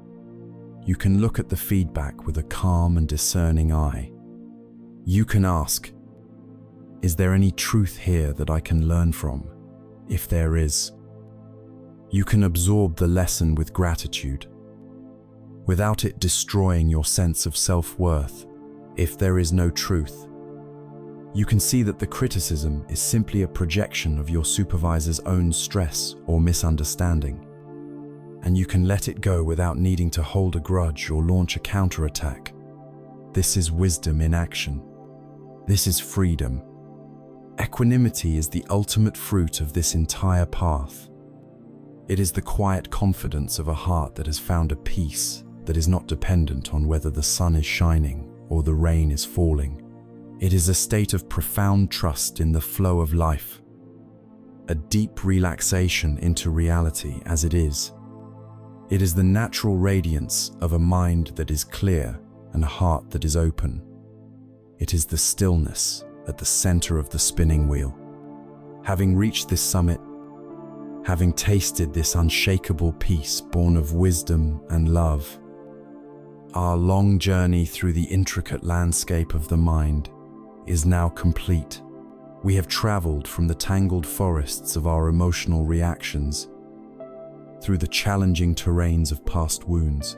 You can look at the feedback with a calm and discerning eye. You can ask, is there any truth here that I can learn from? If there is, you can absorb the lesson with gratitude, without it destroying your sense of self-worth. If there is no truth, you can see that the criticism is simply a projection of your supervisor's own stress or misunderstanding, and you can let it go without needing to hold a grudge or launch a counterattack. This is wisdom in action. This is freedom. Equanimity is the ultimate fruit of this entire path. It is the quiet confidence of a heart that has found a peace that is not dependent on whether the sun is shining or the rain is falling. It is a state of profound trust in the flow of life, a deep relaxation into reality as it is. It is the natural radiance of a mind that is clear and a heart that is open. It is the stillness at the center of the spinning wheel. Having reached this summit, having tasted this unshakable peace born of wisdom and love, our long journey through the intricate landscape of the mind is now complete. We have traveled from the tangled forests of our emotional reactions, through the challenging terrains of past wounds,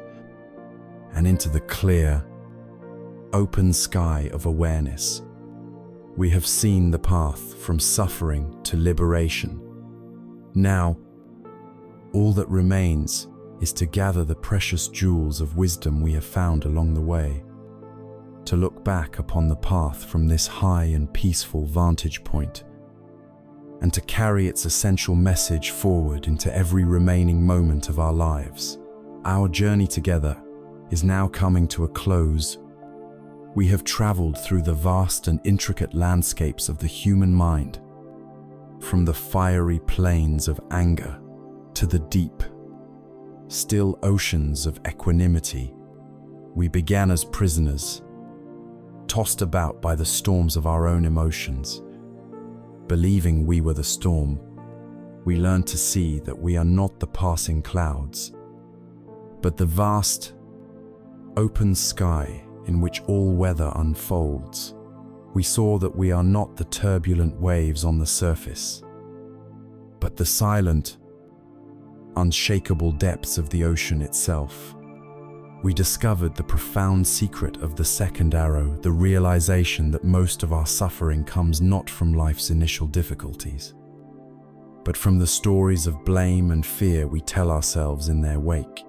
and into the clear, open sky of awareness. We have seen the path from suffering to liberation. Now, all that remains is to gather the precious jewels of wisdom we have found along the way, to look back upon the path from this high and peaceful vantage point, and to carry its essential message forward into every remaining moment of our lives. Our journey together is now coming to a close. We have traveled through the vast and intricate landscapes of the human mind, from the fiery plains of anger to the deep, still oceans of equanimity. We began as prisoners, tossed about by the storms of our own emotions. Believing we were the storm, we learned to see that we are not the passing clouds, but the vast, open sky in which all weather unfolds. We saw that we are not the turbulent waves on the surface, but the silent, unshakable depths of the ocean itself. we discovered the profound secret of the second arrow, the realization that most of our suffering comes not from life's initial difficulties, but from the stories of blame and fear we tell ourselves in their wake.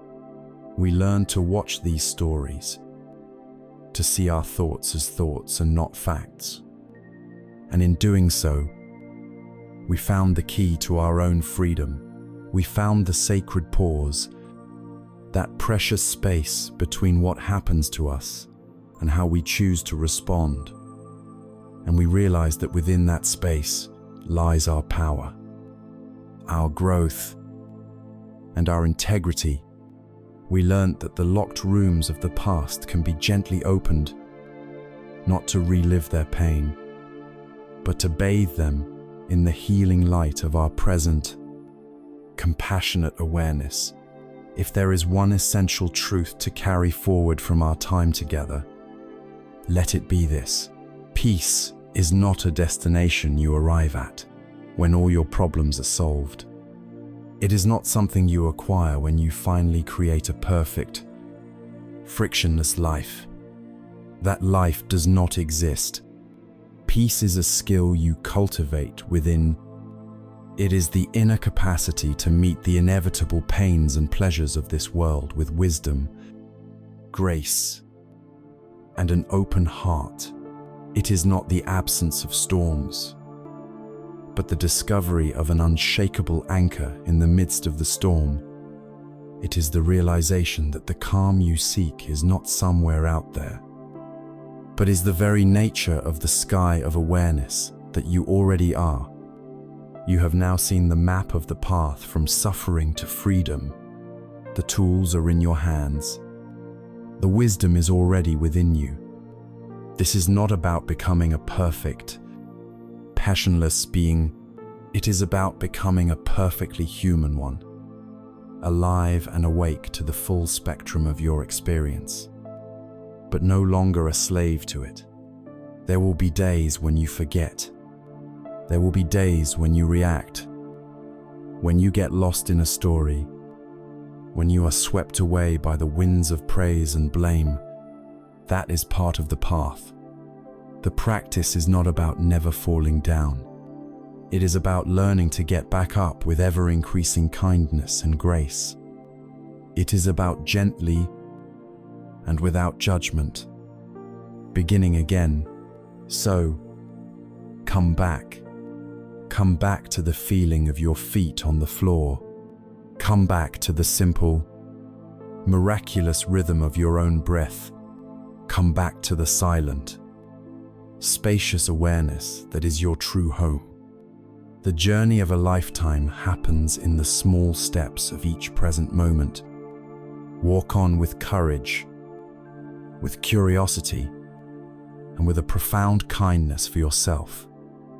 We learn to watch these stories, to see our thoughts as thoughts and not facts. And in doing so, we found the key to our own freedom. We found the sacred pause, that precious space between what happens to us and how we choose to respond. And we realized that within that space lies our power, our growth, and our integrity. We learned that the locked rooms of the past can be gently opened, not to relive their pain, but to bathe them in the healing light of our present, compassionate awareness. If there is one essential truth to carry forward from our time together, let it be this: peace is not a destination you arrive at when all your problems are solved. It is not something you acquire when you finally create a perfect, frictionless life. That life does not exist. Peace is a skill you cultivate within. It is the inner capacity to meet the inevitable pains and pleasures of this world with wisdom, grace, and an open heart. It is not the absence of storms, but the discovery of an unshakable anchor in the midst of the storm. It is the realization that the calm you seek is not somewhere out there, but is the very nature of the sky of awareness that you already are. You have now seen the map of the path from suffering to freedom. The tools are in your hands. The wisdom is already within you. This is not about becoming a perfect, passionless being. It is about becoming a perfectly human one, alive and awake to the full spectrum of your experience, but no longer a slave to it. There will be days when you forget. There will be days when you react, when you get lost in a story, when you are swept away by the winds of praise and blame. That is part of the path. The practice is not about never falling down. It is about learning to get back up with ever-increasing kindness and grace. It is about gently and without judgment, beginning again. So, come back. Come back to the feeling of your feet on the floor. Come back to the simple, miraculous rhythm of your own breath. Come back to the silent, spacious awareness that is your true home. The journey of a lifetime happens in the small steps of each present moment. Walk on with courage, with curiosity, and with a profound kindness for yourself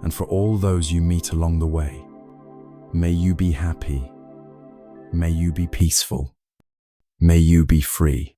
and for all those you meet along the way. May you be happy. May you be peaceful. May you be free.